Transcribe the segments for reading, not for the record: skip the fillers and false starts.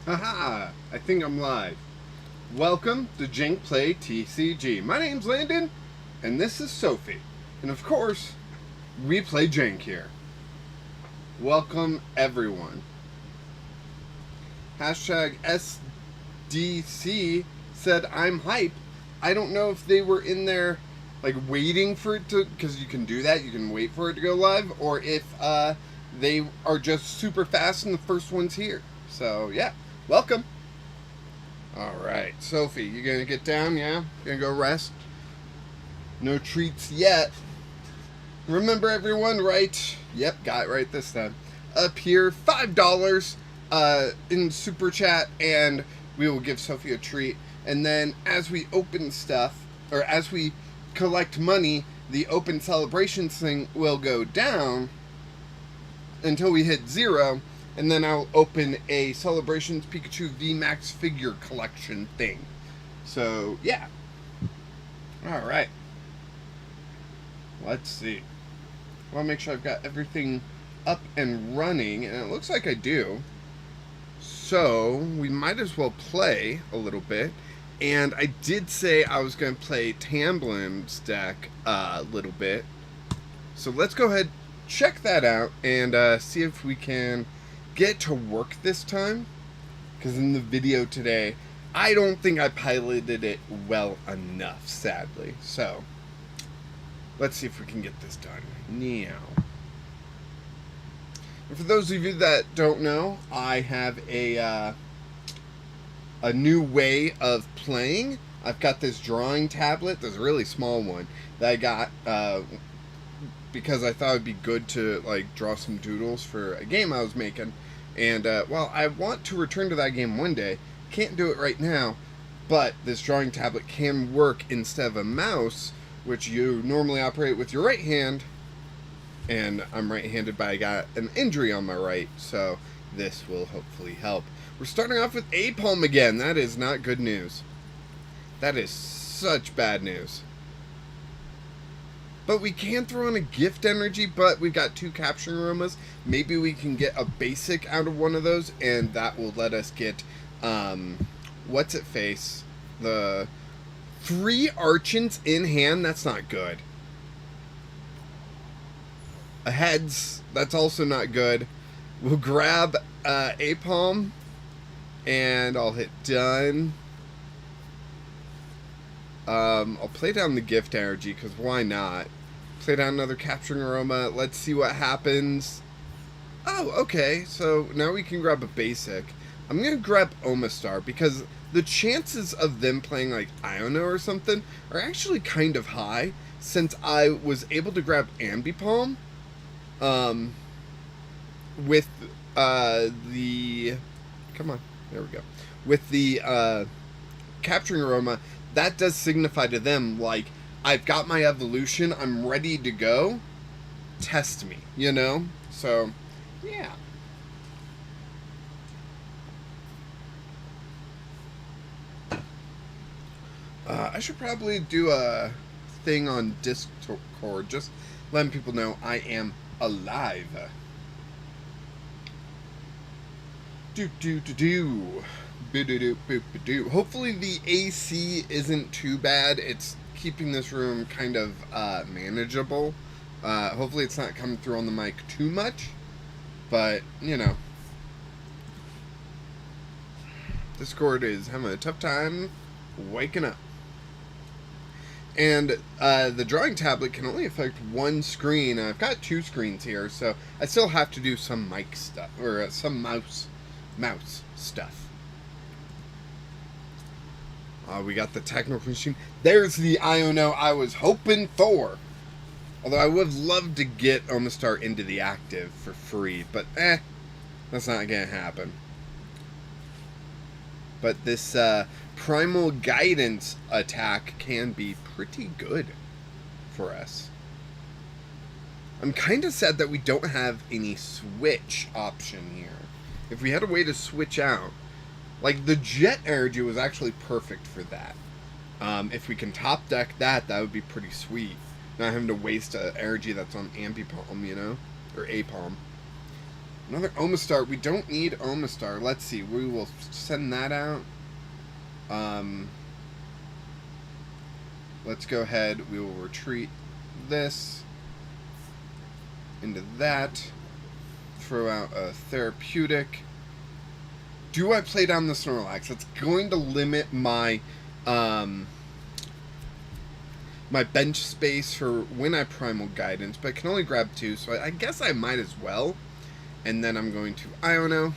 Haha, I think I'm live. Welcome to Jank Play TCG. My name's Landon, and this is Sophie. And of course, we play Jank here. Welcome, everyone. Hashtag SDC said I'm hype. I don't know if they were in there, like, waiting for it to, because you can do that, you can wait for it to go live, or if they are just super fast and the first one's here. So, yeah. Welcome. Alright, Sophie, you gonna get down, yeah? Gonna go rest? No treats yet. Remember everyone, right? Yep, got it right this time. Up here, $5 in Super Chat, and we will give Sophie a treat. And then as we open stuff, or as we collect money, the open celebrations thing will go down until we hit 0. And then I'll open a Celebrations Pikachu VMAX figure collection thing. So, yeah. Alright. Let's see. I want to make sure I've got everything up and running. And it looks like I do. So, we might as well play a little bit. And I did say I was going to play Tamblin's deck a little bit. So, let's go ahead, check that out, and see if we can get to work this time, because in the video today I don't think I piloted it well enough, sadly. So let's see if we can get this done. Meow. And for those of you that don't know, I have a new way of playing. I've got this drawing tablet, this really small one that I got because I thought it'd be good to, like, draw some doodles for a game I was making. And, well, I want to return to that game one day. Can't do it right now, but this drawing tablet can work instead of a mouse, which you normally operate with your right hand. And I'm right-handed, but I got an injury on my right, so this will hopefully help. We're starting off with Apalm again. That is not good news. That is such bad news. But we can throw in a gift energy, but we've got 2 capturing aromas. Maybe we can get a basic out of one of those, and that will let us get, what's it face? The 3 Archons in hand, that's not good. A heads, that's also not good. We'll grab Apalm, and I'll hit done. I'll play down the gift energy, because why not? Play down another capturing aroma. Let's see what happens. Oh, okay. So now we can grab a basic. I'm going to grab Omastar, because the chances of them playing like Iono or something are actually kind of high, since I was able to grab Ambipalm with the... Come on. There we go. With the capturing aroma. That does signify to them, like, I've got my evolution, I'm ready to go, test me, you know? So, yeah. I should probably do a thing on Discord, just letting people know I am alive. Hopefully the AC isn't too bad. It's keeping this room kind of manageable. Hopefully it's not coming through on the mic too much. But, you know. Discord is having a tough time waking up. And the drawing tablet can only affect 1 screen. I've got 2 screens here, so I still have to do some mic stuff, or some mouse stuff. We got the technical machine. There's the Iono I was hoping for. Although I would love to get Omastar into the active for free, but that's not gonna happen. But this Primal Guidance attack can be pretty good for us. I'm kind of sad that we don't have any switch option here. If we had a way to switch out, like, the Jet Energy was actually perfect for that. If we can top deck that, that would be pretty sweet. Not having to waste an energy that's on Ambipalm, you know? Or Apalm. Another Omastar. We don't need Omastar. Let's see. We will send that out. Let's go ahead. We will retreat this into that. Throw out a therapeutic. Do I play down the Snorlax? That's going to limit my my bench space for when I Primal Guidance, but I can only grab 2, so I guess I might as well. And then I'm going to Iono.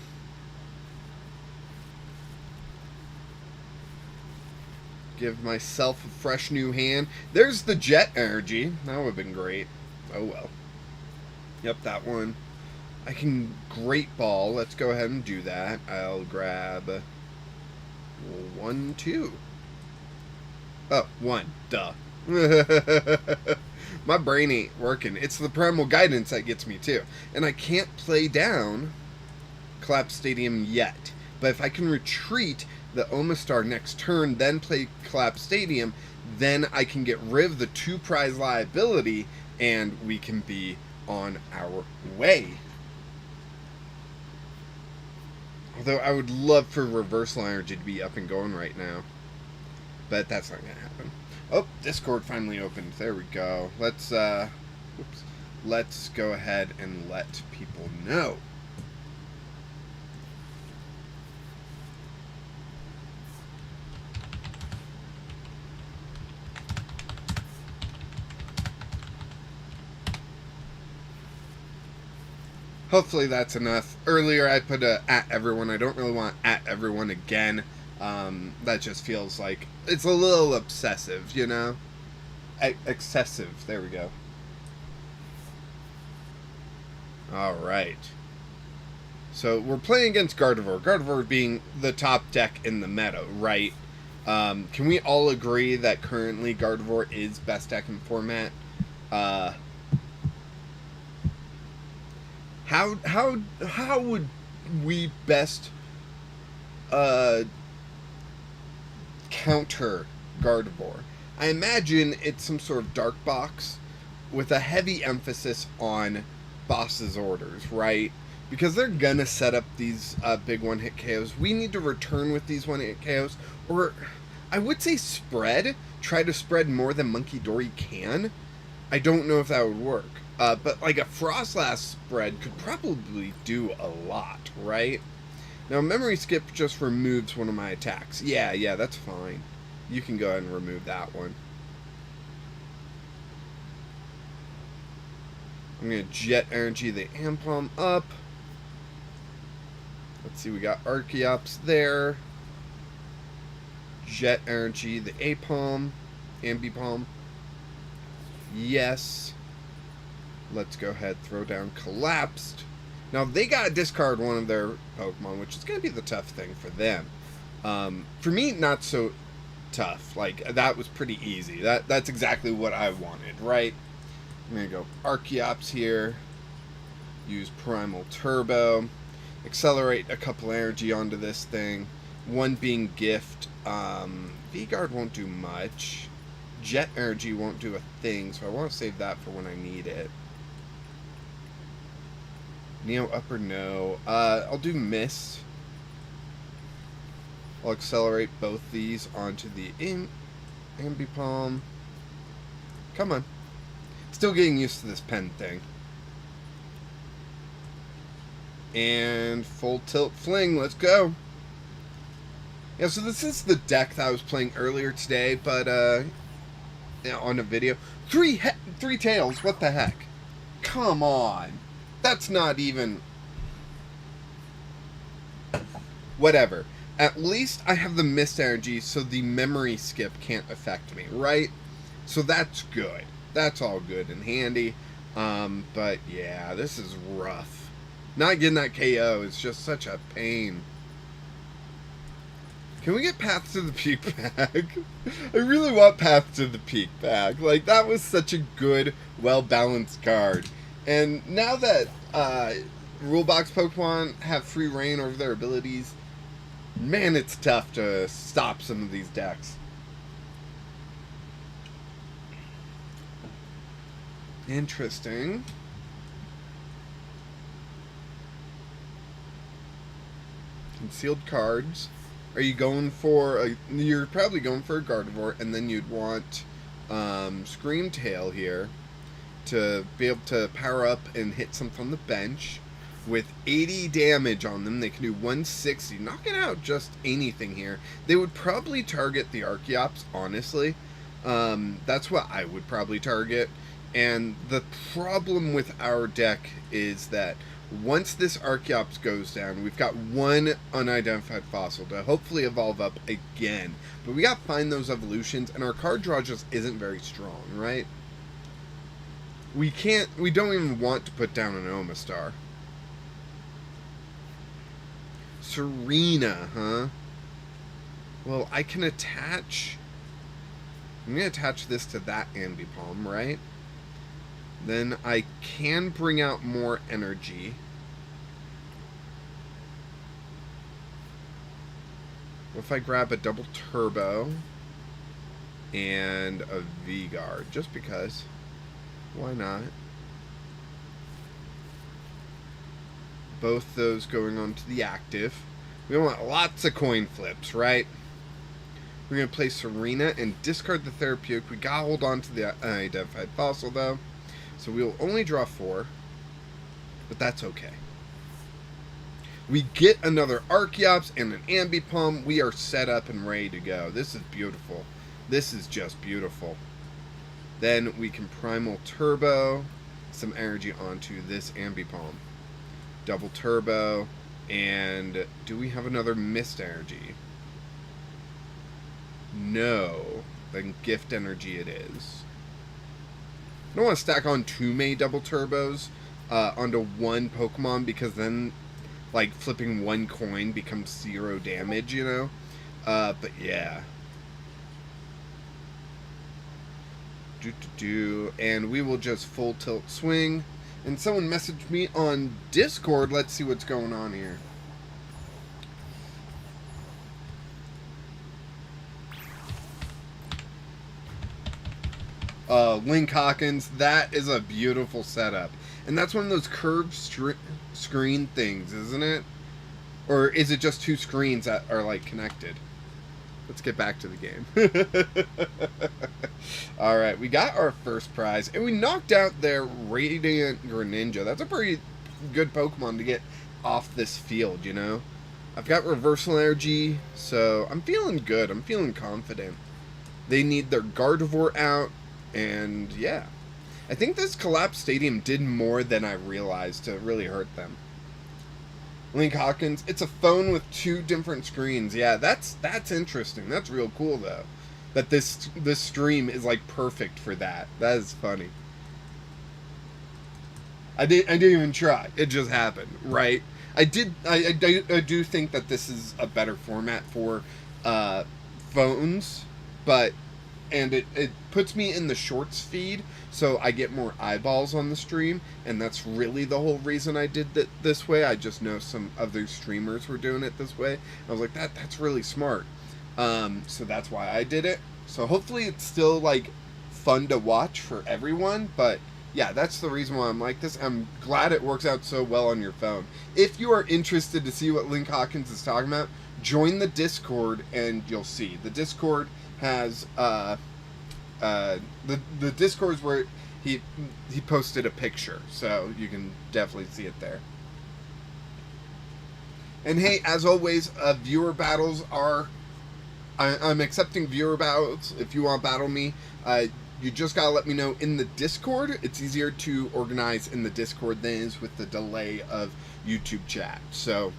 Give myself a fresh new hand. There's the Jet Energy. That would have been great. Oh well. Yep, that one. I can Great Ball. Let's go ahead and do that. I'll grab 1, 2. Oh, 1. Duh. My brain ain't working. It's the Primal Guidance that gets me too. And I can't play down Collapse Stadium yet. But if I can retreat the Omastar next turn, then play Collapse Stadium, then I can get rid of the 2 prize liability and we can be on our way. Although I would love for Reversal Energy to be up and going right now. But that's not going to happen. Oh, Discord finally opened. There we go. Let's go ahead and let people know. Hopefully that's enough. Earlier I put a at everyone. I don't really want at everyone again. That just feels like it's a little obsessive, you know? Excessive. There we go. Alright. So we're playing against Gardevoir. Gardevoir being the top deck in the meta, right? Can we all agree that currently Gardevoir is best deck in format? How would we best counter Gardevoir? I imagine it's some sort of dark box with a heavy emphasis on boss's orders, right? Because they're gonna set up these big one-hit KOs. We need to return with these one-hit KOs, or I would say spread. Try to spread more than Monkey Dory can. I don't know if that would work. But like a Frostlass spread could probably do a lot, right? Now, Memory Skip just removes one of my attacks. Yeah, that's fine. You can go ahead and remove that one. I'm going to Jet Energy the Ampalm up. Let's see, we got Archeops there. Jet Energy the Apalm. Ambipalm. Yes. Let's go ahead, throw down Collapsed. Now, they got to discard one of their Pokemon, which is going to be the tough thing for them. For me, not so tough. Like, that was pretty easy. That's exactly what I wanted, right? I'm going to go Archeops here. Use Primal Turbo. Accelerate a couple energy onto this thing. One being Gift. V-Guard won't do much. Jet Energy won't do a thing, so I want to save that for when I need it. Neo up or no? I'll do Mist. I'll accelerate both these onto the Ambipalm. Come on. Still getting used to this pen thing. And Full Tilt Fling, let's go. Yeah, so this is the deck that I was playing earlier today, but yeah, on a video. Three tails, what the heck? Come on. That's not even... Whatever. At least I have the Mist Energy, so the Memory Skip can't affect me, right? So that's good. That's all good and handy. But yeah, this is rough. Not getting that KO is just such a pain. Can we get Path to the Peak back? I really want Path to the Peak back. Like, that was such a good, well-balanced card. And now that Rulebox Pokemon have free reign over their abilities, man, it's tough to stop some of these decks. Interesting. Concealed cards. Are you going for you're probably going for a Gardevoir, and then you'd want Screamtail here to be able to power up and hit something on the bench. With 80 damage on them, they can do 160, knocking out just anything here. They would probably target the Archeops, honestly. That's what I would probably target. And the problem with our deck is that once this Archeops goes down, we've got one unidentified fossil to hopefully evolve up again. But we got to find those evolutions, and our card draw just isn't very strong, right? We don't even want to put down an Omastar. Serena, huh? Well, I can attach... I'm going to attach this to that Ambipom, right? Then I can bring out more energy. What if I grab a double turbo and a V-Guard? Just because. Why not? Both those going on to the active. We want lots of coin flips, right? We're going to play Serena and discard the therapeutic. We got to hold on to the unidentified fossil, though. So we'll only draw 4. But that's okay. We get another Archeops and an Ambipom. We are set up and ready to go. This is beautiful. This is just beautiful. Then we can Primal Turbo some energy onto this Ambipom. Double Turbo. And do we have another Mist Energy? No. Then Gift Energy it is. I don't want to stack on too many Double Turbos onto one Pokemon, because then, like, flipping one coin becomes 0 damage, you know? But yeah. And we will just full tilt swing. And someone messaged me on Discord. Let's see what's going on here. Link Hawkins, that is a beautiful setup. And that's one of those curved screen things, isn't it? Or is it just 2 screens that are, like, connected? Let's get back to the game. Alright, we got our first prize. And we knocked out their Radiant Greninja. That's a pretty good Pokemon to get off this field, you know? I've got Reversal Energy, so I'm feeling good. I'm feeling confident. They need their Gardevoir out. And yeah, I think this collapsed stadium did more than I realized to really hurt them. Link Hawkins, it's a phone with 2 different screens. Yeah, that's interesting. That's real cool though. That this stream is like perfect for that. That is funny. I didn't even try. It just happened, right? I do think that this is a better format for phones, but it puts me in the shorts feed, so I get more eyeballs on the stream, and that's really the whole reason I did that this way. I just know some other streamers were doing it this way. I was like, that's really smart. So that's why I did it. So hopefully it's still like fun to watch for everyone, but yeah, that's the reason why I'm like this. I'm glad it works out so well on your phone. If you are interested to see what Link Hawkins is talking about, join the Discord and you'll see. The Discord has the Discord's where he posted a picture, so you can definitely see it there. And hey, as always, viewer battles are I'm accepting viewer battles. If you want to battle me, you just gotta let me know in the Discord. It's easier to organize in the Discord than it is with the delay of YouTube chat. So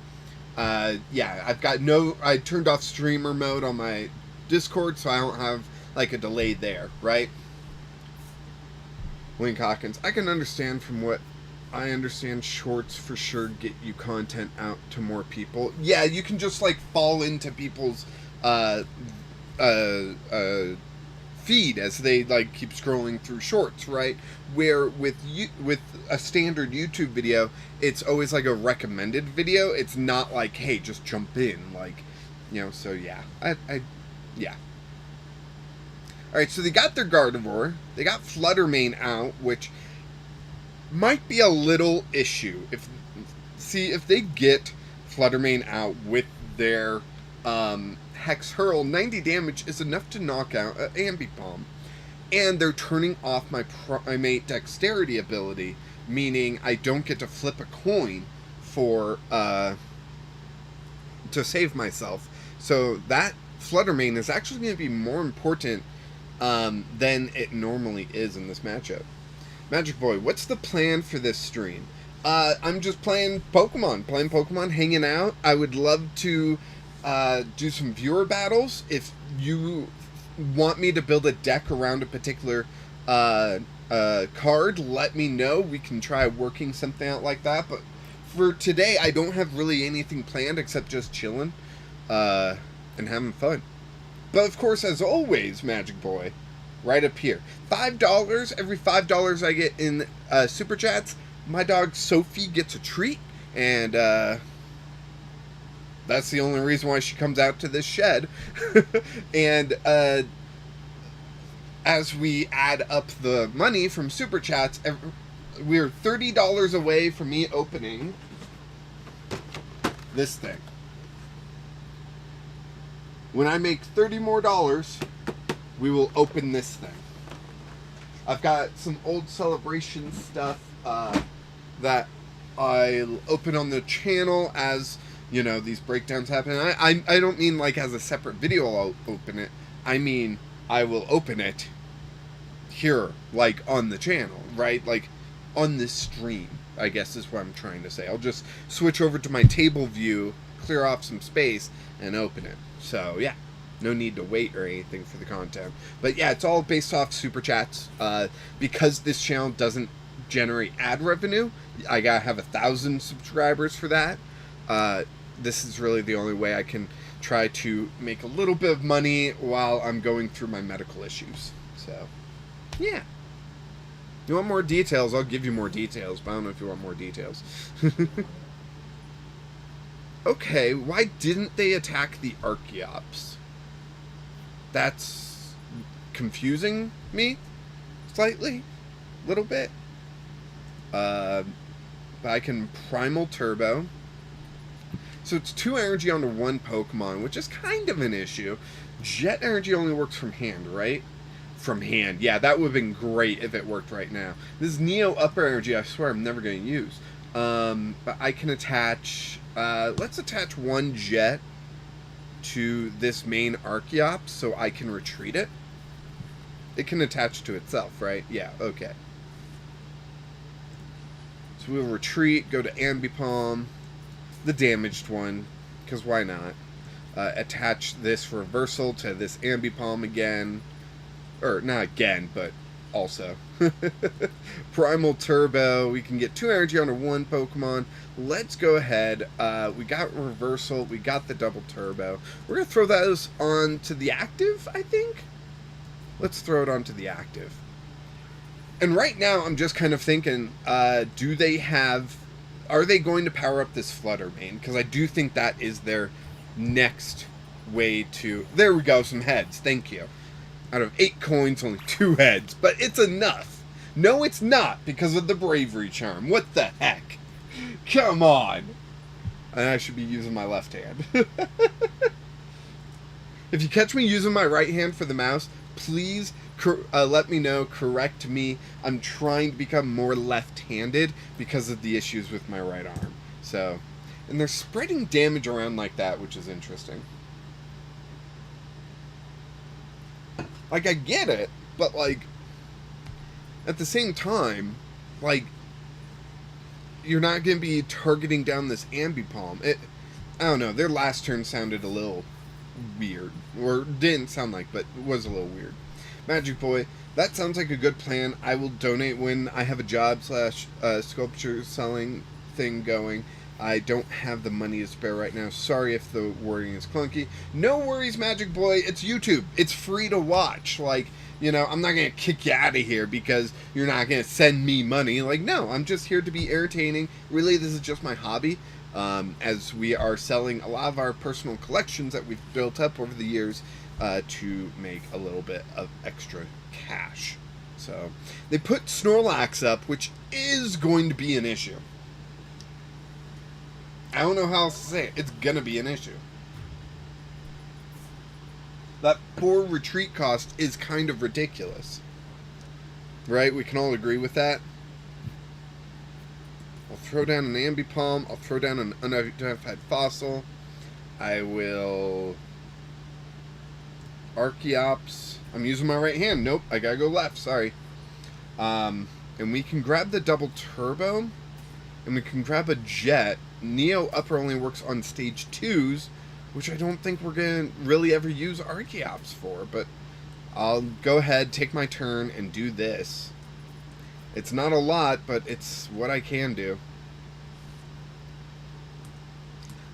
yeah, I turned off streamer mode on my Discord, so I don't have like a delay there, right? Link Hawkins, I can understand. From what I understand, shorts for sure get you content out to more people. Yeah, you can just like fall into people's feed as they like keep scrolling through shorts, right? Where with a standard YouTube video, it's always like a recommended video. It's not like, hey, just jump in, like, you know. So yeah, yeah. Alright, so they got their Gardevoir. They got Fluttermane out, which might be a little issue. If they get Fluttermane out with their Hex Hurl. 90 damage is enough to knock out an Ambipom. And they're turning off my Primate Dexterity ability, meaning I don't get to flip a coin for to save myself. So that Fluttermane is actually going to be more important than it normally is in this matchup. Magic Boy, what's the plan for this stream? I'm just playing Pokemon, hanging out. I would love to do some viewer battles. If you want me to build a deck around a particular card, let me know. We can try working something out like that. But for today, I don't have really anything planned except just chilling and having fun. But of course, as always, Magic Boy, right up here, $5. Every $5 I get in Super Chats, my dog Sophie gets a treat, and that's the only reason why she comes out to this shed. And as we add up the money from Super Chats, we're $30 away from me opening this thing. When I make $30 more, we will open this thing. I've got some old Celebration stuff that I'll open on the channel as, you know, these breakdowns happen. I don't mean like as a separate video I'll open it. I mean I will open it here, like on the channel, right? Like on this stream, I guess is what I'm trying to say. I'll just switch over to my table view, clear off some space, and open it. So yeah, no need to wait or anything for the content. But yeah, it's all based off Super Chats. Because this channel doesn't generate ad revenue, I gotta have 1,000 subscribers for that. This is really the only way I can try to make a little bit of money while I'm going through my medical issues. So yeah. You want more details, I'll give you more details, but I don't know if you want more details. Okay, why didn't they attack the Archeops? That's confusing me slightly, a little bit. But I can Primal Turbo. So it's 2 energy onto 1 Pokemon, which is kind of an issue. Jet energy only works from hand, right? From hand. Yeah, that would have been great if it worked right now. This Neo Upper Energy, I swear I'm never going to use. But I can attach... let's attach 1 Jet to this main Archeops so I can retreat it. It can attach to itself, right? Yeah, okay. So we'll retreat, go to Ambipom, the damaged one, because why not? Attach this reversal to this Ambipom again. Or, not again, but also. Primal Turbo, we can get 2 energy onto 1 Pokemon. Let's go ahead. We got reversal, we got the double turbo. We're going to throw those onto the active, I think? Let's throw it onto the active. And right now, I'm just kind of thinking, are they going to power up this Fluttermane? Because I do think that is their next way to... There we go, some heads, thank you. Out of 8 coins, only 2 heads, but it's enough. No, it's not, because of the Bravery Charm. What the heck? Come on! And I should be using my left hand. If you catch me using my right hand for the mouse, please let me know, correct me. I'm trying to become more left-handed because of the issues with my right arm. So, and they're spreading damage around like that, which is interesting. Like, I get it, but, like, at the same time, like, you're not going to be targeting down this Ambipom. I don't know, their last turn sounded a little weird. Or didn't sound like, but was a little weird. Magic Boy, that sounds like a good plan. I will donate when I have a job / sculpture selling thing going. I don't have the money to spare right now. Sorry if the wording is clunky. No worries, Magic Boy. It's YouTube. It's free to watch. Like, you know, I'm not going to kick you out of here because you're not going to send me money. Like, no, I'm just here to be entertaining. Really, this is just my hobby. As we are selling a lot of our personal collections that we've built up over the years to make a little bit of extra cash. So, they put Snorlax up, which is going to be an issue. I don't know how else to say it. It's gonna be an issue. That poor retreat cost is kind of ridiculous. Right? We can all agree with that. I'll throw down an Ambipalm. I'll throw down an unidentified fossil. I will... Archeops. I'm using my right hand. Nope, I gotta go left. Sorry. And we can grab the double turbo. And we can grab a jet. Neo upper only works on stage 2s, which I don't think we're going to really ever use Archeops for. But I'll go ahead, take my turn, and do this. It's not a lot, but it's what I can do.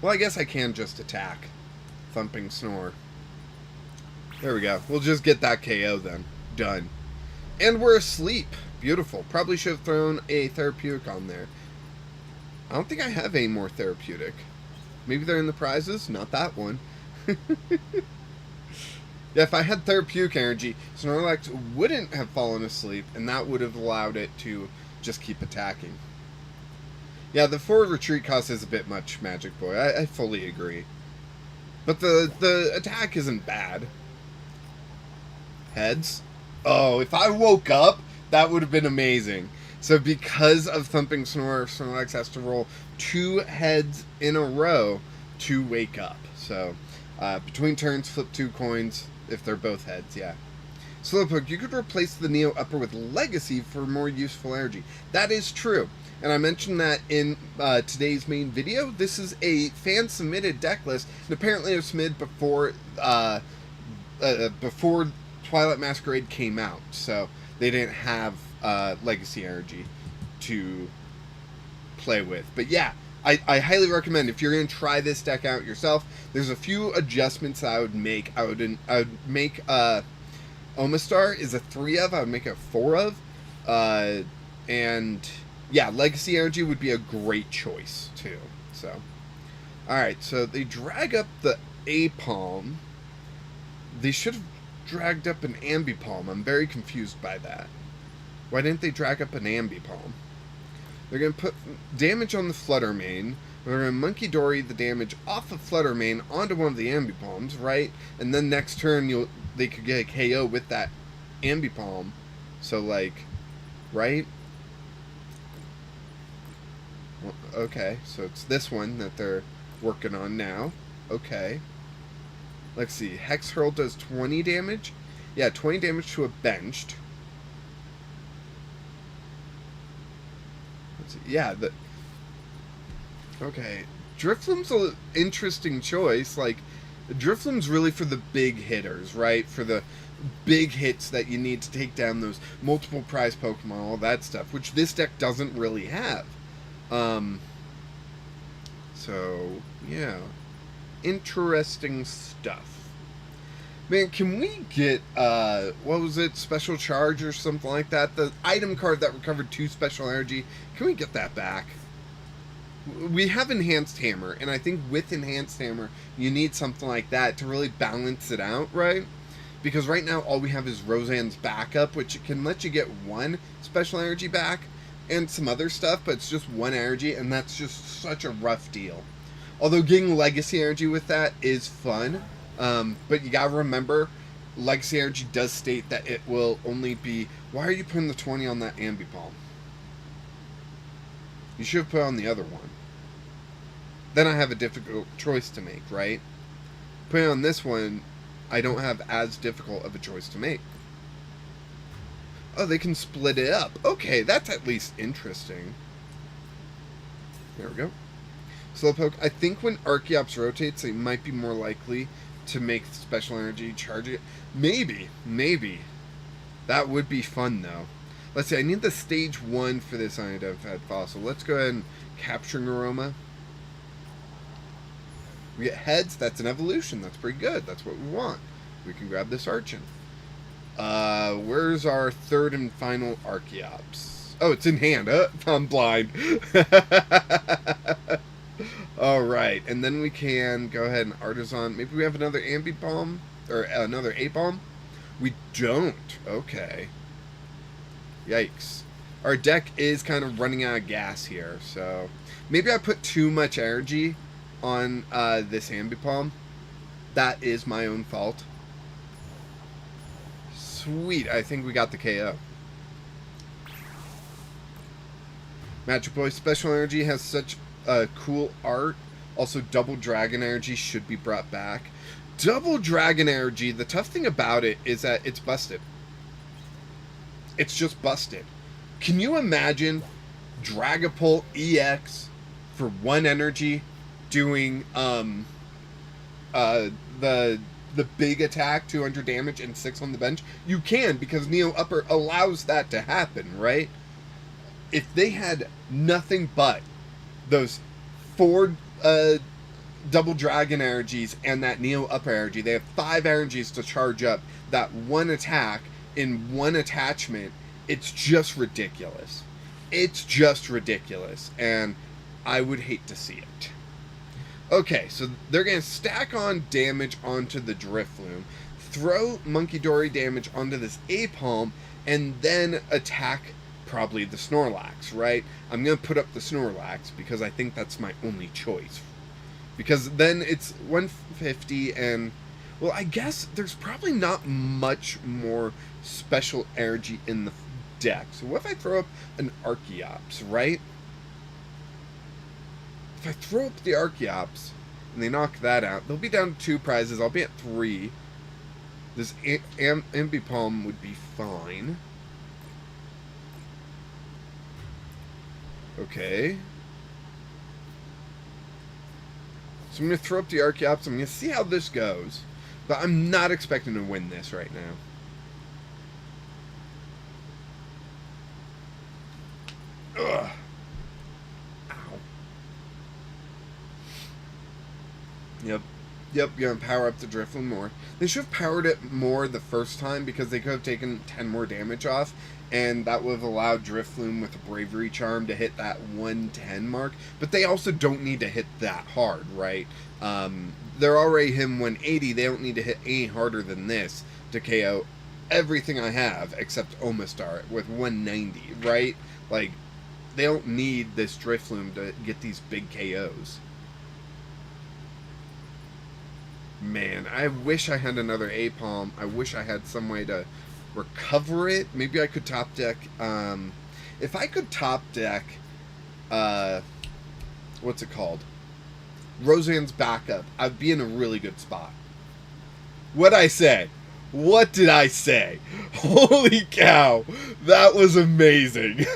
Well, I guess I can just attack. Thumping Snore. There we go. We'll just get that KO then. Done. And we're asleep. Beautiful. Probably should have thrown a therapeutic on there. I don't think I have any more therapeutic. Maybe they're in the prizes? Not that one. Yeah, if I had therapeutic energy, Snorlax wouldn't have fallen asleep, and that would have allowed it to just keep attacking. Yeah, the forward retreat cost is a bit much, Magic Boy. I fully agree. But the attack isn't bad. Heads? Oh, if I woke up, that would have been amazing. So because of Thumping Snore, Snorlax has to roll 2 heads in a row to wake up. So between turns, flip 2 coins if they're both heads, yeah. Slowpoke, you could replace the Neo Upper with Legacy for more useful energy. That is true. And I mentioned that in today's main video. This is a fan-submitted deck list, and apparently it was submitted before Twilight Masquerade came out, so they didn't have Legacy energy to play with. But yeah, I highly recommend, if you're going to try this deck out yourself, there's a few adjustments I would make. I would make Omastar is a 3 of, I would make a 4 of, and yeah, Legacy energy would be a great choice too. So, alright, so they drag up the A-Palm. They should have dragged up an Ambipalm. I'm very confused by that. Why didn't they drag up an Ambipalm? They're going to put damage on the Fluttermane. They're going to Monkey Dory the damage off of Fluttermane onto one of the Ambipalms, right? And then next turn they could get a KO with that Ambipalm. So, like, right? Well, okay, so it's this one that they're working on now. Okay. Let's see. Hex Hurl does 20 damage. Yeah, 20 damage to a benched. Let's see. Yeah, okay. Drifloom's an interesting choice. Like, Drifloom's really for the big hitters, right? For the big hits that you need to take down those multiple prize Pokemon, all that stuff, which this deck doesn't really have. So, yeah. Interesting stuff. Man, can we get, what was it, Special Charge or something like that? The item card that recovered 2 special energy, can we get that back? We have Enhanced Hammer, and I think with Enhanced Hammer, you need something like that to really balance it out, right? Because right now, all we have is Roseanne's backup, which can let you get 1 special energy back, and some other stuff, but it's just 1 energy, and that's just such a rough deal. Although getting Legacy energy with that is fun, but you gotta remember, Legacy energy does state that it will only be... Why are you putting the 20 on that Ambipalm? You should have put on the other one. Then I have a difficult choice to make, right? Putting on this one, I don't have as difficult of a choice to make. Oh, they can split it up. Okay, that's at least interesting. There we go. Slowpoke, I think when Archeops rotates, they might be more likely to make special energy charge it. Maybe. That would be fun, though. Let's see, I need the stage 1 for this unidentified fossil. Let's go ahead and Capturing Aroma. We get heads, that's an evolution. That's pretty good. That's what we want. We can grab this Archon. Where's our third and final Archeops? Oh, it's in hand. I'm blind. Alright, and then we can go ahead and Artisan. Maybe we have another Ambipalm? Or another A-Palm? We don't. Okay. Yikes. our deck is kind of running out of gas here. So maybe I put too much energy on this Ambipom. That is my own fault. Sweet, I think we got the KO. Magic Boy Special Energy has such cool art. Also, Double Dragon Energy should be brought back. Double Dragon Energy, the tough thing about it is that it's busted. It's just busted. Can you imagine Dragapult EX for 1 energy doing the big attack, 200 damage, and 6 on the bench? You can, because Neo Upper allows that to happen, right? If they had nothing but those 4 Double Dragon energies and that Neo Upper energy, they have 5 energies to charge up that 1 attack in 1 attachment. It's just ridiculous. It's just ridiculous, and I would hate to see it. Okay, so they're going to stack on damage onto the Drifloon, throw Monkey Dory damage onto this Apalm, and then attack probably the Snorlax, right? I'm going to put up the Snorlax because I think that's my only choice. Because then it's 150 and, well, I guess there's probably not much more special energy in the deck. So what if I throw up an Archeops, right? If I throw up the Archeops and they knock that out, they'll be down to 2 prizes. I'll be at 3. This Ambipom would be fine. Okay. So I'm going to throw up the Archeops. I'm going to see how this goes. But I'm not expecting to win this right now. Ugh. Ow. Yep, gonna power up the Drifloon more. They should have powered it more the first time because they could have taken 10 more damage off, and that would have allowed Drifloon with a Bravery Charm to hit that 110 mark. But they also don't need to hit that hard, right? They're already hitting 180. They don't need to hit any harder than this to KO everything I have except Omastar with 190, right? Like, they don't need this Drifloon to get these big KOs. Man, I wish I had another Apalm. I wish I had some way to recover it. Maybe I could top deck. If I could top deck, what's it called? Roseanne's backup, I'd be in a really good spot. What'd I say? What did I say? Holy cow, that was amazing.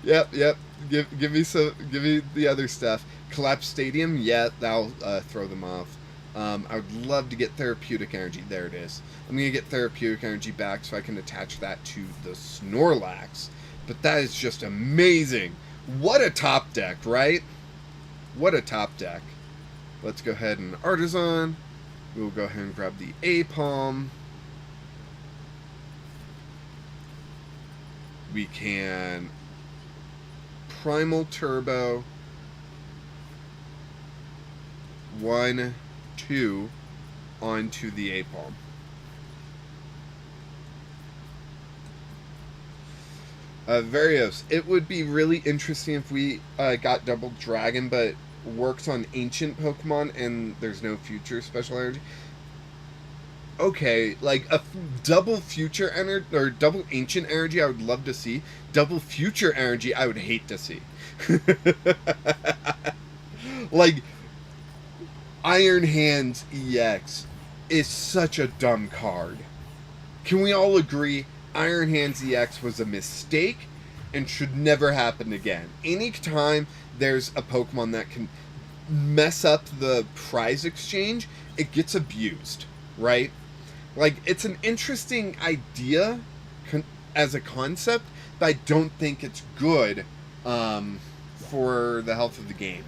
Yep. Give me the other stuff. Collapse Stadium, yeah, that'll throw them off. I would love to get Therapeutic Energy. There it is. I'm going to get Therapeutic Energy back so I can attach that to the Snorlax. But that is just amazing. What a top deck, right? What a top deck. Let's go ahead and Artisan. We'll go ahead and grab the Apalm. We can Primal Turbo. 1, 2 onto the Apalm. Varios, it would be really interesting if we got Double Dragon, but works on ancient Pokemon and there's no future special energy. Okay, like a double future energy or double ancient energy I would love to see. Double future energy I would hate to see. Like, Iron Hands EX is such a dumb card. Can we all agree Iron Hands EX was a mistake and should never happen again? Anytime there's a Pokemon that can mess up the prize exchange, it gets abused, right? Like, it's an interesting idea as a concept, but I don't think it's good for the health of the game.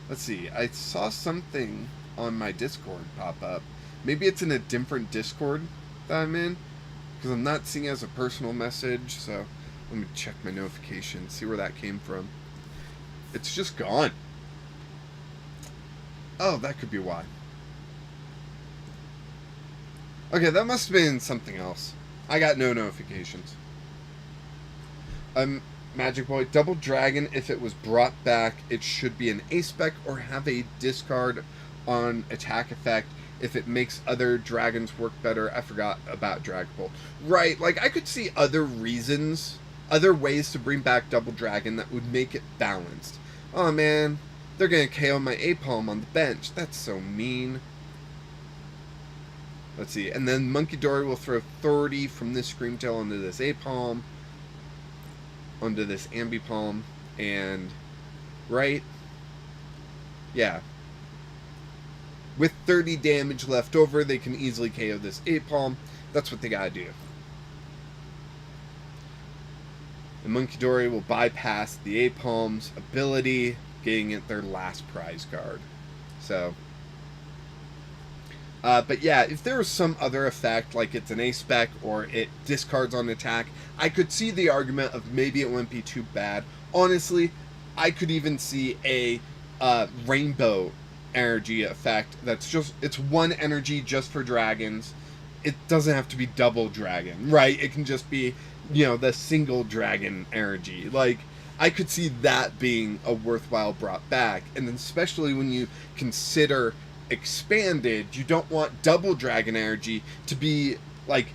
Let's see, I saw something on my Discord pop up. Maybe it's in a different Discord that I'm in, because I'm not seeing it as a personal message, so let me check my notifications, see where that came from. It's just gone. Oh, that could be why. Okay, that must have been something else. I got no notifications. Magic Boy, Double Dragon, if it was brought back, it should be an A-Spec or have a discard on attack effect if it makes other dragons work better. I forgot about Dragapult. Right, like, I could see other reasons, other ways to bring back Double Dragon that would make it balanced. Oh, man, they're gonna KO my Apalm on the bench. That's so mean. Let's see, and then Monkey Dory will throw 30 from this Screamtail onto this Apalm, onto this Ambipalm, and, right? Yeah. With 30 damage left over, they can easily KO this Apalm. That's what they gotta do. The Monkey Dory will bypass the Apalm's ability, getting it their last prize card. So, but yeah, if there was some other effect, like it's an A-Spec or it discards on attack, I could see the argument of maybe it wouldn't be too bad. Honestly, I could even see a rainbow energy effect that's just, it's one energy just for dragons. It doesn't have to be double dragon, right? It can just be, you know, the single dragon energy. Like, I could see that being a worthwhile brought back. And then especially when you consider expanded, you don't want double dragon energy to be like,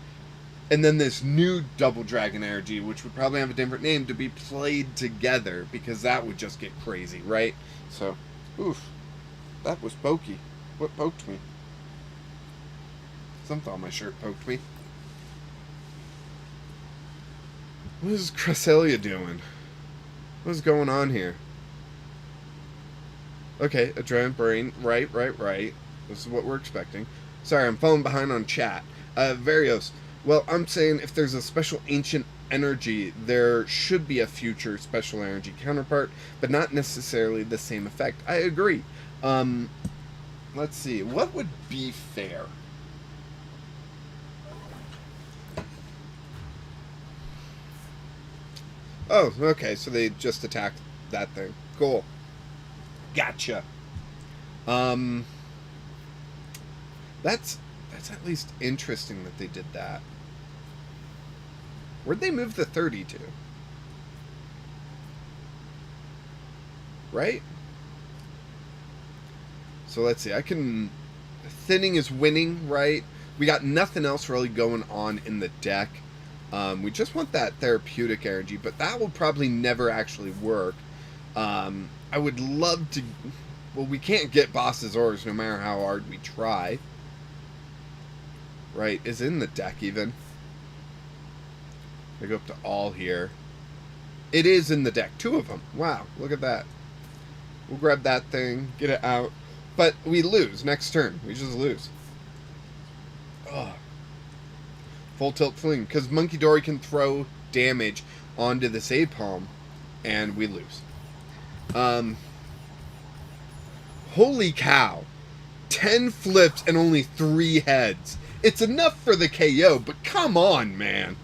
and then this new double dragon energy, which would probably have a different name, to be played together, because that would just get crazy, right? So, oof, that was pokey. What poked me? Something on my shirt poked me. What is Cresselia doing? What's going on here? Okay, a giant brain. Right. This is what we're expecting. Sorry, I'm falling behind on chat. Varios. Well, I'm saying if there's a special ancient energy, there should be a future special energy counterpart, but not necessarily the same effect. I agree. Let's see. What would be fair? Oh, okay, so they just attacked that thing. Cool. Gotcha. That's at least interesting that they did that. Where'd they move the 30 to? Right? So let's see, thinning is winning, right? We got nothing else really going on in the deck. We just want that therapeutic energy, but that will probably never actually work. I would love to... Well, we can't get Boss's Ores no matter how hard we try. Right, is in the deck even. I go up to all here. It is in the deck. 2 of them. Wow, look at that. We'll grab that thing, get it out. But we lose next turn. We just lose. Ugh. Full Tilt Fling, because Monkey Dory can throw damage onto this Apalm, and we lose. Holy cow. 10 flips and only 3 heads. It's enough for the KO, but come on, man.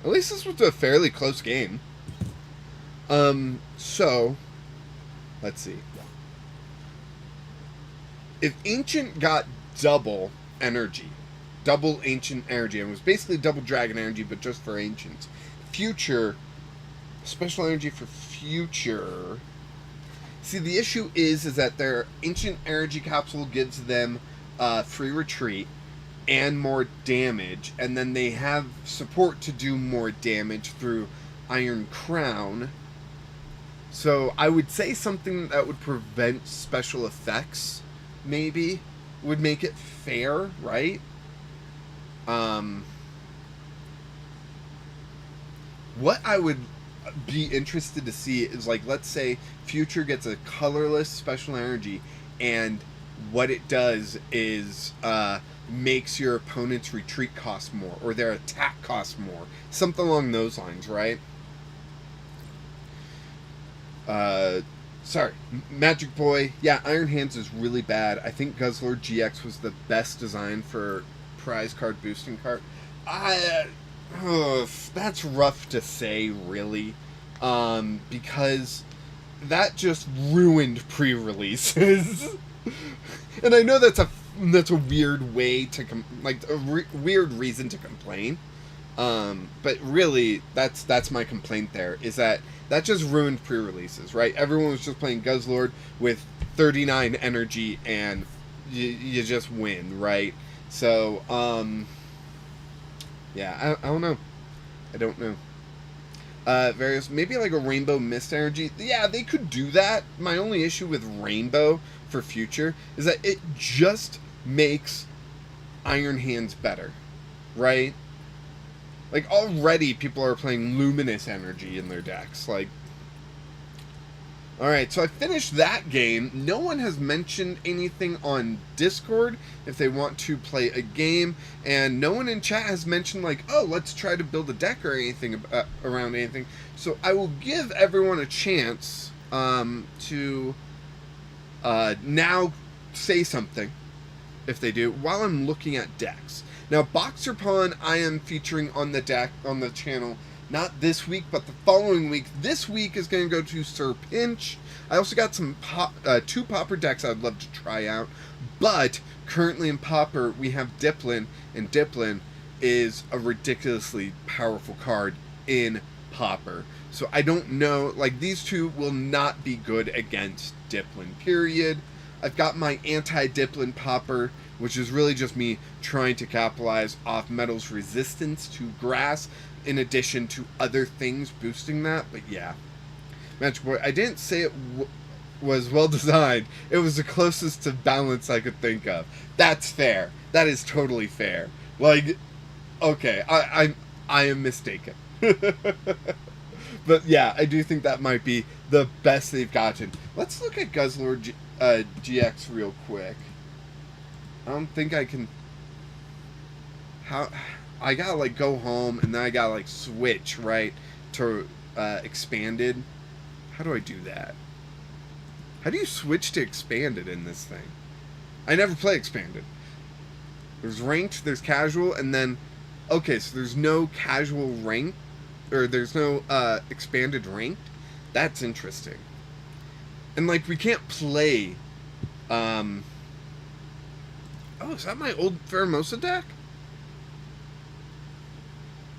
At least this was a fairly close game. So, let's see. If Ancient got double energy, double Ancient energy, and it was basically double Dragon energy, but just for Ancients. Future, special energy for Future. See, the issue is that their Ancient Energy Capsule gives them free retreat and more damage, and then they have support to do more damage through Iron Crown. So I would say something that would prevent special effects, maybe, would make it fair, right? What I would be interested to see is, like, let's say Future gets a colorless special energy, and what it does is makes your opponent's retreat cost more, or their attack cost more, something along those lines, right? Sorry, Magic Boy. Yeah, Iron Hands is really bad. I think Guzzler GX was the best design for prize card boosting card. That's rough to say, really, because that just ruined pre-releases. And I know that's a weird way to weird reason to complain, But really, that's my complaint there, is that just ruined pre-releases, right? Everyone was just playing Guzzlord with 39 energy, and you just win, right? So, yeah, I don't know. I don't know. Various, maybe like a Rainbow Mist energy. Yeah, they could do that. My only issue with Rainbow for future is that it just makes Iron Hands better, right? Like, already people are playing Luminous energy in their decks. Like, alright, so I finished that game. No one has mentioned anything on Discord if they want to play a game, and no one in chat has mentioned, like, oh, let's try to build a deck or anything around anything. So I will give everyone a chance to now say something, if they do, while I'm looking at decks. Now, Boxer Pawn I am featuring on the deck, on the channel, not this week, but the following week. This week is going to go to Sir Pinch. I also got some two Popper decks I'd love to try out, but currently in Popper we have Diplin, and Diplin is a ridiculously powerful card in Popper. So I don't know, like, these two will not be good against Diplin, period. I've got my anti-Diplin Popper, which is really just me trying to capitalize off Metal's resistance to grass, in addition to other things boosting that. But yeah, Magic Boy, I didn't say it was well designed. It was the closest to balance I could think of. That's fair. That is totally fair. Like, okay, I am mistaken. But yeah, I do think that might be the best they've gotten. Let's look at Guzzlord GX real quick. I don't think I can... How... I gotta, like, go home, and then I gotta, like, switch, right, to Expanded. How do I do that? How do you switch to Expanded in this thing? I never play Expanded. There's Ranked, there's Casual, and then... Okay, so there's no Casual Ranked, or there's no Expanded Ranked? That's interesting. And, like, we can't play... Oh, is that my old Pheromosa deck?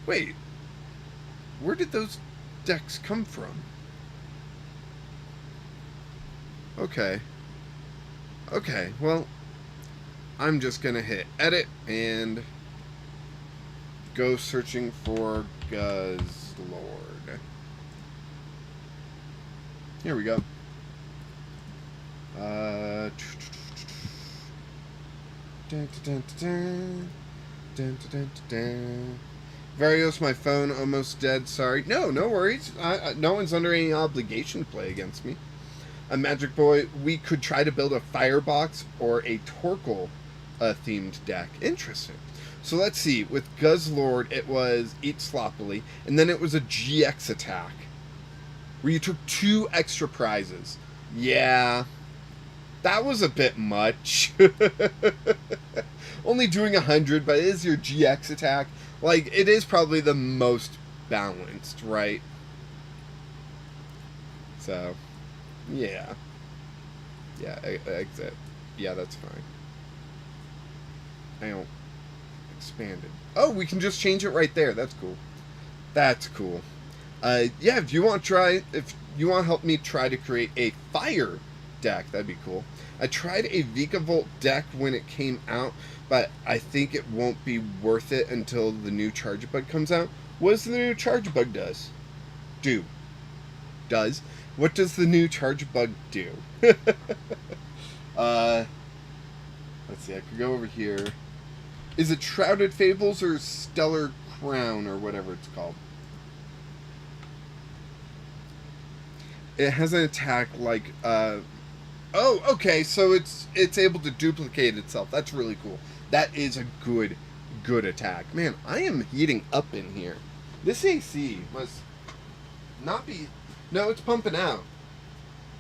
Wait. Where did those decks come from? Okay. Okay, well, I'm just gonna hit edit and go searching for Guzzlord. Here we go. Varios, my phone almost dead. Sorry. No worries. No one's under any obligation to play against me. A Magic Boy, we could try to build a Firebox or a Torkoal themed deck. Interesting. So let's see. With Guzzlord, it was Eat Sloppily, and then it was a GX attack, where you took 2 extra prizes. Yeah. That was a bit much. Only doing 100, but it is your GX attack. Like, it is probably the most balanced, right? So, yeah. Yeah, exit. Yeah, that's fine. I don't... Expanded. Oh, we can just change it right there. That's cool. That's cool. Yeah, if you want to help me try to create a fire deck, that'd be cool. I tried a Vikavolt deck when it came out, but I think it won't be worth it until the new Charge Bug comes out. What does the new Charge Bug do? What does the new Charge Bug do? Let's see, I could go over here. Is it Shrouded Fables or Stellar Crown or whatever it's called? It has an attack like, oh, okay, so it's able to duplicate itself. That's really cool. That is a good attack. Man, I am heating up in here. This AC must not be... No, it's pumping out.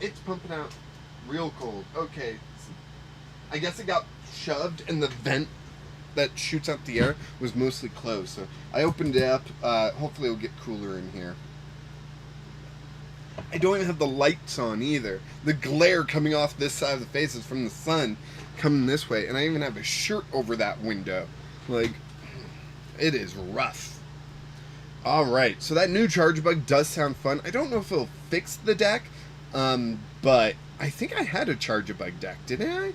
It's pumping out real cold. Okay. I guess it got shoved and the vent that shoots out the air was mostly closed. So I opened it up. Hopefully it'll get cooler in here. I don't even have the lights on either. The glare coming off this side of the face is from the sun coming this way. And I even have a shirt over that window. Like, it is rough. Alright, so that new charge bug does sound fun. I don't know if it'll fix the deck, but I think I had a charge bug deck, didn't I?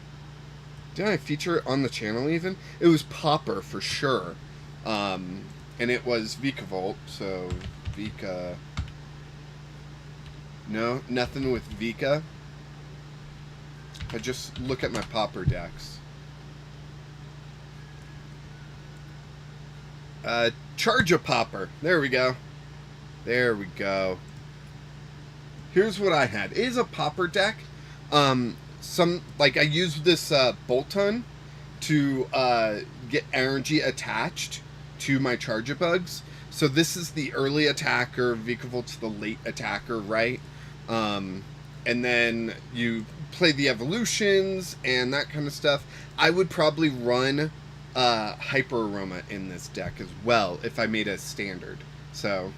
Did I feature it on the channel even? It was Popper for sure. And it was Vikavolt, so Vika. No, nothing with Vika. I just look at my Popper decks. Charge a Popper. There we go. There we go. Here's what I had. It is a Popper deck. I used this Bolton to get energy attached to my Charge Bugs. So this is the early attacker, Vikavolt's the late attacker, right? And then you play the evolutions and that kind of stuff. I would probably run Hyper Aroma in this deck as well if I made a standard. So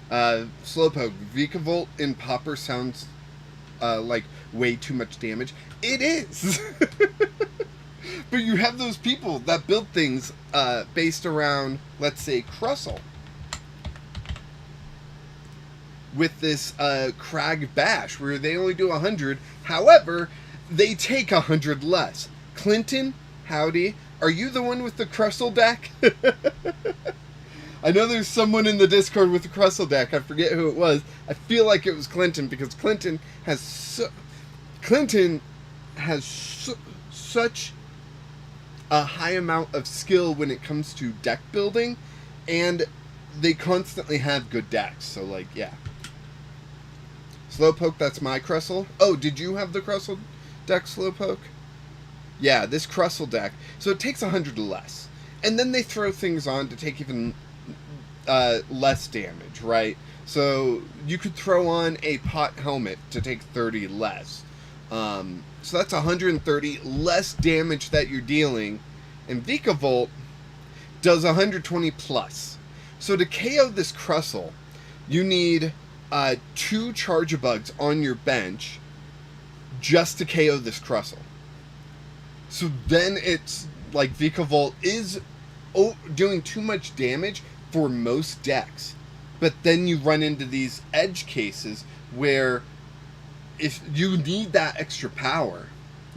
Slowpoke, Vikavolt in Popper sounds like way too much damage. It is! But you have those people that build things based around, let's say, Crustle. With this Crag Bash, where they only do 100. However, they take 100 less. Clinton, howdy. Are you the one with the Crustle deck? I know there's someone in the Discord with the Crustle deck. I forget who it was. I feel like it was Clinton, because Clinton has such a high amount of skill when it comes to deck building, and they constantly have good decks. So, like, yeah. Slowpoke, that's my Crustle. Oh, did you have the Crustle deck, Slowpoke? Yeah, this Crustle deck. So it takes 100 less. And then they throw things on to take even less damage, right? So you could throw on a Pot Helmet to take 30 less. So that's 130 less damage that you're dealing. And Vikavolt does 120 plus. So to KO this Crustle, you need 2 Charge Bugs on your bench just to KO this Crustle. So then it's like Vikavolt is doing too much damage for most decks. But then you run into these edge cases where if you need that extra power,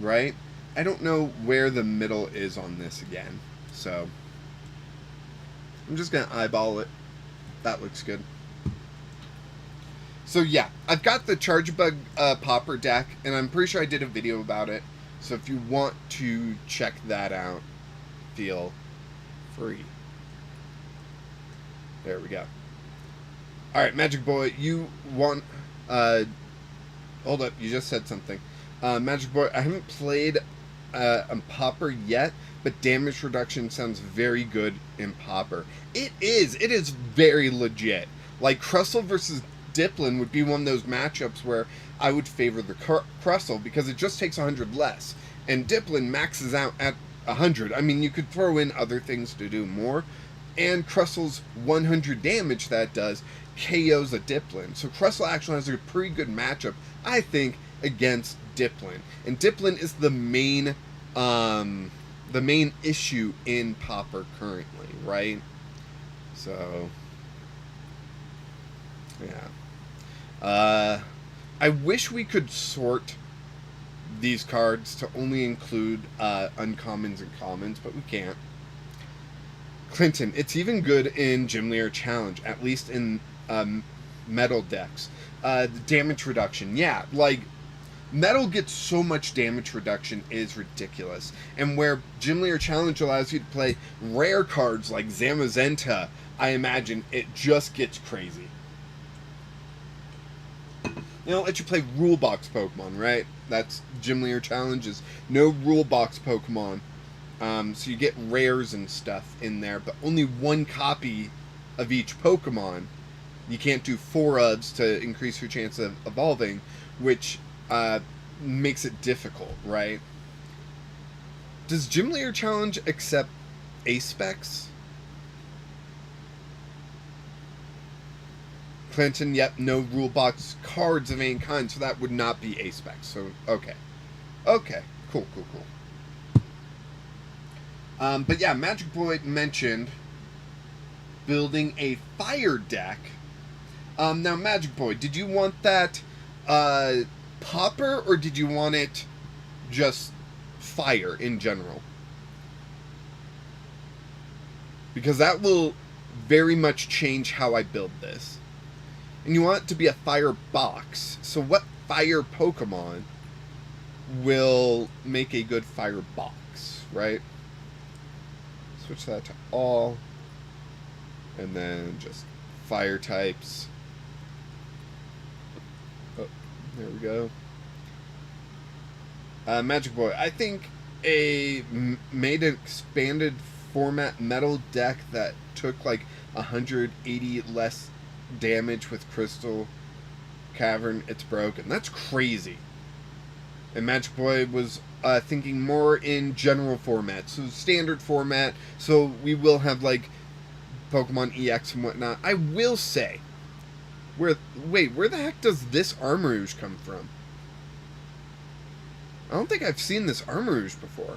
right? I don't know where the middle is on this again. So I'm just going to eyeball it. That looks good. So yeah, I've got the Charge Bug Popper deck, and I'm pretty sure I did a video about it. So if you want to check that out, feel free. There we go. Alright, Magic Boy, you want... hold up, you just said something. Magic Boy, I haven't played a Popper yet, but damage reduction sounds very good in Popper. It is very legit. Like, Crustle versus Dipplin would be one of those matchups where I would favor the Crustle, because it just takes 100 less. And Dipplin maxes out at 100. I mean, you could throw in other things to do more. And Crustle's 100 damage that does KOs a Dipplin. So Crustle actually has a pretty good matchup, I think, against Dipplin. And Dipplin is the main issue in Popper currently, right? So yeah. I wish we could sort these cards to only include uncommons and commons, but we can't. Clinton, it's even good in Gym Leader Challenge, at least in metal decks. The damage reduction, yeah, like, metal gets so much damage reduction is ridiculous. And where Gym Leader Challenge allows you to play rare cards like Zamazenta, I imagine it just gets crazy. They don't let you play rule box Pokemon, right? That's Gym Leader Challenges. No rule box Pokemon. So you get rares and stuff in there, but only one copy of each Pokemon. You can't do 4 ofs to increase your chance of evolving, which makes it difficult, right? Does Gym Leader Challenge accept A-Specs? Clinton, yep, no rule box cards of any kind, so that would not be A-Specs. So, okay. Okay, cool. But yeah, Magic Boy mentioned building a fire deck. Now, Magic Boy, did you want that popper, or did you want it just fire in general? Because that will very much change how I build this. And you want it to be a fire box. So what fire Pokemon will make a good fire box, right? Switch that to all. And then just fire types. Oh, there we go. Magic Boy, I think made an expanded format metal deck that took like 180 less damage with Crystal Cavern. It's broken. That's crazy. And Magic Boy was thinking more in general format, so standard format. So we will have like Pokemon EX and whatnot. I will say, where the heck does this Armarouge come from? I don't think I've seen this Armarouge before.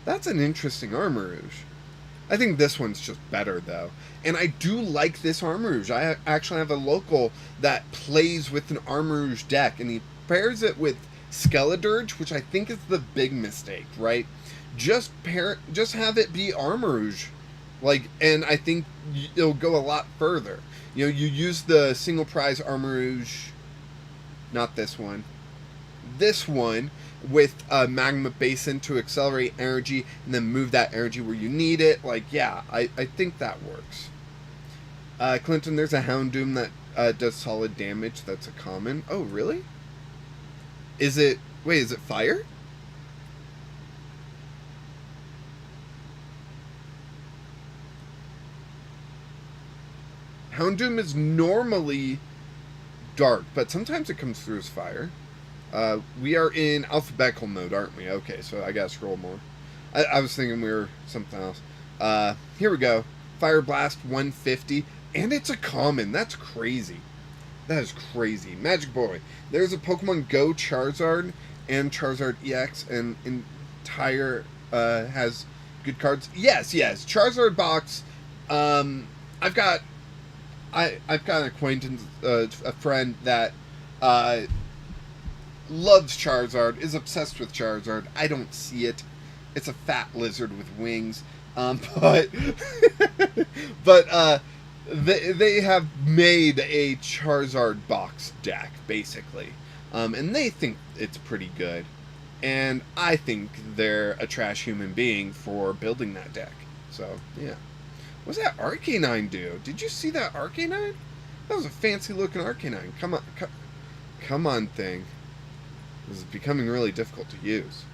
That's an interesting Armarouge. I think this one's just better, though. And I do like this Armarouge. I actually have a local that plays with an Armarouge deck, and he pairs it with Skeledirge, which I think is the big mistake, right? Just have it be Armarouge. Like, and I think it'll go a lot further. You know, you use the single prize Armarouge, not this one. This one with a Magma Basin to accelerate energy and then move that energy where you need it. Like, yeah, I think that works. Clinton, there's a Houndoom that does solid damage. That's a common. Oh, really? Is it... Wait, is it fire? Houndoom is normally dark, but sometimes it comes through as fire. We are in alphabetical mode, aren't we? Okay, so I gotta scroll more. I was thinking we were something else. Here we go. Fire Blast 150, and it's a common. That's crazy. That is crazy. Magic Boy. There's a Pokemon Go Charizard and Charizard EX, and entire has good cards. Yes. Charizard box. I've got an acquaintance, a friend that loves Charizard, is obsessed with Charizard. I don't see it. It's a fat lizard with wings. But they have made a Charizard box deck, basically. And they think it's pretty good. And I think they're a trash human being for building that deck. So, yeah. What's that Arcanine do? Did you see that Arcanine? That was a fancy looking Arcanine. Come on, thing. This is becoming really difficult to use.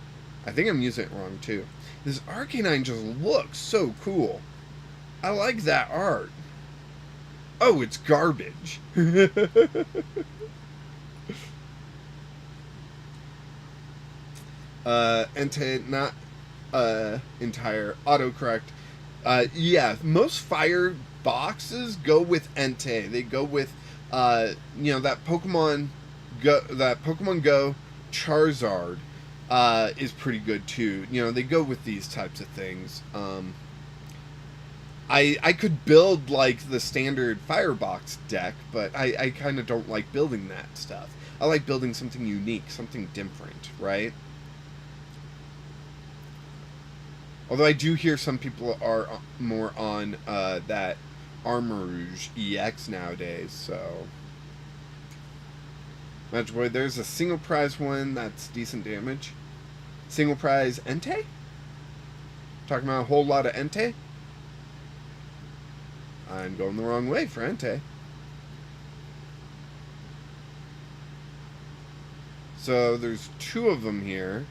I think I'm using it wrong, too. This Arcanine just looks so cool. I like that art. Oh, it's garbage. Entei, not entire. Autocorrect. Yeah, most fire boxes go with Entei. They go with, that Pokemon Go Charizard is pretty good too. You know, they go with these types of things. I could build like the standard Firebox deck, but I kind of don't like building that stuff. I like building something unique, something different, right? Although I do hear some people are more on that Armarouge EX nowadays, so... Magic Boy, there's a single prize one that's decent damage. Single prize Entei? Talking about a whole lot of Entei? I'm going the wrong way for Entei. So there's two of them here.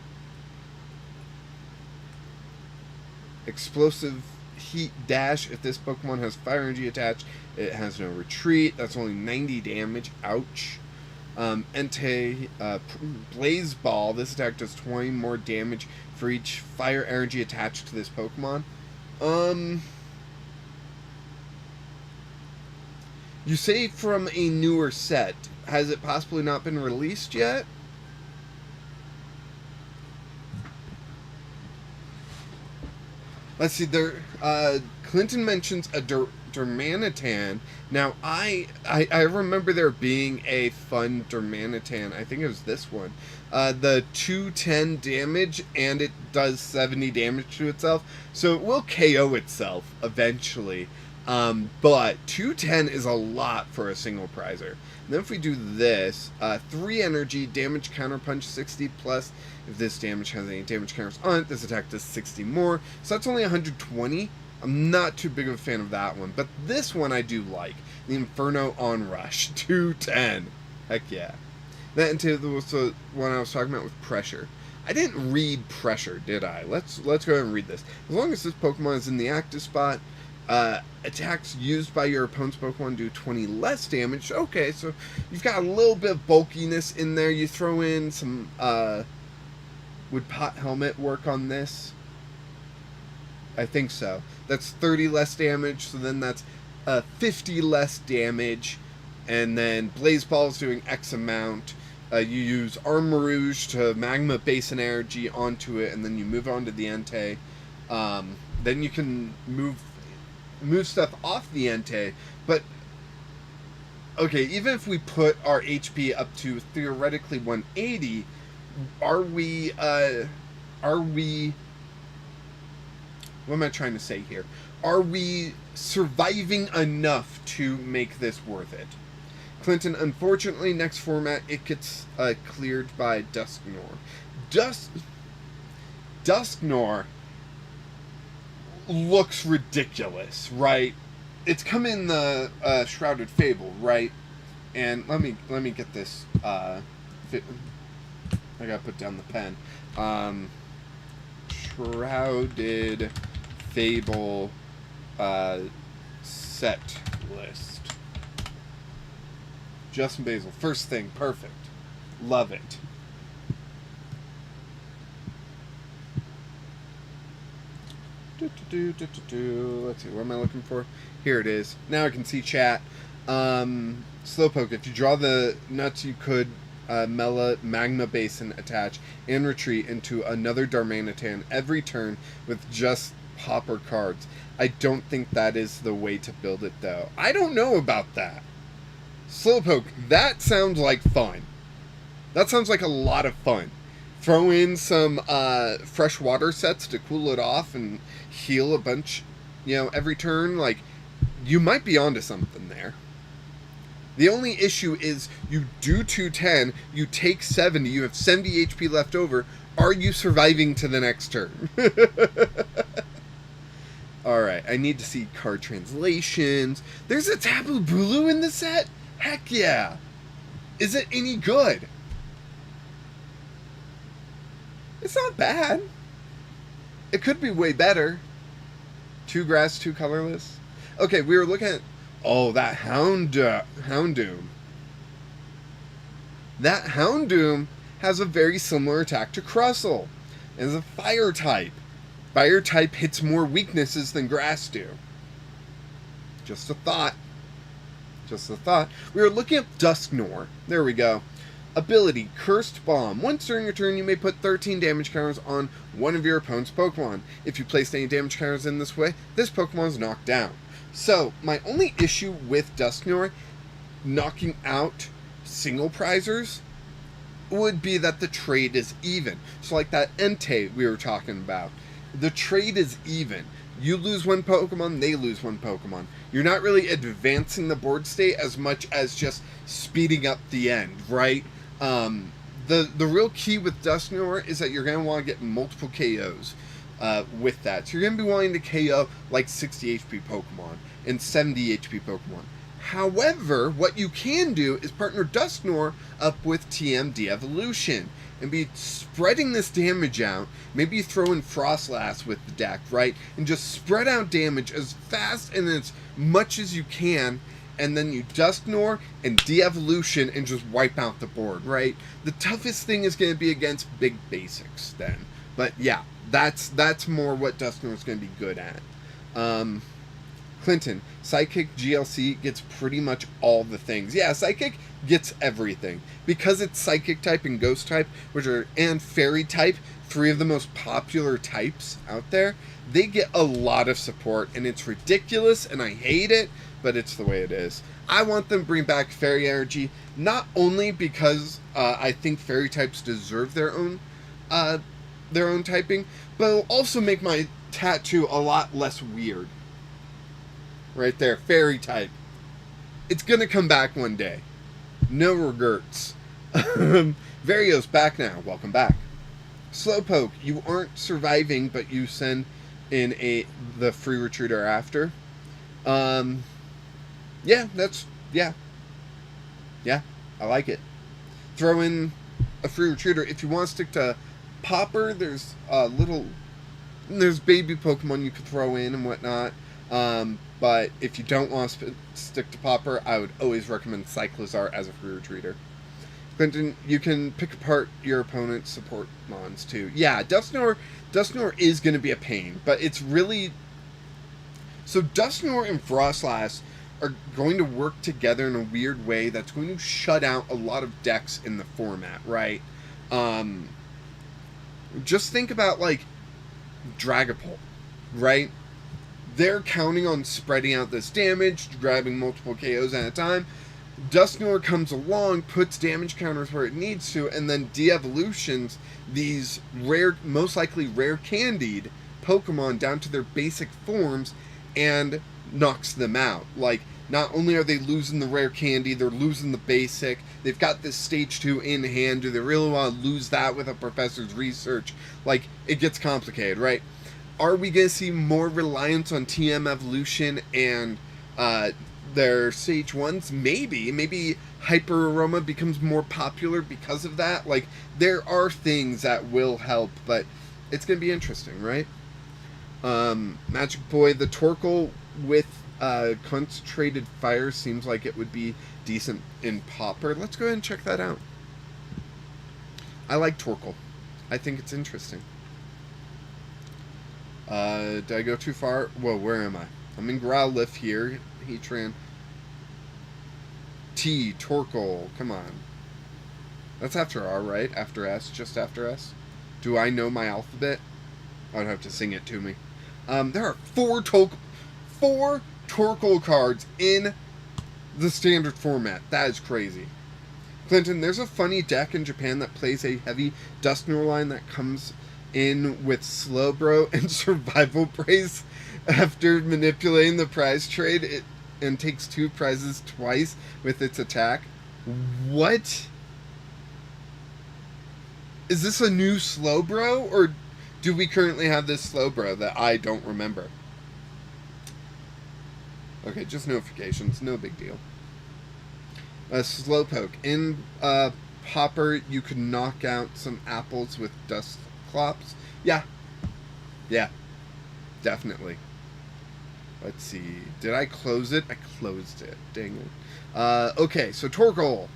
Explosive Heat Dash. If this Pokemon has fire energy attached, it has no retreat. That's only 90 damage. Ouch. Entei, Blaze Ball. This attack does 20 more damage for each fire energy attached to this Pokemon. You say from a newer set. Has it possibly not been released yet? Let's see. There, Clinton mentions a Dermanitan. Now, I remember there being a fun Dermanitan. I think it was this one. The 210 damage, and it does 70 damage to itself. So it will KO itself eventually. But 210 is a lot for a single prizer. And then if we do this, 3 energy, damage counterpunch 60 plus. If this damage has any damage counters on it, this attack does 60 more. So that's only 120. I'm not too big of a fan of that one. But this one I do like. The Inferno Onrush. 210. Heck yeah. That into the one I was talking about with Pressure. I didn't read Pressure, did I? Let's go ahead and read this. As long as this Pokemon is in the active spot, attacks used by your opponent's Pokemon do 20 less damage. Okay, so you've got a little bit of bulkiness in there. You throw in some, would Pot Helmet work on this? I think so. That's 30 less damage, so then that's 50 less damage. And then Blaze Ball is doing X amount. You use Armarouge to Magma Basin Energy onto it, and then you move on to the Entei. Then you can move stuff off the Entei, but okay, even if we put our HP up to theoretically 180, are we what am I trying to say here? Are we surviving enough to make this worth it? Clinton, unfortunately, next format, it gets cleared by Dusknoir. Dusknoir looks ridiculous, right? It's come in the Shrouded Fable, right? And let me get this. I gotta put down the pen. Shrouded Fable set list. Justin Basil, first thing, perfect. Love it. Let's see, what am I looking for? Here it is. Now I can see chat. Slowpoke, if you draw the nuts, you could Magma Basin attach and retreat into another Darmanitan every turn with just Popper cards. I don't think that is the way to build it, though. I don't know about that. Slowpoke, that sounds like fun. That sounds like a lot of fun. Throw in some fresh water sets to cool it off and heal a bunch, every turn. Like, you might be onto something there. The only issue is you do 210, you take 70, you have 70 HP left over. Are you surviving to the next turn? Alright, I need to see card translations. There's a Tapu Bulu in the set? Heck yeah! Is it any good? It's not bad. It could be way better. 2 grass, 2 colorless. Okay, we were looking at... Oh, that Houndoom. That Houndoom has a very similar attack to Crustle. It's a fire type. Fire type hits more weaknesses than grass do. Just a thought. Just a thought. We were looking at Dusknoir. There we go. Ability, Cursed Bomb. Once during your turn, you may put 13 damage counters on one of your opponent's Pokemon. If you placed any damage counters in this way, this Pokemon is knocked down. So, my only issue with Dusknoir knocking out single prizers would be that the trade is even. So like that Entei we were talking about. The trade is even. You lose one Pokemon, they lose one Pokemon. You're not really advancing the board state as much as just speeding up the end, right? The real key with Dusknoir is that you're going to want to get multiple KOs with that. So you're going to be wanting to KO like 60 HP Pokemon and 70 HP Pokemon. However, what you can do is partner Dusknoir up with TM De-Evolution and be spreading this damage out. Maybe you throw in Frostlass with the deck, right? And just spread out damage as fast and as much as you can, and then you Dusknoir and De-Evolution and just wipe out the board, right? The toughest thing is going to be against big basics then. But yeah, that's more what Dusknoir is going to be good at. Clinton, Psychic GLC gets pretty much all the things. Yeah, Psychic gets everything. Because it's Psychic type and Ghost type, and Fairy type, 3 of the most popular types out there, they get a lot of support, and it's ridiculous, and I hate it, but it's the way it is. I want them to bring back Fairy energy, not only because I think Fairy types deserve their own typing, but it'll also make my tattoo a lot less weird. Right there, Fairy type. It's gonna come back one day. No regrets. Vario's back now. Welcome back. Slowpoke, you aren't surviving, but you send in the free retreater after. Yeah, I like it. Throw in a free retreater. If you want to stick to Popper, there's baby Pokemon you could throw in and whatnot. But if you don't want to stick to Popper, I would always recommend Cyclizar as a free retreater. Clinton, you can pick apart your opponent's support mons too. Yeah, Dusknoir is going to be a pain, but it's really... So Dusknoir and Frostlass are going to work together in a weird way that's going to shut out a lot of decks in the format, right? Just think about, like, Dragapult, right? They're counting on spreading out this damage, grabbing multiple KOs at a time. Dusknoir comes along, puts damage counters where it needs to, and then de-evolutions these rare, most likely rare candied Pokemon down to their basic forms and knocks them out. Like, not only are they losing the rare candy, they're losing the basic. They've got this stage 2 in hand. Do they really want to lose that with a professor's research? Like, it gets complicated, right? Are we going to see more reliance on TM evolution and their stage 1s? Maybe Hyper Aroma becomes more popular because of that. Like, there are things that will help, but it's going to be interesting, right? Magic Boy, the Torkoal with concentrated fire seems like it would be decent in Popper. Let's go ahead and check that out. I like Torkoal. I think it's interesting. Did I go too far? Whoa, where am I? I'm in Growlithe here. Heatran. T, Torkoal. Come on. That's after R, right? After S. Just after S. Do I know my alphabet? I would have to sing it to me. There are four Torkoal cards in the standard format. That is crazy. Clinton, there's a funny deck in Japan that plays a heavy Dusknoir line that comes in with Slowbro and Survival Brace after manipulating the prize trade and takes 2 prizes twice with its attack. What? Is this a new Slowbro, or do we currently have this Slowbro that I don't remember? Okay, just notifications, no big deal. Slowpoke. In Popper, you could knock out some apples with Dusclops. Yeah, definitely. Let's see. Did I close it? I closed it. Dang it. Okay, so Torkoal.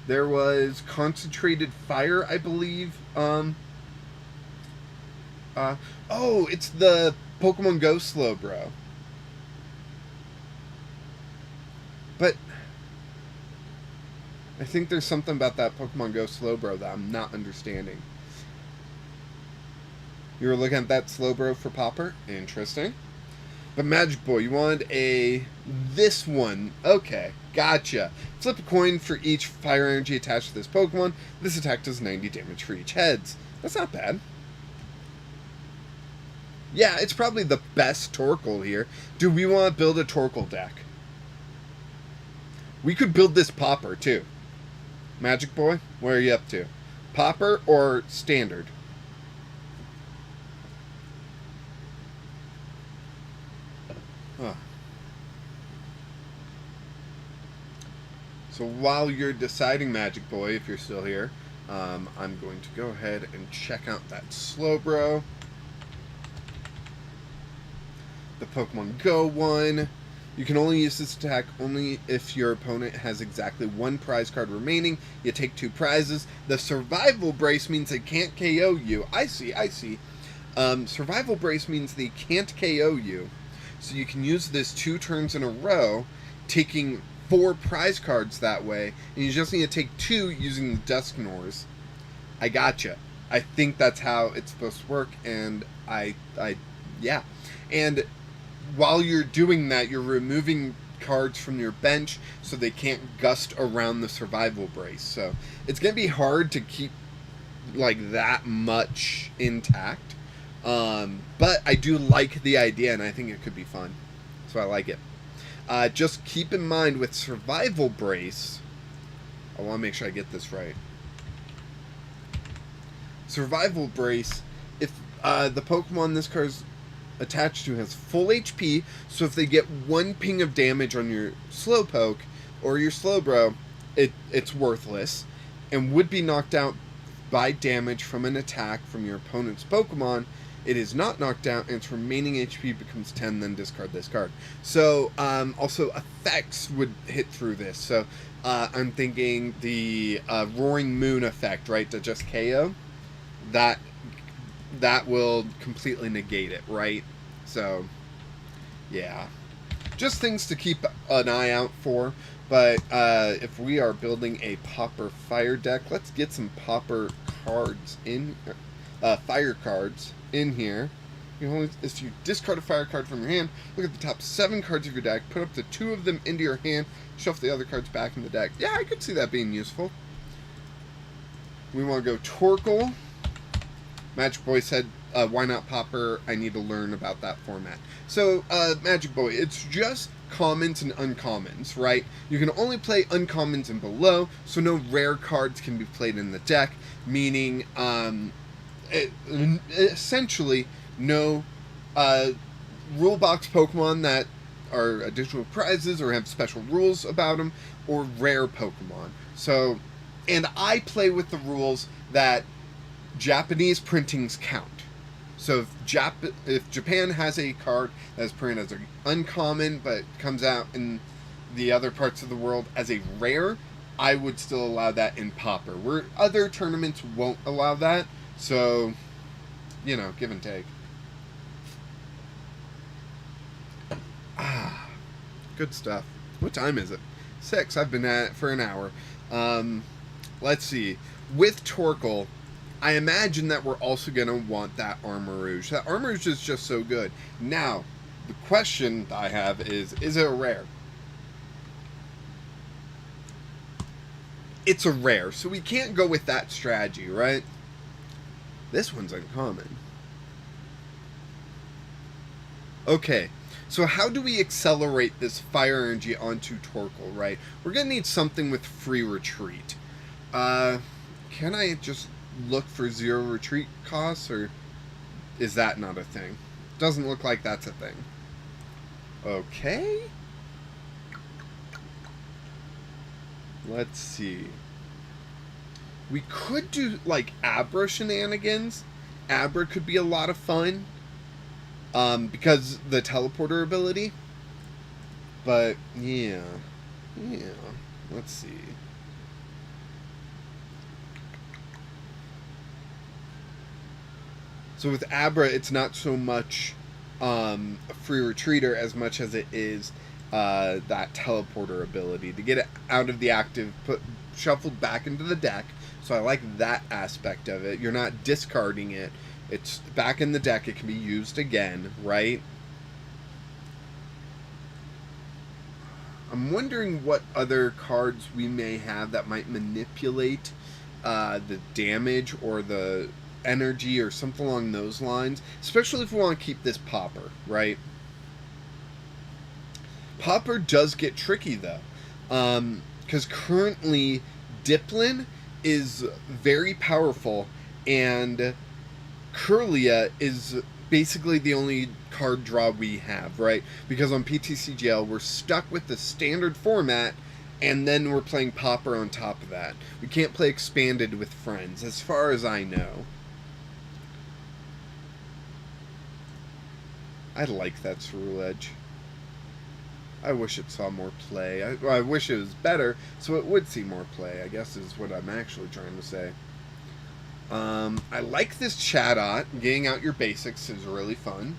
There was Concentrated Fire, I believe. Oh, it's the Pokemon Go Slowbro. But I think there's something about that Pokemon Go Slowbro that I'm not understanding. You were looking at that Slowbro for Popper? Interesting. But Magic Boy, you wanted this one. Okay, gotcha. Flip a coin for each fire energy attached to this Pokemon. This attack does 90 damage for each heads. That's not bad. Yeah, it's probably the best Torkoal here. Do we want to build a Torkoal deck? We could build this Popper, too. Magic Boy, what are you up to? Popper or Standard? Huh. So while you're deciding, Magic Boy, if you're still here, I'm going to go ahead and check out that Slowbro. The Pokemon Go one. You can only use this attack only if your opponent has exactly 1 prize card remaining. You take 2 prizes. The Survival Brace means they can't KO you. I see. Survival Brace means they can't KO you. So you can use this 2 turns in a row, taking 4 prize cards that way, and you just need to take 2 using the Dusk Nors. I gotcha. I think that's how it's supposed to work, and yeah. And while you're doing that, you're removing cards from your bench so they can't gust around the survival brace. So it's going to be hard to keep like that much intact. But I do like the idea, and I think it could be fun. So I like it. Just keep in mind with survival brace, I want to make sure I get this right. Survival brace, if the Pokemon this card is attached to has full HP, so if they get 1 ping of damage on your Slowpoke or your Slowbro, it's worthless and would be knocked out by damage from an attack from your opponent's Pokemon. It is not knocked out, and its remaining HP becomes 10, then discard this card. So, also, effects would hit through this. So, I'm thinking the Roaring Moon effect, right, to just KO. That will completely negate it, right? So, yeah. Just things to keep an eye out for. But if we are building a Popper Fire deck, let's get some Popper cards in, Fire cards in here. You discard a Fire card from your hand, look at the top 7 cards of your deck, put up to 2 of them into your hand, shuffle the other cards back in the deck. Yeah, I could see that being useful. We want to go Torkoal. Magic Boy said, why not Popper? I need to learn about that format. So, Magic Boy, it's just commons and uncommons, right? You can only play uncommons and below, so no rare cards can be played in the deck, meaning, essentially, no rule box Pokemon that are additional prizes or have special rules about them, or rare Pokemon. So, and I play with the rules that Japanese printings count. So if Japan has a card that's printed as an uncommon but comes out in the other parts of the world as a rare, I would still allow that in Popper. Where other tournaments won't allow that, so, you know, give and take. Ah, good stuff. What time is it? 6. I've been at it for an hour. Let's see. With Torkoal, I imagine that we're also going to want that Armarouge. That Armarouge is just so good. Now, the question I have is it a rare? It's a rare, so we can't go with that strategy, right? This one's uncommon. Okay, so how do we accelerate this fire energy onto Torkoal, right? We're going to need something with free retreat. Can I just look for 0 retreat costs, or is that not a thing? Doesn't look like that's a thing. Okay. Let's see. We could do, like, Abra shenanigans. Abra could be a lot of fun. Because the teleporter ability. But, yeah. Yeah. Let's see. So with Abra, it's not so much a free retreater as much as it is that teleporter ability to get it out of the active, shuffled back into the deck. So I like that aspect of it. You're not discarding it. It's back in the deck. It can be used again, right? I'm wondering what other cards we may have that might manipulate the damage or the energy or something along those lines, especially if we want to keep this Popper, right? Popper does get tricky though, because currently Diplin is very powerful and Kirlia is basically the only card draw we have, right? Because on PTCGL we're stuck with the standard format, and then we're playing Popper on top of that. We can't play expanded with friends, as far as I know. I like that Ceruledge. I wish it saw more play. I wish it was better, so it would see more play, I guess is what I'm actually trying to say. I like this Chatot. Getting out your basics is really fun.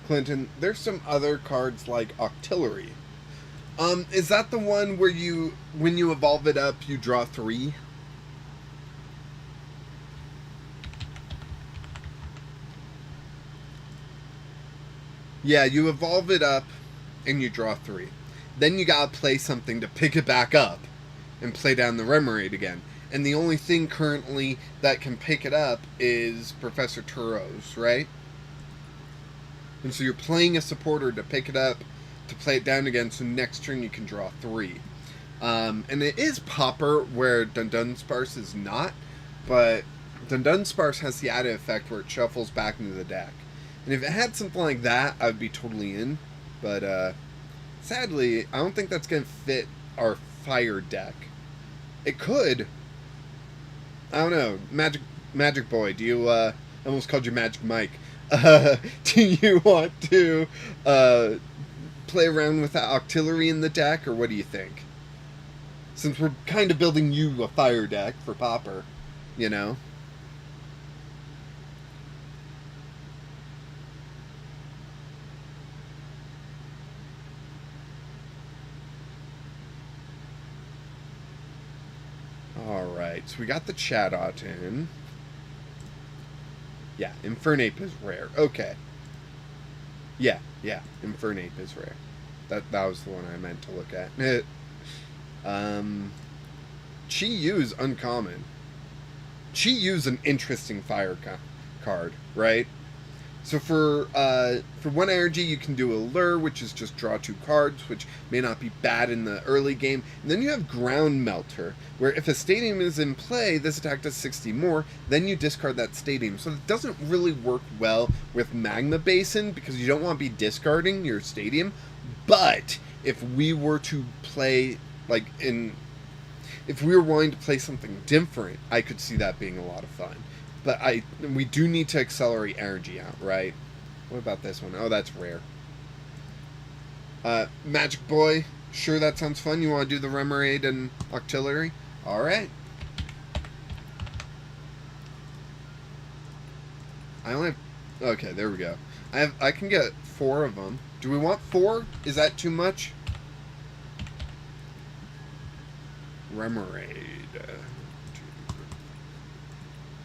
Clinton, there's some other cards like Octillery. Is that the one where when you evolve it up, you draw 3? Yeah, you evolve it up and you draw 3. Then you gotta play something to pick it back up and play down the Remoraid again. And the only thing currently that can pick it up is Professor Turo's, right? And so you're playing a supporter to pick it up, to play it down again, so next turn you can draw 3. And it is Popper, where Dunsparce is not, but Dunsparce has the added effect where it shuffles back into the deck. And if it had something like that, I'd be totally in. But sadly, I don't think that's going to fit our fire deck. It could. I don't know. Magic Boy, do you, I almost called you Magic Mike. Do you want to play around with that Octillery in the deck, or what do you think? Since we're kind of building you a fire deck for Popper, you know? Alright, so we got the Chatot in. Yeah, Infernape is rare. Okay. Yeah, Infernape is rare. That was the one I meant to look at. Chi-Yu's uncommon. Chi-Yu's an interesting fire card, right? So for 1 energy, you can do a Lure, which is just draw 2 cards, which may not be bad in the early game. And then you have Ground Melter, where if a stadium is in play, this attack does 60 more, then you discard that stadium. So it doesn't really work well with Magma Basin, because you don't want to be discarding your stadium. But if we were to play, if we were wanting to play something different, I could see that being a lot of fun. But we do need to accelerate energy out, right? What about this one? Oh, that's rare. Magic Boy, sure, that sounds fun. You want to do the Remoraid and Octillery? Alright. I only have... Okay, there we go. I can get 4 of them. Do we want 4? Is that too much? Remoraid.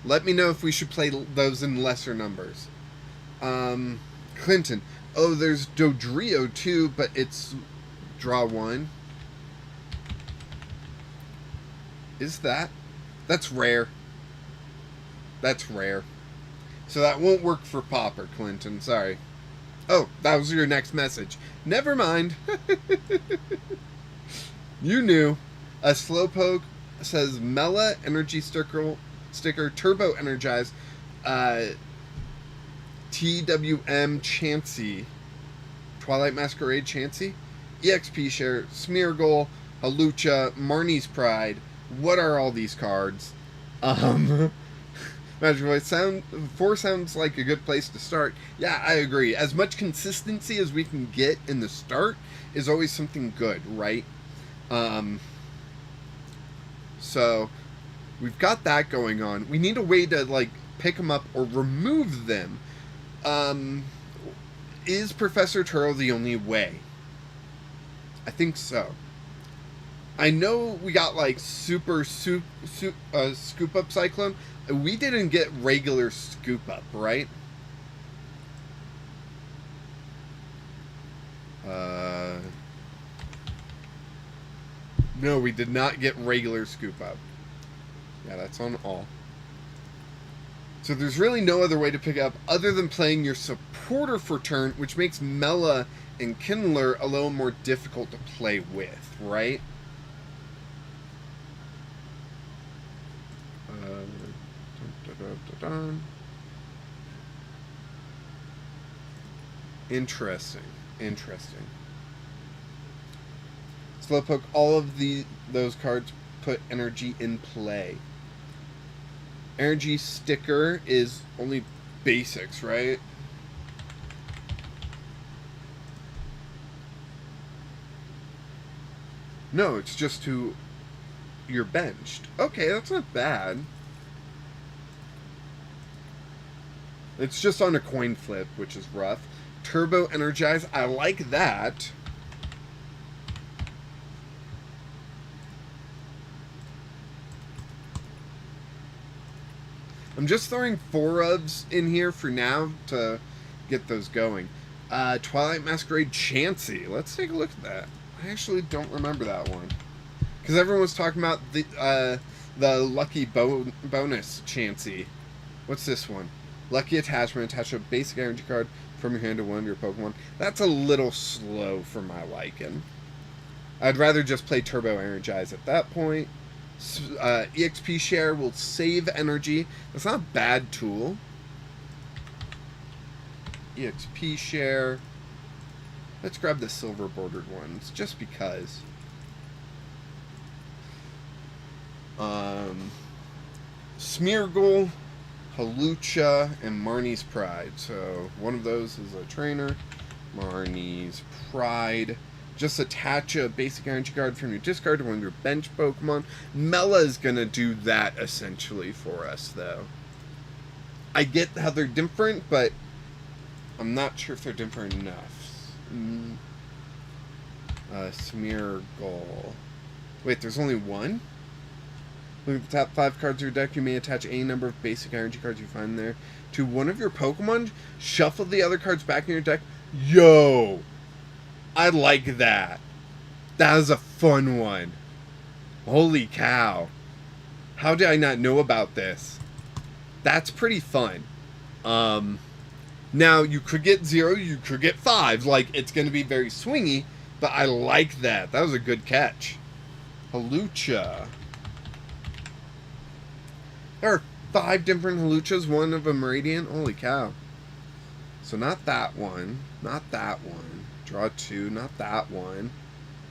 Let me know if we should play those in lesser numbers. Clinton. Oh, there's Dodrio too, but it's draw 1. Is that? That's rare. That's rare. So that won't work for Popper, Clinton. Sorry. Oh, that was your next message. Never mind. You knew. A Slowpoke says Mela Energy Sticker Turbo Energized TWM Chansey Twilight Masquerade Chansey EXP Share Smeargle Halucha Marnie's Pride. What are all these cards? Magic Voice 4 sounds like a good place to start. Yeah, I agree. As much consistency as we can get in the start is always something good, right? So we've got that going on. We need a way to, pick them up or remove them. Is Professor Turo the only way? I think so. I know we got, Scoop Up Cyclone. We didn't get regular Scoop Up, right? No, we did not get regular Scoop Up. Yeah, that's on all. So there's really no other way to pick up other than playing your supporter for turn, which makes Mela and Kindler a little more difficult to play with, right? Interesting. Slowpoke, all of those cards put energy in play. Energy Sticker is only basics, right? No, it's just to you're benched. Okay, that's not bad. It's just on a coin flip, which is rough. Turbo Energize. I like that. I'm just throwing 4 ofs in here for now to get those going. Twilight Masquerade Chansey. Let's take a look at that. I actually don't remember that one. Because everyone was talking about the lucky bonus Chansey. What's this one? Lucky attachment. Attach a basic energy card from your hand to one of your Pokemon. That's a little slow for my liking. I'd rather just play Turbo Energize at that point. EXP share will save energy. That's not a bad tool. EXP share. Let's grab the silver bordered ones just because. Smeargle, Hawlucha, and Marnie's Pride. So one of those is a trainer. Marnie's Pride. Just attach a basic energy card from your discard to one of your bench Pokemon. Mela is going to do that essentially for us, though. I get how they're different, but I'm not sure if they're different enough. Smeargle. Wait, there's only one? Look at the top 5 cards of your deck. You may attach any number of basic energy cards you find there to one of your Pokemon. Shuffle the other cards back in your deck. Yo! I like that. That is a fun one. Holy cow. How did I not know about this? That's pretty fun. Now, you could get 0, you could get 5. Like, it's going to be very swingy, but I like that. That was a good catch. Hawlucha. There are 5 different Hawluchas, one of them radiant. Holy cow. So not that one. Not that one. Draw 2, not that one.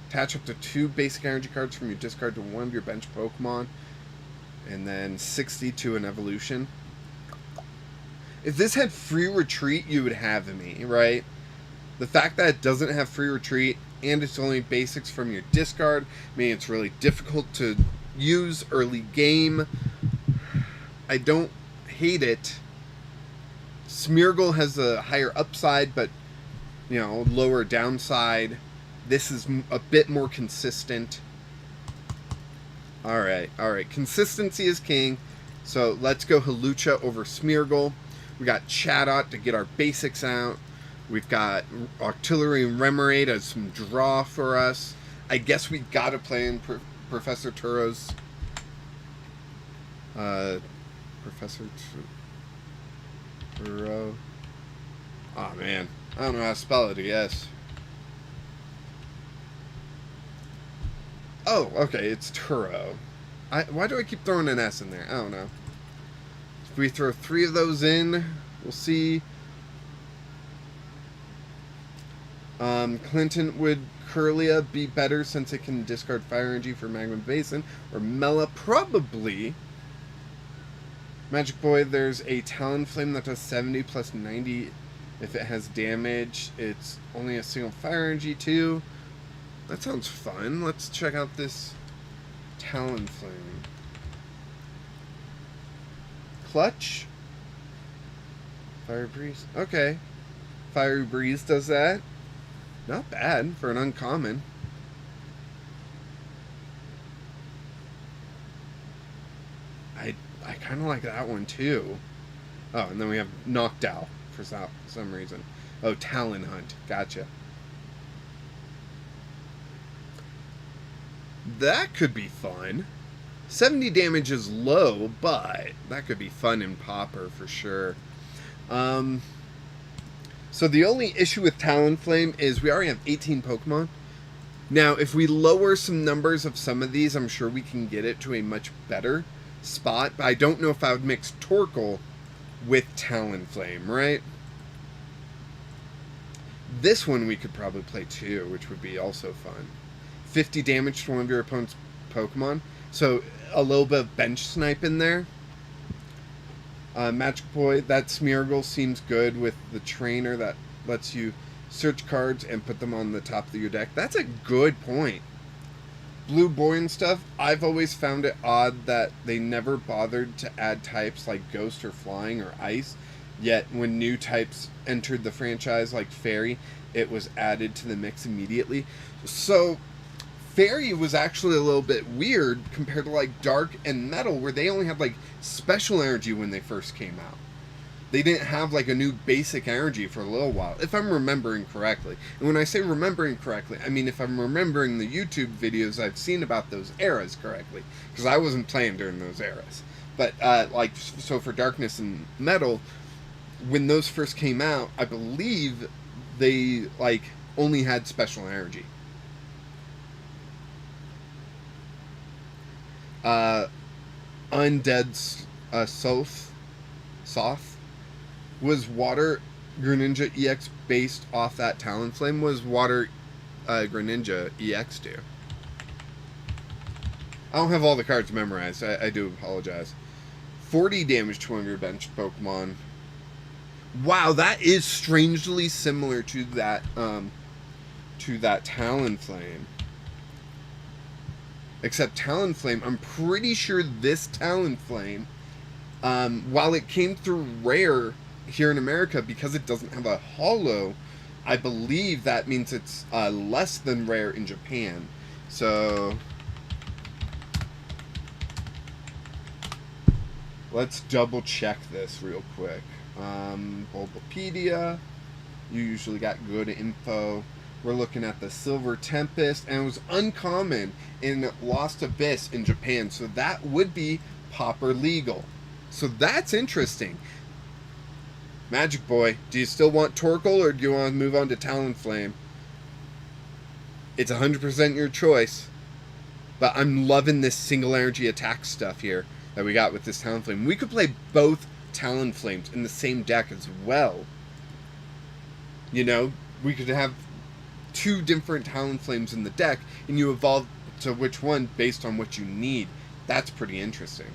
Attach up to 2 basic energy cards from your discard to one of your bench Pokemon. And then 60 to an evolution. If this had free retreat, you would have me, right? The fact that it doesn't have free retreat and it's only basics from your discard means it's really difficult to use early game. I don't hate it. Smeargle has a higher upside, but you know, lower downside. This is a bit more consistent. Alright. Consistency is king. So let's go Hawlucha over Smeargle. We got Chatot to get our basics out. We've got Octillery and Remoraid as some draw for us. I guess we gotta play in Professor Turo's. Professor Turo. Oh man. I don't know how to spell it, yes. Oh, okay, it's Turo. Why do I keep throwing an S in there? I don't know. If we throw 3 of those in, we'll see. Clinton, would Curlia be better since it can discard Fire Energy for Magma Basin? Or Mela? Probably. Magic Boy, there's a Talonflame that does 70 plus 90. If it has damage, it's only a single Fire Energy too. That sounds fun. Let's check out this Talonflame. Clutch. Fire Breeze. Okay. Fiery Breeze does that. Not bad for an uncommon. I kind of like that one too. Oh, and then we have Knocked Out for some reason. Oh, Talon Hunt. Gotcha. That could be fun. 70 damage is low, but that could be fun in Popper for sure. So the only issue with Talonflame is we already have 18 Pokemon. Now, if we lower some numbers of some of these, I'm sure we can get it to a much better spot. But I don't know if I would mix Torkoal with Talonflame, right? This one we could probably play too, which would be also fun. 50 damage to one of your opponent's Pokemon. So a little bit of bench snipe in there. Magic Boy, that Smeargle seems good with the trainer that lets you search cards and put them on the top of your deck. That's a good point. Blue Boy and stuff, I've always found it odd that they never bothered to add types like Ghost or Flying or Ice. Yet when new types entered the franchise, like Fairy, it was added to the mix immediately. So Fairy was actually a little bit weird compared to like Dark and Metal, where they only had like special energy when they first came out. They didn't have like a new basic energy for a little while, if I'm remembering correctly. And when I say remembering correctly, I mean if I'm remembering the YouTube videos I've seen about those eras correctly, because I wasn't playing during those eras. But like, so for Darkness and Metal, when those first came out, I believe they like only had special energy. Undead Soth was Water Greninja EX based off that Talonflame. Was Water Greninja EX do? I don't have all the cards memorized. I do apologize. 40 damage to one of your benched Pokemon. Wow, that is strangely similar to that Talonflame. Except Talonflame, I'm pretty sure this Talonflame, while it came through rare here in America, because it doesn't have a holo, I believe that means it's less than rare in Japan. So let's double check this real quick. Bulbapedia, you usually got good info. We're looking at the Silver Tempest, and it was uncommon in Lost Abyss in Japan, so that would be Popper legal. So that's interesting. Magic Boy, do you still want Torkoal, or do you want to move on to Talonflame? It's 100% your choice, but I'm loving this single energy attack stuff here that we got with this Talonflame. We could play both Talonflames in the same deck as well. You know, we could have 2 different Talonflames in the deck, and you evolve to which one based on what you need. That's pretty interesting.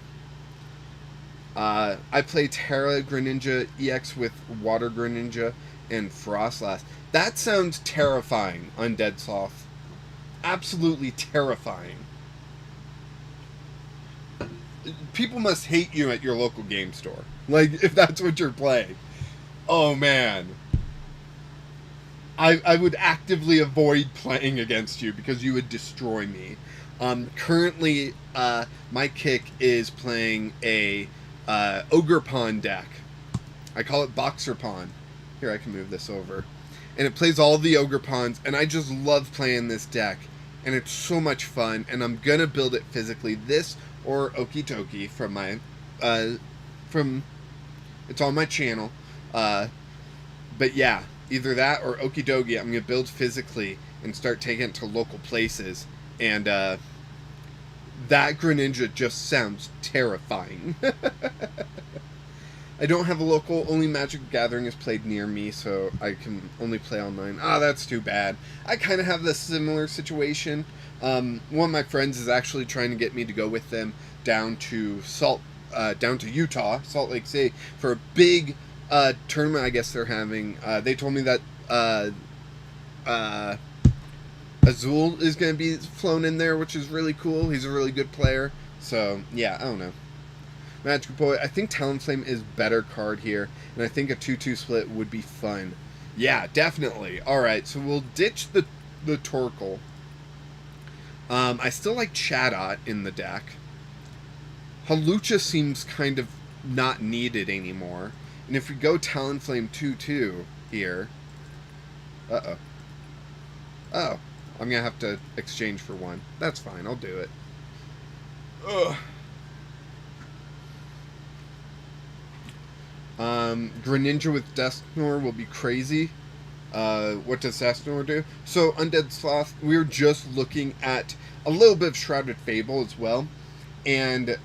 I play Terra Greninja EX with Water Greninja and Frostlass. That sounds terrifying, Undead Sloth. Absolutely terrifying. People must hate you at your local game store. Like, if that's what you're playing. Oh, man. I would actively avoid playing against you because you would destroy me. Currently, my kick is playing a Ogre Pawn deck. I call it Boxer Pawn. Here, I can move this over. And it plays all the Ogre Pawns, and I just love playing this deck. And it's so much fun, and I'm gonna build it physically. This or Okie Dokie from my, it's on my channel. But yeah. Either that or Okie Dokie, I'm going to build physically and start taking it to local places. And that Greninja just sounds terrifying. I don't have a local, only Magic the Gathering is played near me, so I can only play online. Ah, that's too bad. I kind of have this similar situation. One of my friends is actually trying to get me to go with them down to Utah, Salt Lake City, for a big tournament I guess they're having. They told me that Azul is going to be flown in there, which is really cool. He's a really good player. So, yeah, I don't know. Magic Boy, I think Talonflame is better card here, and I think a 2-2 split would be fun. Yeah, definitely. Alright, so we'll ditch the Torkoal. I still like Chatot in the deck. Halucha seems kind of not needed anymore. And if we go Talonflame 2-2 here... Uh-oh. Oh. I'm going to have to exchange for 1. That's fine. I'll do it. Ugh. Greninja with Dusknoir will be crazy. What does Dusknoir do? So, Undead Sloth, we're just looking at a little bit of Shrouded Fable as well. And,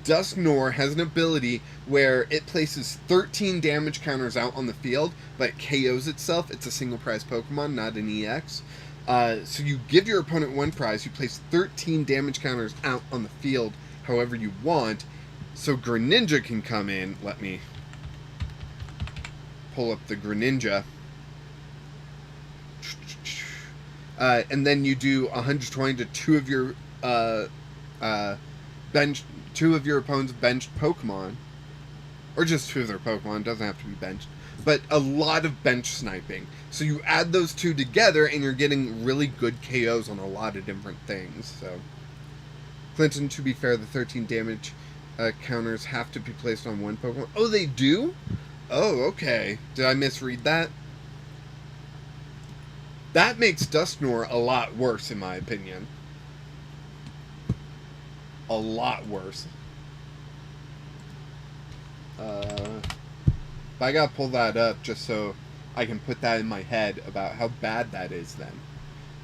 Dusknoir has an ability where it places 13 damage counters out on the field, but it KOs itself. It's a single prize Pokemon, not an EX. So you give your opponent 1 prize, you place 13 damage counters out on the field however you want, so Greninja can come in. Let me pull up the Greninja. And then you do 120 to 2 of your two of your opponent's benched Pokemon. or just 2 of their Pokemon. It doesn't have to be benched. But a lot of bench sniping. So you add those 2 together, and you're getting really good KOs on a lot of different things. So, Clinton, to be fair, the 13 damage counters have to be placed on 1 Pokemon. Oh, they do? Oh, okay. Did I misread that? That makes Dusknoir a lot worse, in my opinion. A lot worse. But I gotta pull that up just so I can put that in my head about how bad that is then.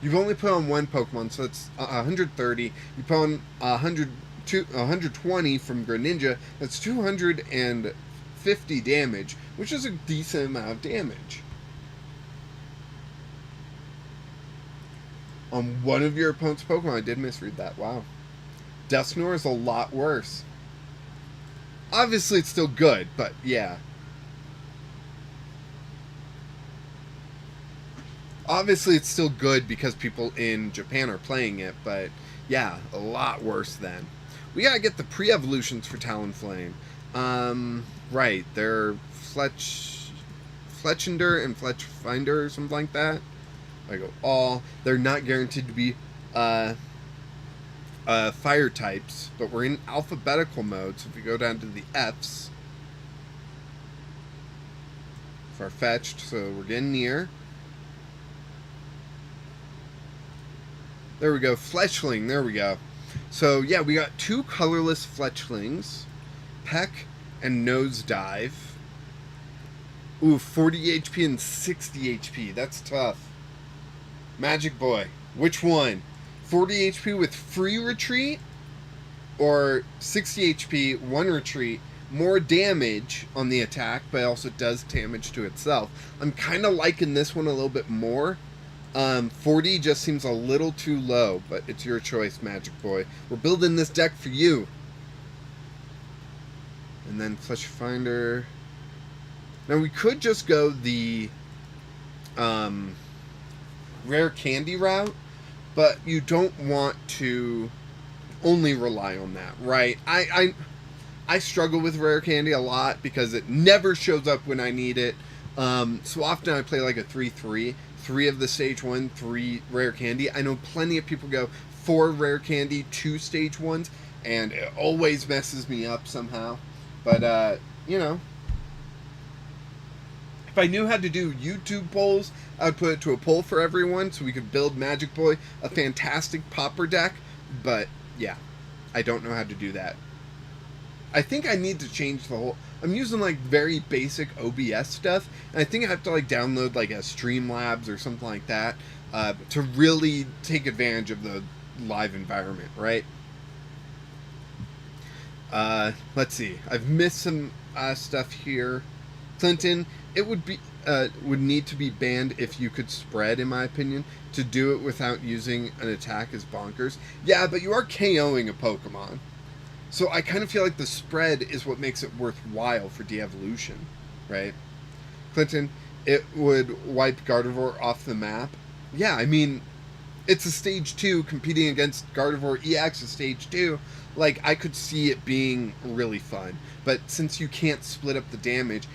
You've only put on 1 Pokemon, so it's 130. You put on 120 from Greninja. That's 250 damage, which is a decent amount of damage. On one of your opponent's Pokemon, I did misread that. Wow. Dusknoir is a lot worse. Obviously, it's still good, but yeah. Obviously, it's still good because people in Japan are playing it, but yeah, a lot worse then. We gotta get the pre-evolutions for Talonflame. Right, they're Fletchinder and Fletchfinder or something like that. I go all. They're not guaranteed to be fire types, but we're in alphabetical mode, so if we go down to the F's, Farfetch'd, so we're getting near. There we go, Fletchling, there we go. So yeah, we got 2 colorless Fletchlings, Peck and Nosedive. Ooh, 40 HP and 60 HP, that's tough. Magic Boy, which one? 40 HP with free retreat, or 60 HP, 1 retreat, more damage on the attack, but it also does damage to itself. I'm kind of liking this one a little bit more. 40 just seems a little too low, but it's your choice, Magic Boy. We're building this deck for you. And then Flesh Finder. Now we could just go the rare candy route, but you don't want to only rely on that, right? I struggle with rare candy a lot because it never shows up when I need it. So often I play like a 3-3. 3 of the stage 1, 3 rare candy. I know plenty of people go 4 rare candy, 2 stage 1s, and it always messes me up somehow. But, you know, if I knew how to do YouTube polls, I would put it to a poll for everyone so we could build Magic Boy a fantastic popper deck. But, yeah, I don't know how to do that. I think I need to change the whole... I'm using, like, very basic OBS stuff, and I think I have to, like, download, like, a Streamlabs or something like that to really take advantage of the live environment, right? Let's see. I've missed some stuff here. Clinton, it would need to be banned if you could spread, in my opinion. To do it without using an attack is bonkers. Yeah, but you are KOing a Pokemon. So I kind of feel like the spread is what makes it worthwhile for de-evolution, right? Clinton, it would wipe Gardevoir off the map. Yeah, I mean, it's a stage 2 competing against Gardevoir EX, a stage 2. Like, I could see it being really fun. But since you can't split up the damage,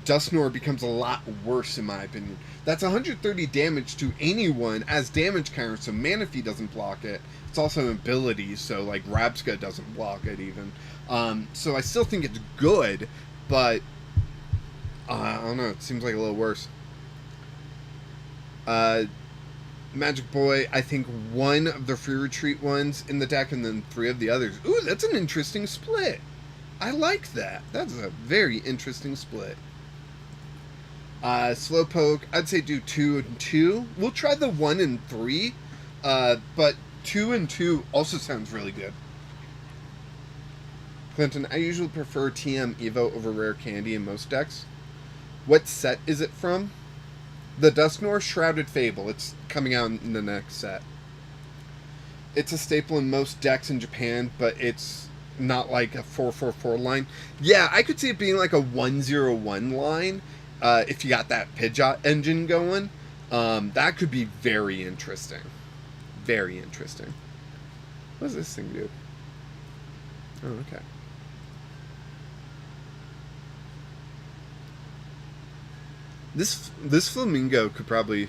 Dusknoir becomes a lot worse, in my opinion. That's 130 damage to anyone as damage counter, so Manaphy doesn't block it. It's also abilities, so like Rabska doesn't block it even. So I still think it's good, but I don't know, it seems like a little worse. Magic Boy, I think 1 of the free retreat ones in the deck and then 3 of the others. Ooh, that's an interesting split. I like that. That's a very interesting split. Slowpoke, I'd say do 2 and 2. We'll try the 1 and 3, but 2 and 2 also sounds really good. Clinton, I usually prefer TM Evo over Rare Candy in most decks. What set is it from? The Dusknoir Shrouded Fable. It's coming out in the next set. It's a staple in most decks in Japan, but it's not like a 4-4-4 line. Yeah, I could see it being like a 1-0-1 line if you got that Pidgeot engine going. That could be very interesting. Very interesting. What does this thing do? Oh, okay. This flamingo could probably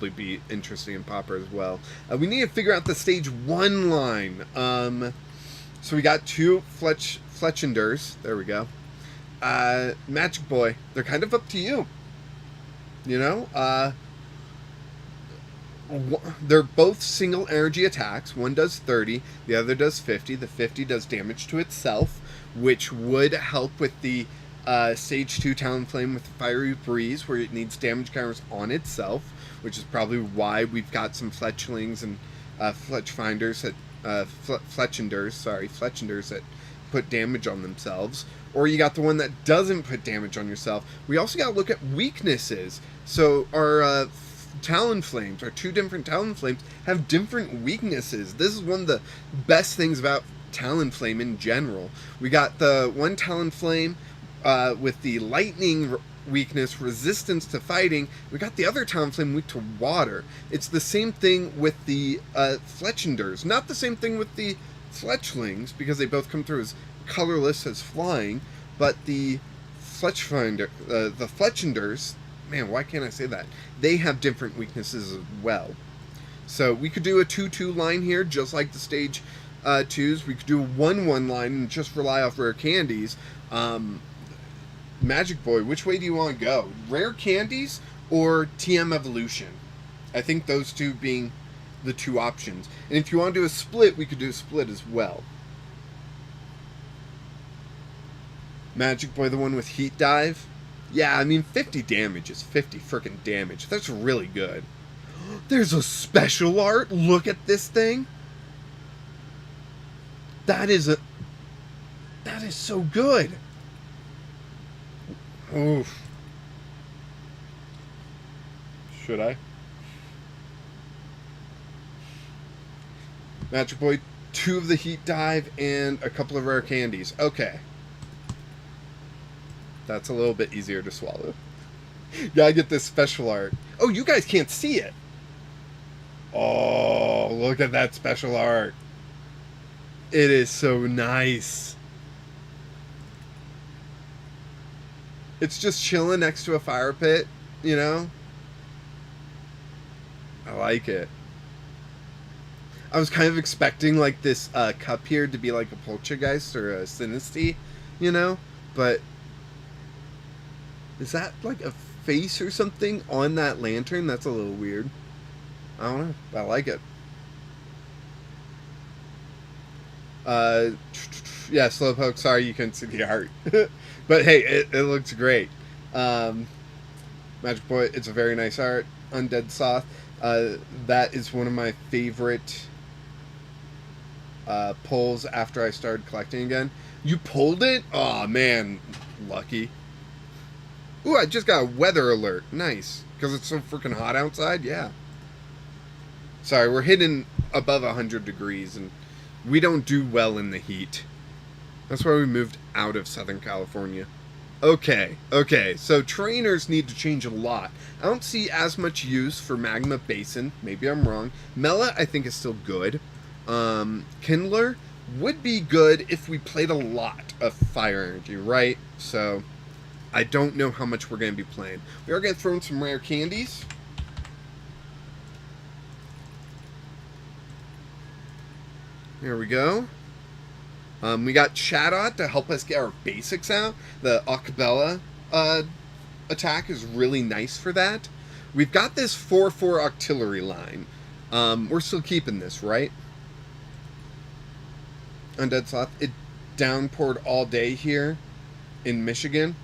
be interesting in Popper as well. We need to figure out the stage 1 line. So we got 2 Fletchenders. There we go. Magic Boy. They're kind of up to you. You know, they're both single energy attacks. One does 30, the other does 50. The 50 does damage to itself, which would help with the Stage 2 Talonflame with Fiery Breeze, where it needs damage counters on itself, which is probably why we've got some Fletchlings and Fletchenders that put damage on themselves. Or you got the one that doesn't put damage on yourself. We also got to look at weaknesses. So our Talonflames, our 2 different Talonflames, have different weaknesses. This is one of the best things about Talonflame in general. We got the one Talonflame with the lightning weakness, resistance to fighting. We got the other Talonflame weak to water. It's the same thing with the Fletchenders. Not the same thing with the Fletchlings, because they both come through as colorless as flying, but the Fletchenders, man, why can't I say that? They have different weaknesses as well. So we could do a 2-2 line here, just like the stage 2s. We could do a 1-1 line and just rely off rare candies. Magic Boy, which way do you want to go? Rare candies or TM Evolution? I think those two being the 2 options. And if you want to do a split, we could do a split as well. Magic Boy, the one with Heat Dive? Yeah, I mean, 50 damage is 50 frickin' damage. That's really good. There's a special art? Look at this thing. That is so good. Oof. Should I? Magic Boy, 2 of the Heat Dive, and a couple of rare candies. Okay. That's a little bit easier to swallow. Gotta get this special art. Oh, you guys can't see it. Oh, look at that special art. It is so nice. It's just chilling next to a fire pit, you know? I like it. I was kind of expecting, like, this cup here to be like a Poltergeist or a Sinisty, you know? But is that, like, a face or something on that lantern? That's a little weird. I don't know. I like it. Yeah, Slowpoke, sorry you couldn't see the art. But hey, it looks great. Magic Boy, it's a very nice art. Undead Sloth, that is one of my favorite pulls after I started collecting again. You pulled it? Oh man, lucky. Ooh, I just got a weather alert. Nice. Because it's so freaking hot outside? Yeah. Sorry, we're hitting above 100 degrees, and we don't do well in the heat. That's why we moved out of Southern California. Okay, so trainers need to change a lot. I don't see as much use for Magma Basin. Maybe I'm wrong. Mela, I think, is still good. Kindler would be good if we played a lot of Fire Energy, right? So I don't know how much we're going to be playing. We are going to throw in some rare candies. Here we go. We got Chatot to help us get our basics out. The Octabella attack is really nice for that. We've got this 4/4 Octillery line. We're still keeping this, right? Undead Sloth. It downpoured all day here in Michigan.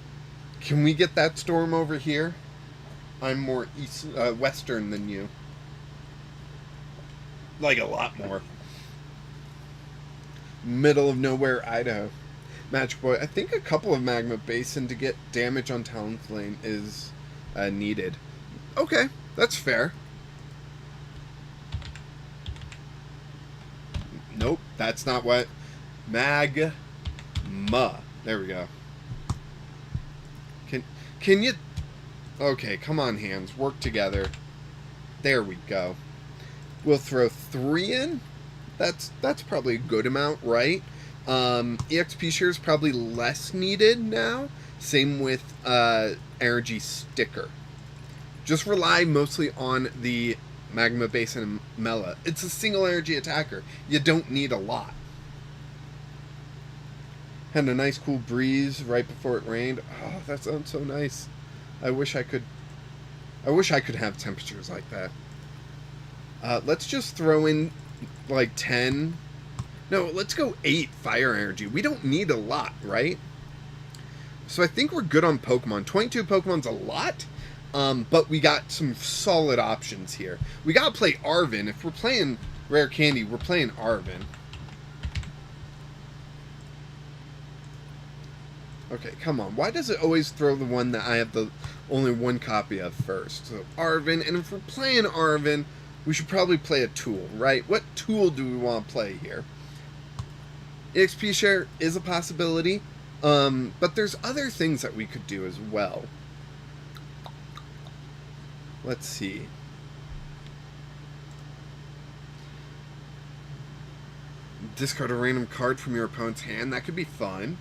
Can we get that storm over here? I'm more western than you. Like a lot more. Middle of nowhere, Idaho. Magic Boy, I think a couple of Magma Basin to get damage on Talonflame is needed. Okay, that's fair. Nope, that's not what. Magma. There we go. Can you... Okay, come on, hands. Work together. There we go. We'll throw 3 in. That's probably a good amount, right? EXP share is probably less needed now. Same with energy sticker. Just rely mostly on the Magma Basin and Mela. It's a single energy attacker. You don't need a lot. Had a nice cool breeze right before it rained. Oh, that sounds so nice. I wish I could have temperatures like that. Let's just throw in like 10. No, let's go 8 fire energy. We don't need a lot, right? So I think we're good on Pokemon. 22 Pokemon's a lot, but we got some solid options here. We gotta play Arven. If we're playing Rare Candy, we're playing Arven. Okay, come on. Why does it always throw the one that I have the only one copy of first? So Arven, and if we're playing Arven, we should probably play a tool, right? What tool do we want to play here? EXP share is a possibility, but there's other things that we could do as well. Let's see. Discard a random card from your opponent's hand. That could be fun.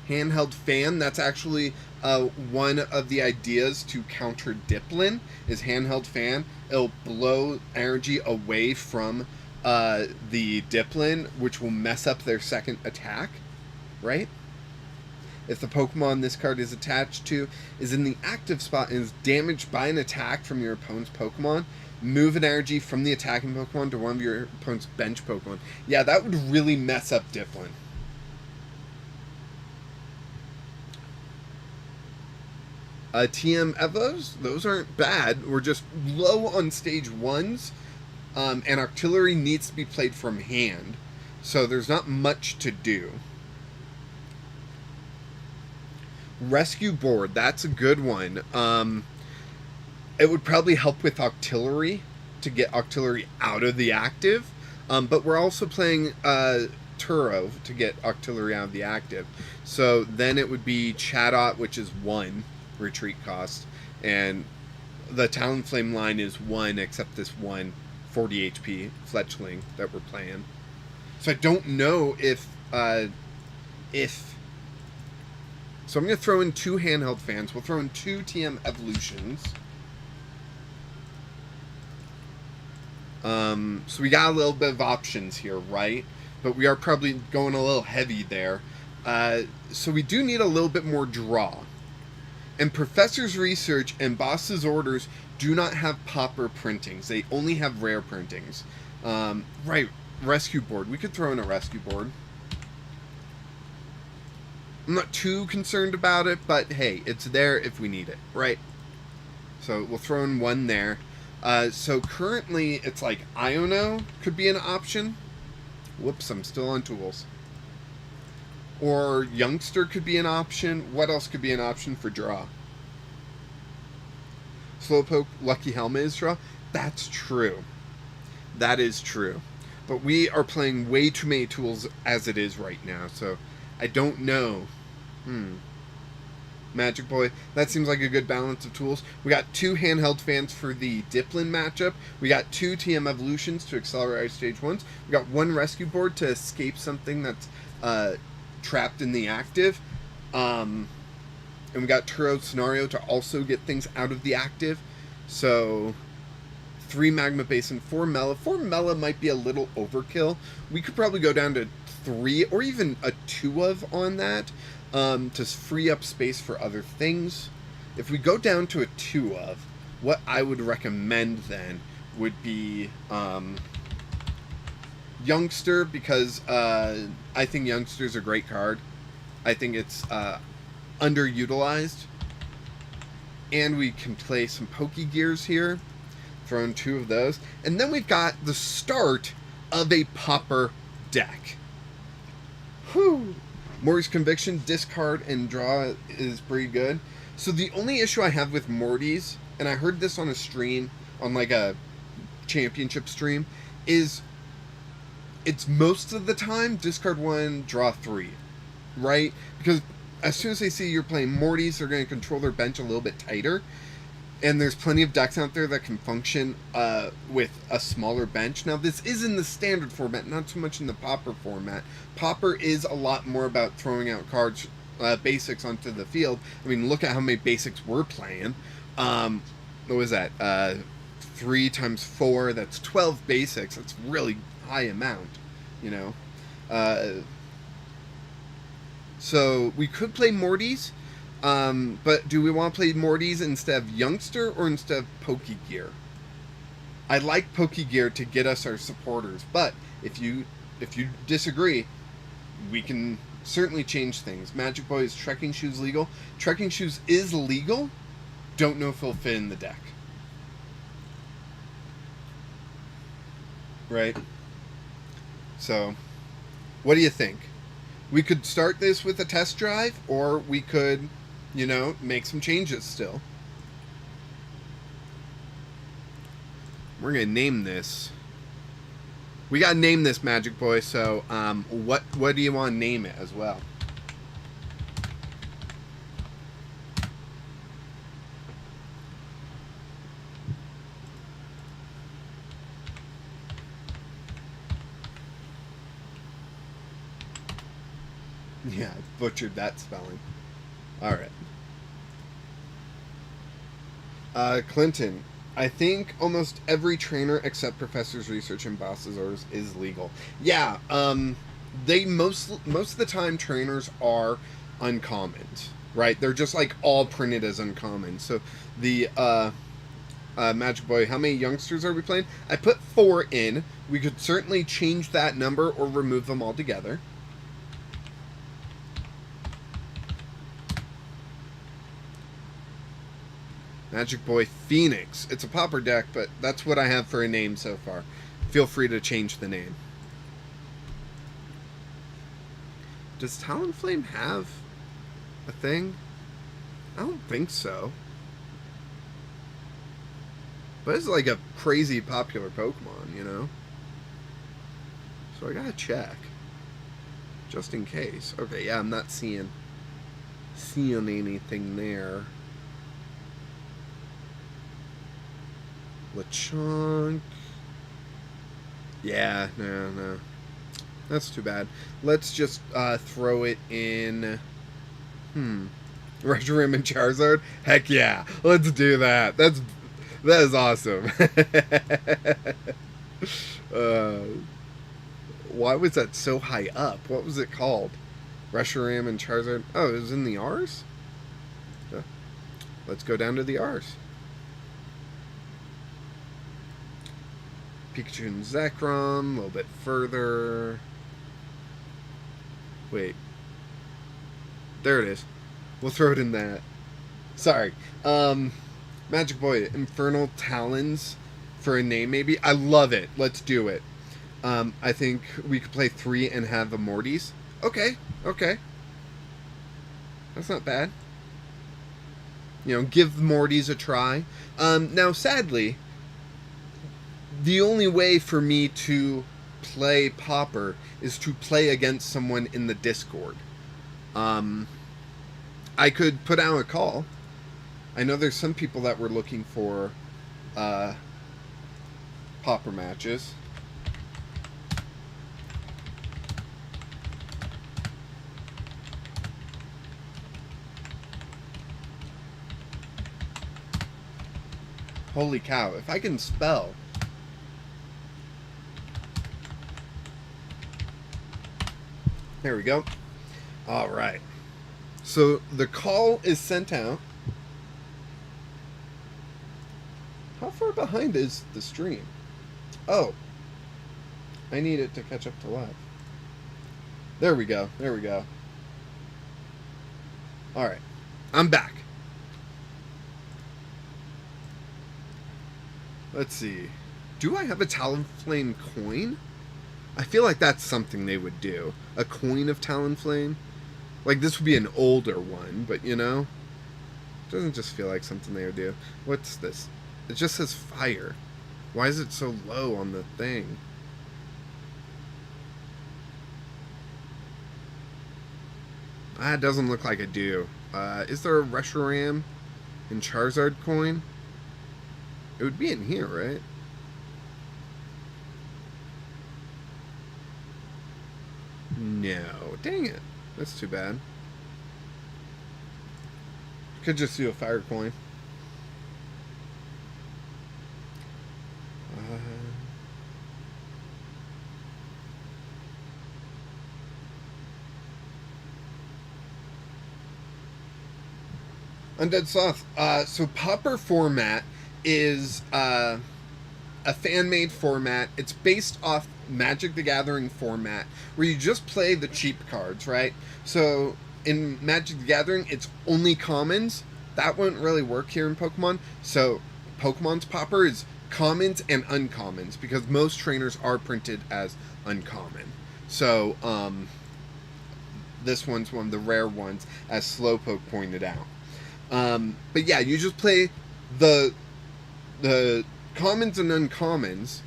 Handheld fan, that's actually one of the ideas to counter Diplin, is handheld fan. It'll blow energy away from the Diplin, which will mess up their second attack, right? If the Pokemon this card is attached to is in the active spot and is damaged by an attack from your opponent's Pokemon, move an energy from the attacking Pokemon to one of your opponent's bench Pokemon. Yeah, that would really mess up Diplin. TM Evos, those aren't bad. We're just low on stage 1s, and Artillery needs to be played from hand, so there's not much to do. Rescue Board, that's a good one. It would probably help with Artillery to get Artillery out of the active, but we're also playing Turo to get Artillery out of the active. So then it would be Chatot, which is 1 retreat cost, and the Talonflame line is 1, except this one 40 HP Fletchling that we're playing. So I don't know if so I'm going to throw in 2 handheld fans. We'll throw in 2 TM Evolutions. So we got a little bit of options here, right? But we are probably going a little heavy there. So we do need a little bit more draw. And Professor's Research and Boss's Orders do not have popper printings. They only have rare printings. Right, Rescue Board. We could throw in a Rescue Board. I'm not too concerned about it, but hey, it's there if we need it, right? So we'll throw in 1 there. So currently, it's like Iono could be an option. Whoops, I'm still on tools. Or Youngster could be an option. What else could be an option for draw? Slowpoke, Lucky Helmet is draw. That's true. That is true. But we are playing way too many tools as it is right now, so I don't know. Magic Boy, that seems like a good balance of tools. We got 2 handheld fans for the Diplin matchup. We got 2 TM Evolutions to accelerate our stage 1s. We got 1 Rescue Board to escape something that's trapped in the active. And we got Turo Scenario to also get things out of the active. So 3 Magma Basin, 4 Mela. 4 Mela might be a little overkill. We could probably go down to 3 or even a 2 of on that to free up space for other things. If we go down to a 2 of, what I would recommend then would be Youngster, because I think Youngster's a great card. I think it's underutilized. And we can play some Pokegears here. Throw in 2 of those. And then we've got the start of a popper deck. Whew. Morty's Conviction, discard and draw is pretty good. So the only issue I have with Morty's, and I heard this on a stream, on like a championship stream, is it's most of the time discard 1, draw 3, right? Because as soon as they see you're playing Morty's, they're going to control their bench a little bit tighter. And there's plenty of decks out there that can function with a smaller bench. Now, this is in the standard format, not so much in the Pauper format. Pauper is a lot more about throwing out cards, basics onto the field. I mean, look at how many basics we're playing. What was that? 3 times 4, that's 12 basics. That's really high amount, you know. So we could play Mortys. But do we want to play Mortys instead of Youngster or instead of Pokegear? I like Pokegear to get us our supporters, but if you disagree, we can certainly change things. Magic Boy, is trekking shoes legal? Trekking shoes is legal. Don't know if it'll fit in the deck. Right? So, what do you think? We could start this with a test drive, or we could, you know, make some changes still. We're going to name this. We got to name this, Magic Boy, so what do you want to name it as well? Yeah, I butchered that spelling. Alright. Clinton, I think almost every trainer except Professor's Research and Boss's Orders is legal. Yeah, they most of the time trainers are uncommons, right? They're just like all printed as uncommon. So the Magic Boy, how many youngsters are we playing? I put 4 in. We could certainly change that number or remove them altogether. Magic Boy Phoenix. It's a Pauper deck, but that's what I have for a name so far. Feel free to change the name. Does Talonflame have a thing? I don't think so. But it's like a crazy popular Pokemon, you know? So I gotta check. Just in case. Okay, yeah, I'm not seeing anything there. Lechonk. Yeah, no. That's too bad. Let's just throw it in. Reshiram and Charizard? Heck yeah. Let's do that. That is awesome. Why was that so high up? What was it called? Reshiram and Charizard? Oh, it was in the R's? Let's go down to the R's. Pikachu and Zekrom, a little bit further. Wait. There it is. We'll throw it in that. Sorry. Magic Boy, Infernal Talons for a name maybe? I love it. Let's do it. I think we could play 3 and have a Mortys. Okay. That's not bad. You know, give Mortys a try. Now, sadly, the only way for me to play Pauper is to play against someone in the Discord. I could put out a call. I know there's some people that were looking for Pauper matches. Holy cow, if I can spell. There we go. Alright. So the call is sent out. How far behind is the stream? Oh. I need it to catch up to live. There we go. Alright. I'm back. Let's see. Do I have a Talonflame coin? I feel like that's something they would do. A coin of Talonflame? Like, this would be an older one, but, you know? It doesn't just feel like something they would do. What's this? It just says fire. Why is it so low on the thing? It doesn't look like I do. Is there a Reshiram and Charizard coin? It would be in here, right? No. Dang it. That's too bad. Could just do a fire coin. Undead Sloth. So Pauper format is a fan-made format. It's based off Magic the Gathering format, where you just play the cheap cards, right? So in Magic the Gathering, it's only commons. That wouldn't really work here in Pokemon. So Pokemon's Pauper is commons and uncommons, because most trainers are printed as uncommon. So this one's one of the rare ones, as Slowpoke pointed out. But yeah, you just play the commons and uncommons,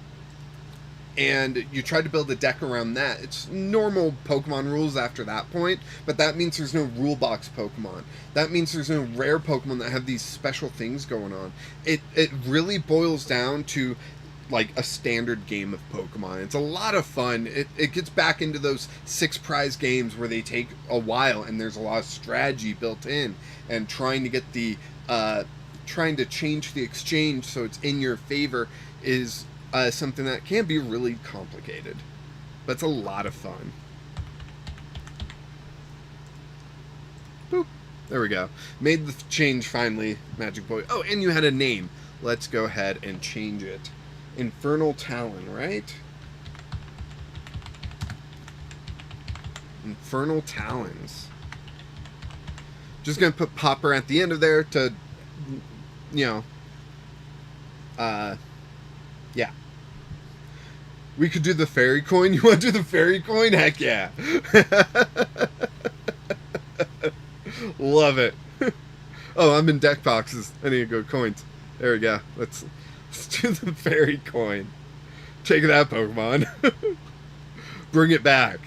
and you try to build a deck around that. It's normal Pokemon rules after that point, but that means there's no rule box Pokemon. That means there's no rare Pokemon that have these special things going on. It really boils down to like a standard game of Pokemon. It's a lot of fun. It gets back into those 6 prize games where they take a while and there's a lot of strategy built in, and trying to get the trying to change the exchange so it's in your favor is something that can be really complicated, but it's a lot of fun. Boop. There we go. Made the change finally, Magic Boy. Oh, and you had a name. Let's go ahead and change it. Infernal Talon, right? Infernal Talons. Just gonna put Pauper at the end of there to, you know, yeah. We could do the fairy coin. You want to do the fairy coin? Heck yeah. Love it. Oh, I'm in deck boxes. I need to go coins. There we go. Let's do the fairy coin. Take that, Pokemon. Bring it back.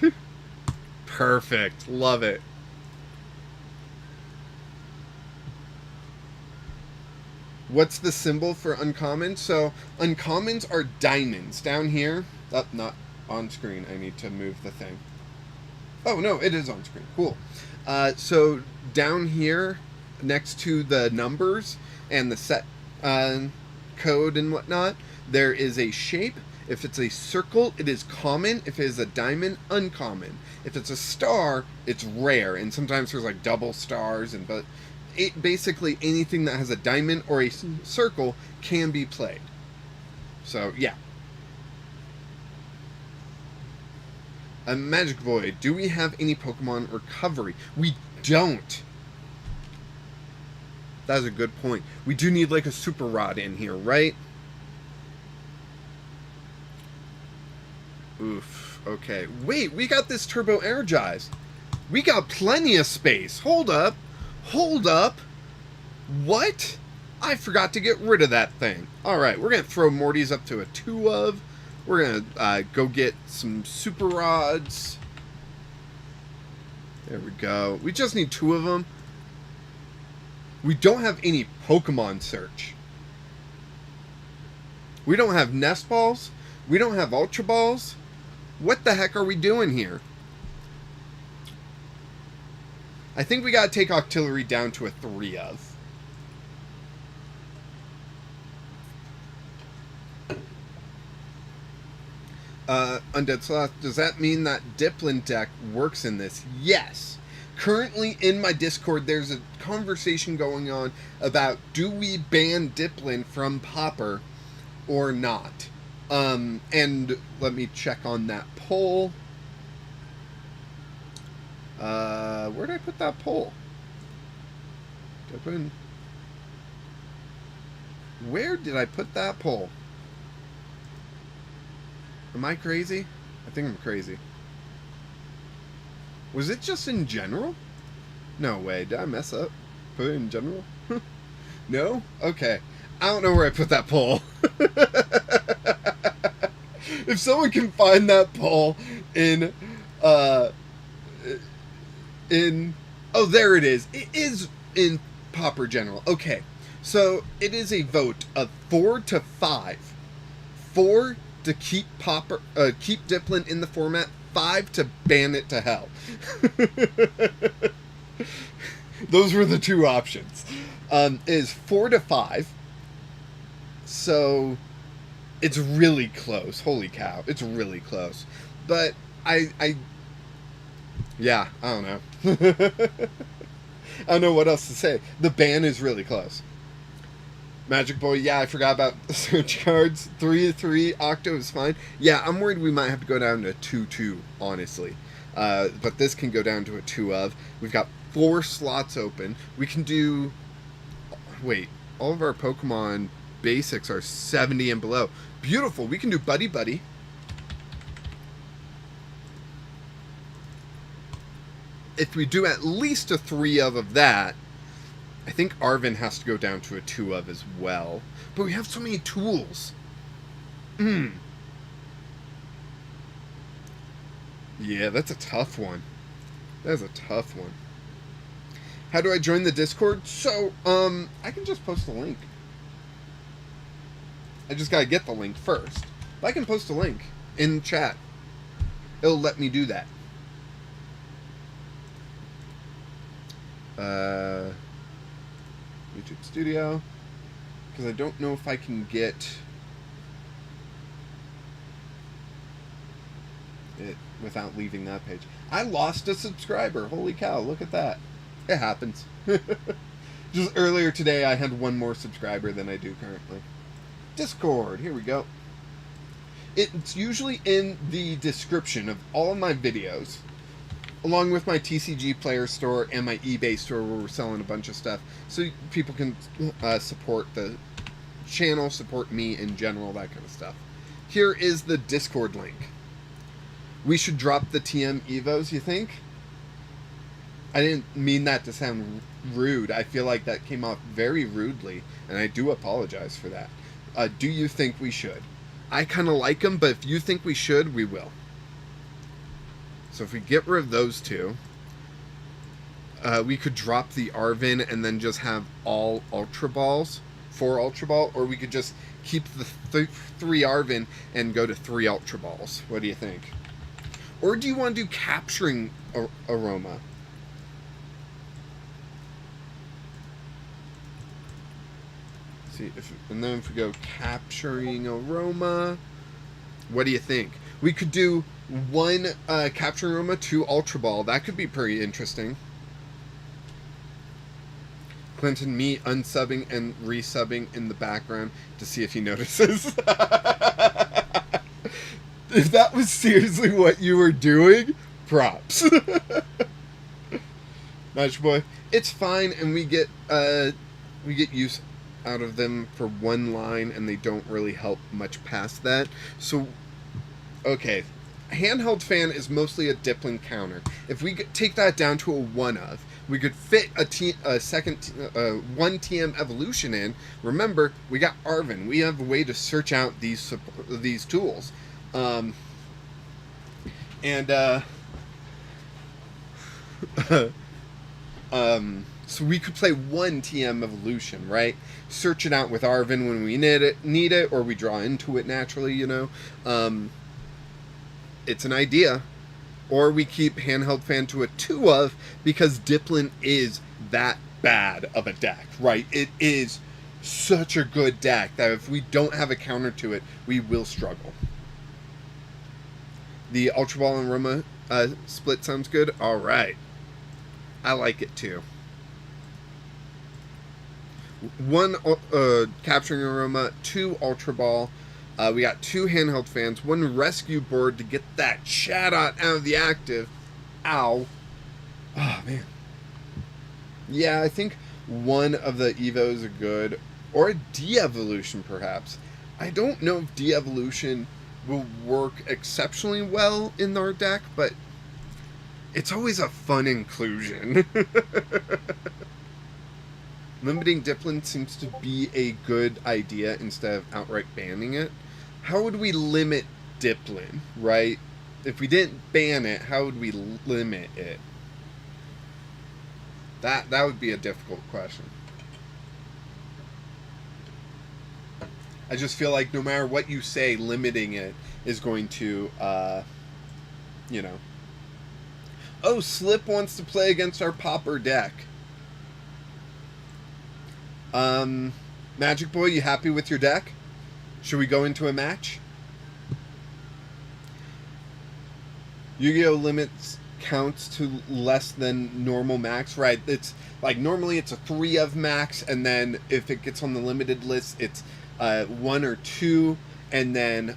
Perfect. Love it. What's the symbol for uncommon? So uncommons are diamonds. Down here. Oh, not on screen. I need to move the thing. Oh, no, it is on screen. Cool. So down here, next to the numbers and the set code and whatnot, there is a shape. If it's a circle, it is common. If it is a diamond, uncommon. If it's a star, it's rare. And sometimes there's like double stars, and but basically anything that has a diamond or a circle can be played. So yeah. Magic Boy, do we have any Pokemon recovery? We don't. That's a good point. We do need like a Super Rod in here, right? Oof. Okay. Wait, we got this Turbo Energized. We got plenty of space. Hold up. Hold up. What? I forgot to get rid of that thing. Alright, we're going to throw Morty's up to a 2 of. We're going to go get some Super Rods. There we go. We just need 2 of them. We don't have any Pokemon Search. We don't have Nest Balls. We don't have Ultra Balls. What the heck are we doing here? I think we gotta take Octillery down to a 3 of. Undead Sloth, does that mean that Diplin deck works in this? Yes. Currently in my Discord, there's a conversation going on about do we ban Diplin from Pauper or not? And let me check on that poll. Where did I put that poll? Did I put in... Where did I put that poll? Am I crazy? I think I'm crazy. Was it just in general? No way. Did I mess up? Put it in general? No? Okay. I don't know where I put that poll. If someone can find that poll in... Oh, there it is. It is in Pauper General. Okay. So it is a vote of 4 to 5. 4 to keep keep Diplin in the format. 5 to ban it to hell. Those were the two options. Is 4 to 5. So it's really close. Holy cow, it's really close. But I don't know. I don't know what else to say. The ban is really close. Magic Boy, yeah, I forgot about search cards. 3 to 3, Octo is fine. Yeah, I'm worried we might have to go down to 2-2, honestly. But this can go down to a 2 of. We've got 4 slots open. We can do... Wait, all of our Pokemon basics are 70 and below. Beautiful, we can do Buddy Buddy. If we do at least a 3 of that, I think Arvin has to go down to a 2 of as well. But we have so many tools. Yeah, that's a tough one. That's a tough one. How do I join the Discord? So, I can just post a link. I just gotta get the link first. But I can post a link in chat. It'll let me do that. YouTube Studio, because I don't know if I can get it without leaving that page. I lost a subscriber. Holy cow, look at that. It happens. Just earlier today I had one more subscriber than I do currently. Discord, here we go. It's usually in the description of all of my videos, along with my TCG player store and my eBay store where we're selling a bunch of stuff, so people can support the channel, support me in general, that kind of stuff. Here is the Discord link. We should drop the TM Evos, you think? I didn't mean that to sound rude. I feel like that came off very rudely, and I do apologize for that. Do you think we should? I kind of like them, but if you think we should, we will. So if we get rid of those two, we could drop the Arvin and then just have all Ultra Balls, 4 Ultra Ball, or we could just keep the 3 Arvin and go to 3 Ultra Balls. What do you think? Or do you want to do Capturing Aroma? See, and then if we go Capturing Aroma, what do you think? We could do 1 Capturing Aroma, 2 Ultra Ball. That could be pretty interesting. Clinton, me unsubbing and resubbing in the background to see if he notices. If that was seriously what you were doing, props. Magic Boy, it's fine, and we get use out of them for 1 line, and they don't really help much past that. So, okay. Handheld Fan is mostly a Diplin counter. If we take that down to a 1 of, we could fit a second 1 TM evolution in. Remember, we got Arvin. We have a way to search out these tools. So we could play 1 TM evolution, right? Search it out with Arvin when we need it, or we draw into it naturally, you know. It's an idea. Or we keep Handheld Fan to a 2 of, because Diplin is that bad of a deck, right? It is such a good deck that if we don't have a counter to it, we will struggle. The Ultra Ball and Aroma split sounds good. All right. I like it too. 1 Capturing Aroma, 2 Ultra Ball. We got 2 Handheld Fans, 1 Rescue Board to get that Chatot out of the active. Ow. Oh, man. Yeah, I think 1 of the Evos are good. Or a De-Evolution, perhaps. I don't know if De-Evolution will work exceptionally well in our deck, but it's always a fun inclusion. Limiting Diplin seems to be a good idea instead of outright banning it. How would we limit Diplin, right? If we didn't ban it, how would we limit it? That would be a difficult question. I just feel like no matter what you say, limiting it is going to, you know. Oh, Slip wants to play against our Popper deck. Magic Boy, you happy with your deck? Should we go into a match? Yu-Gi-Oh! Limits counts to less than normal max, right? It's like normally it's a 3 of max, and then if it gets on the limited list, it's 1 or 2, and then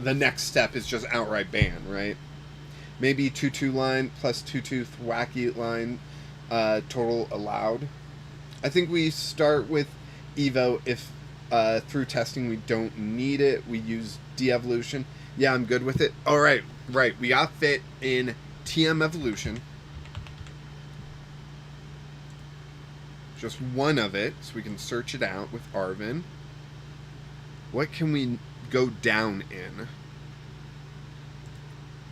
the next step is just outright ban, right? Maybe 2/2 line plus 2/2 wacky line total allowed. I think we start with Evo if through testing we don't need it. We use de-evolution. Yeah, I'm good with it. All right, right. We got fit in TM evolution. Just one of it, so we can search it out with Arvin. What can we go down in?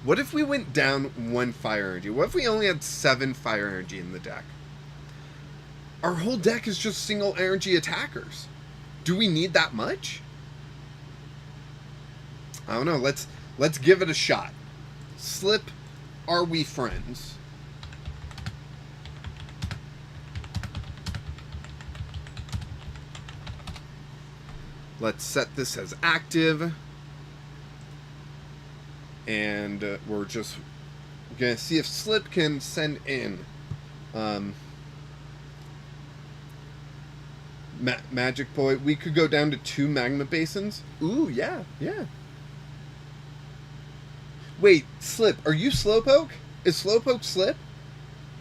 What if we went down 1 fire energy? What if we only had 7 fire energy in the deck? Our whole deck is just single energy attackers. Do we need that much? I don't know. Let's give it a shot. Slip, are we friends? Let's set this as active. And we're just going to see if Slip can send in Magic Boy. We could go down to 2 Magma Basins. Ooh, yeah, yeah. Wait, Slip, are you Slowpoke? Is Slowpoke Slip?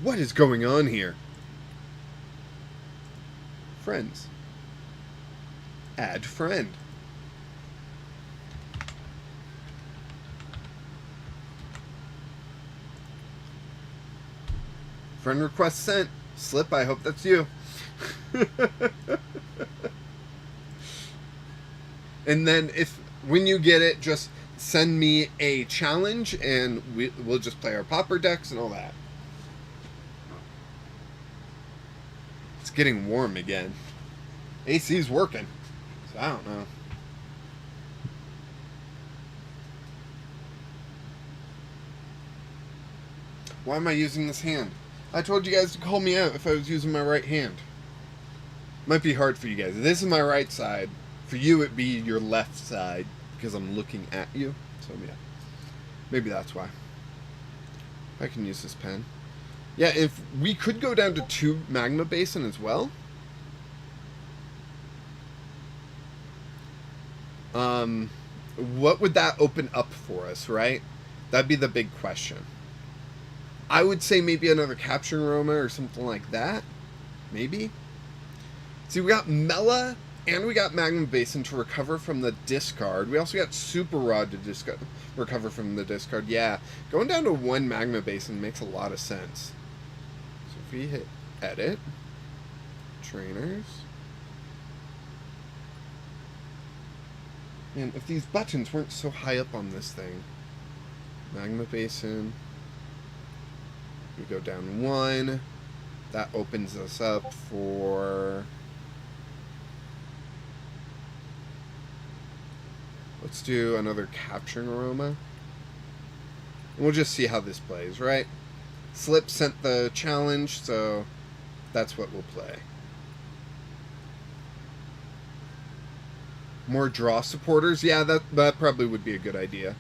What is going on here? Friends. Add friend. Friend request sent. Slip, I hope that's you. And then when you get it, just send me a challenge and we'll just play our popper decks and all that. It's getting warm again. AC's working. So I don't know. Why am I using this hand? I told you guys to call me out if I was using my right hand. Might be hard for you guys. This is my right side. For you, it'd be your left side because I'm looking at you. So yeah, maybe that's why. I can use this pen. Yeah, if we could go down to 2 Magma Basin as well. What would that open up for us, right? That'd be the big question. I would say maybe another Capturing Aroma or something like that. Maybe. See, we got Mela and we got Magma Basin to recover from the discard. We also got Super Rod to recover from the discard. Yeah, going down to 1 Magma Basin makes a lot of sense. So if we hit Edit, Trainers. Man, if these buttons weren't so high up on this thing. Magma Basin. We go down 1. That opens us up for... Let's do another Capturing Aroma. And we'll just see how this plays, right? Slip sent the challenge, so that's what we'll play. More draw supporters? Yeah, that probably would be a good idea.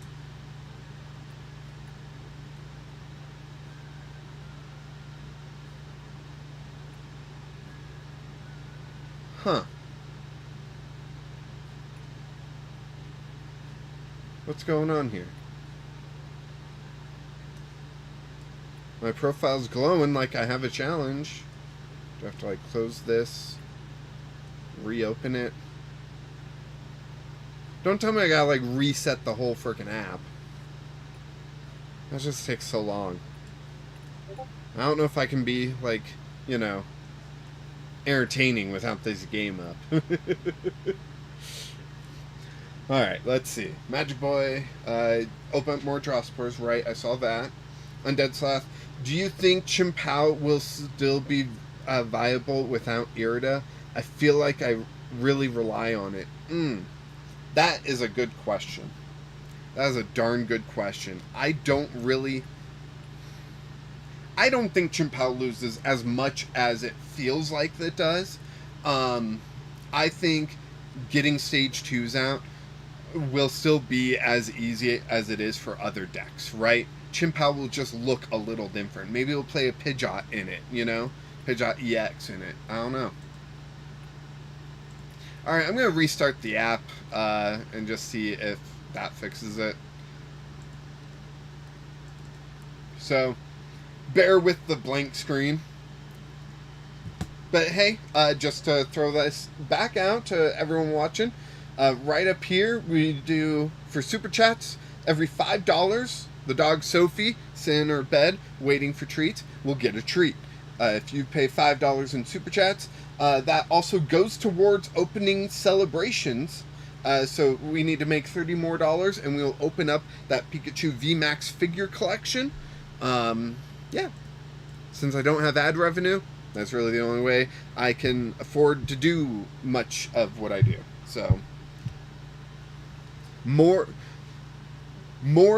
Huh. What's going on here? My profile's glowing like I have a challenge. Do I have to like close this? Reopen it? Don't tell me I gotta like reset the whole frickin' app. That just takes so long. I don't know if I can be like, you know, entertaining without this game up. Alright, let's see. Magic Boy, open up more draw spores, right, I saw that. Undead Sloth, do you think Chimpao will still be viable without Irida? I feel like I really rely on it. That is a good question. That is a darn good question. I don't think Chimpao loses as much as it feels like it does. I think getting stage 2s out will still be as easy as it is for other decks, right? Chimpao will just look a little different. Maybe we'll play a Pidgeot in it, you know? Pidgeot EX in it. I don't know. Alright, I'm going to restart the app and just see if that fixes it. So, bear with the blank screen. But hey, just to throw this back out to everyone watching, right up here we do, for Super Chats, every $5, the dog Sophie, sitting in her bed, waiting for treats, will get a treat. If you pay $5 in Super Chats, that also goes towards opening celebrations. So we need to make $30 more, and we'll open up that Pikachu VMAX figure collection. Yeah. Since I don't have ad revenue, that's really the only way I can afford to do much of what I do. So, more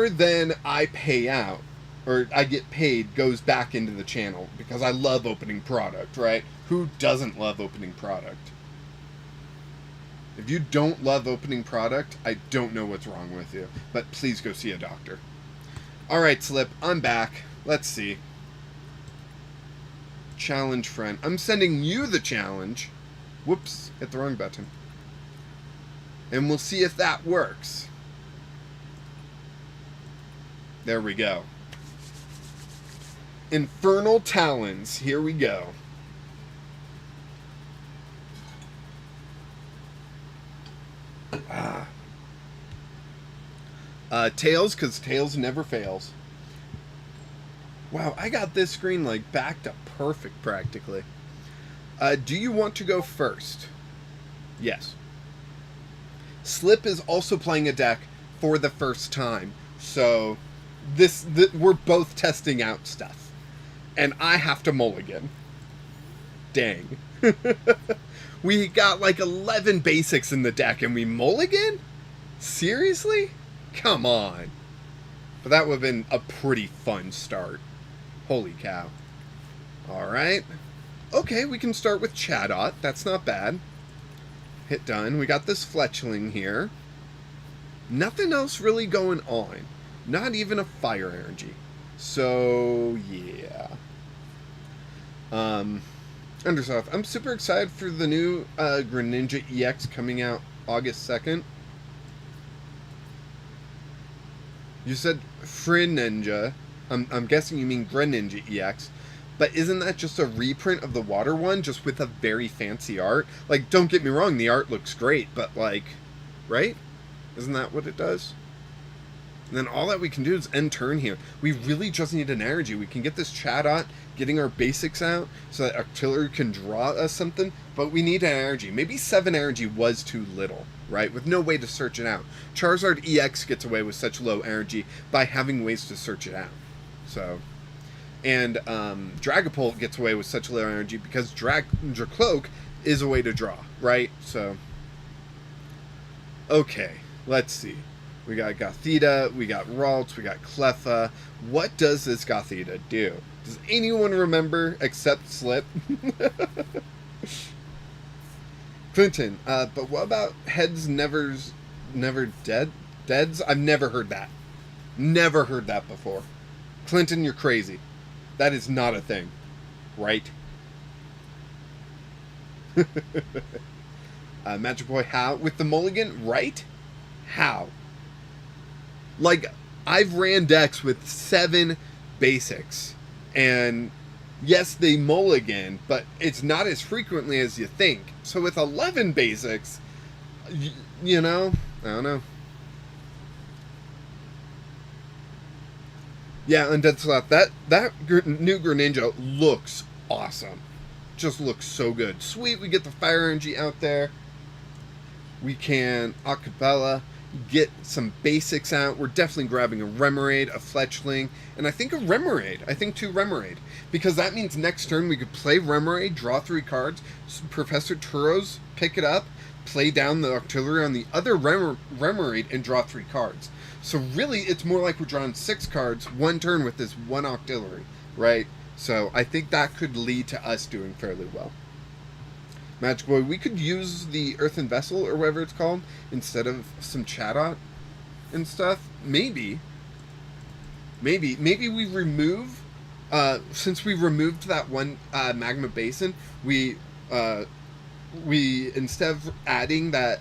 than I pay out, or I get paid, goes back into the channel, because I love opening product, right? Who doesn't love opening product? If you don't love opening product, I don't know what's wrong with you. But please go see a doctor. Alright, Slip, I'm back. Let's see. Challenge friend. I'm sending you the challenge. Whoops, hit the wrong button. And we'll see if that works. There we go. Infernal Talons. Here we go. Tails, because Tails never fails. Wow, I got this screen like back to perfect practically. Do you want to go first? Yes. Slip is also playing a deck for the first time, so we're both testing out stuff, and I have to mulligan. Dang. We got like 11 basics in the deck, and we mulligan? Seriously? Come on. But that would have been a pretty fun start. Holy cow. Alright. Okay, we can start with Chatot. That's not bad. Hit done. We got this Fletchling here. Nothing else really going on. Not even a Fire Energy. So, yeah. Undersoft. I'm super excited for the new Greninja EX coming out August 2nd. You said Greninja. I'm guessing you mean Greninja EX. But isn't that just a reprint of the water one, just with a very fancy art? Like, don't get me wrong, the art looks great, but like, right? Isn't that what it does? And then all that we can do is end turn here. We really just need an energy. We can get this Chatot, getting our basics out, so that Artillery can draw us something, but we need an energy. Maybe 7 energy was too little, right? With no way to search it out. Charizard EX gets away with such low energy by having ways to search it out. So, and Dragapult gets away with such low energy because Dracloak is a way to draw, right? So, okay, let's see. We got Gothita, we got Ralts, we got Cleffa. What does this Gothita do? Does anyone remember except Slip? Clinton, but what about Heads Never Deads? I've never heard that. Never heard that before. Clinton, you're crazy. That is not a thing. Right? Magic Boy, how? With the mulligan, right? How? Like, I've ran decks with 7 basics, and yes, they mulligan, but it's not as frequently as you think. So with 11 basics, you know, I don't know. Yeah, Undead Slap, that new Greninja looks awesome. Just looks so good. Sweet, we get the Fire Energy out there. We can Acapella. get some basics out. We're definitely grabbing a Remoraid, a Fletchling, and I think a Remoraid. I think 2 Remoraid. Because that means next turn we could play Remoraid, draw 3 cards, Professor Turo's, pick it up, play down the Octillery on the other Remoraid, and draw 3 cards. So really, it's more like we're drawing 6 cards, 1 turn with this 1 Octillery, right? So I think that could lead to us doing fairly well. Magic Boy, we could use the Earthen Vessel, or whatever it's called, instead of some Chatot and stuff. Maybe we remove, since we removed that one Magma Basin, we instead of adding that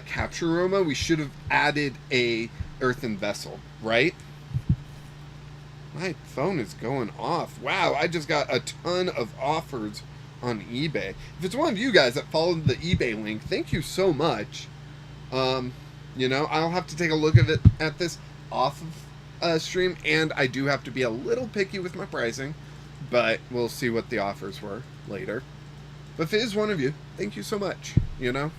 Capture Aroma, we should have added a Earthen Vessel, right? My phone is going off. Wow, I just got a ton of offers on eBay. If it's one of you guys that followed the eBay link, thank you so much. You know, I'll have to take a look at this off of stream, and I do have to be a little picky with my pricing, but we'll see what the offers were later. But if it is one of you, thank you so much. You know,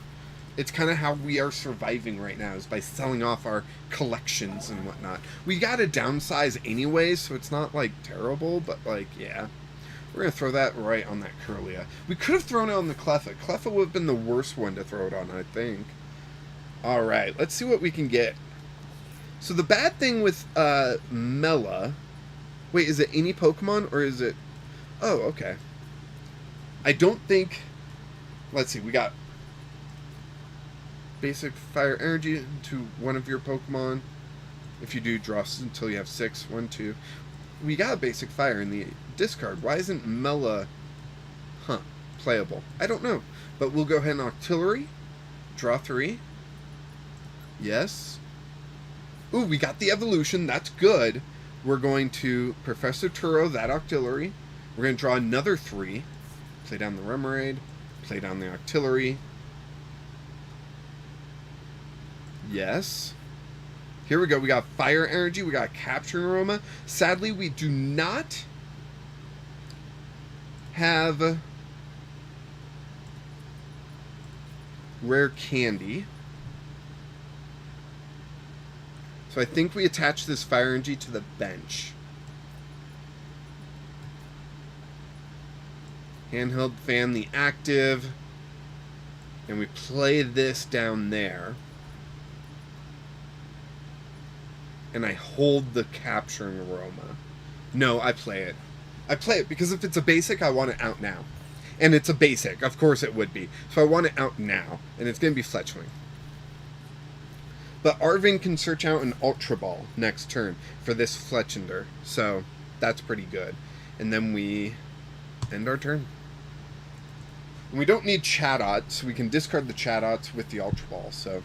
it's kind of how we are surviving right now, is by selling off our collections and whatnot. We got to downsize anyways, so it's not like terrible, but like, yeah. We're going to throw that right on that Curlia. We could have thrown it on the Cleffa. Cleffa would have been the worst one to throw it on, I think. Alright, let's see what we can get. So the bad thing with Mela... Wait, is it any Pokemon, or is it... Oh, okay. I don't think... Let's see, we got... Basic Fire Energy to one of your Pokemon. If you do, draw until you have 6. 1, 2... We got a Basic Fire in the discard. Why isn't Mela playable? I don't know. But we'll go ahead and Octillery. Draw 3. Yes. Ooh, we got the evolution. That's good. We're going to Professor Turo, that Octillery. We're going to draw another 3. Play down the Remoraid. Play down the Octillery. Yes. Here we go. We got Fire Energy. We got Capture Aroma. Sadly, we do not have Rare Candy. So I think we attach this Fire Energy to the bench. Handheld Fan the active. And we play this down there. And I hold the Capturing Aroma. No, I play it. I play it because if it's a basic, I want it out now. And it's a basic. Of course it would be. So I want it out now. And it's going to be Fletchling. But Arvin can search out an Ultra Ball next turn for this Fletchender. So that's pretty good. And then we end our turn. And we don't need Chatot, so we can discard the Chatots with the Ultra Ball. So...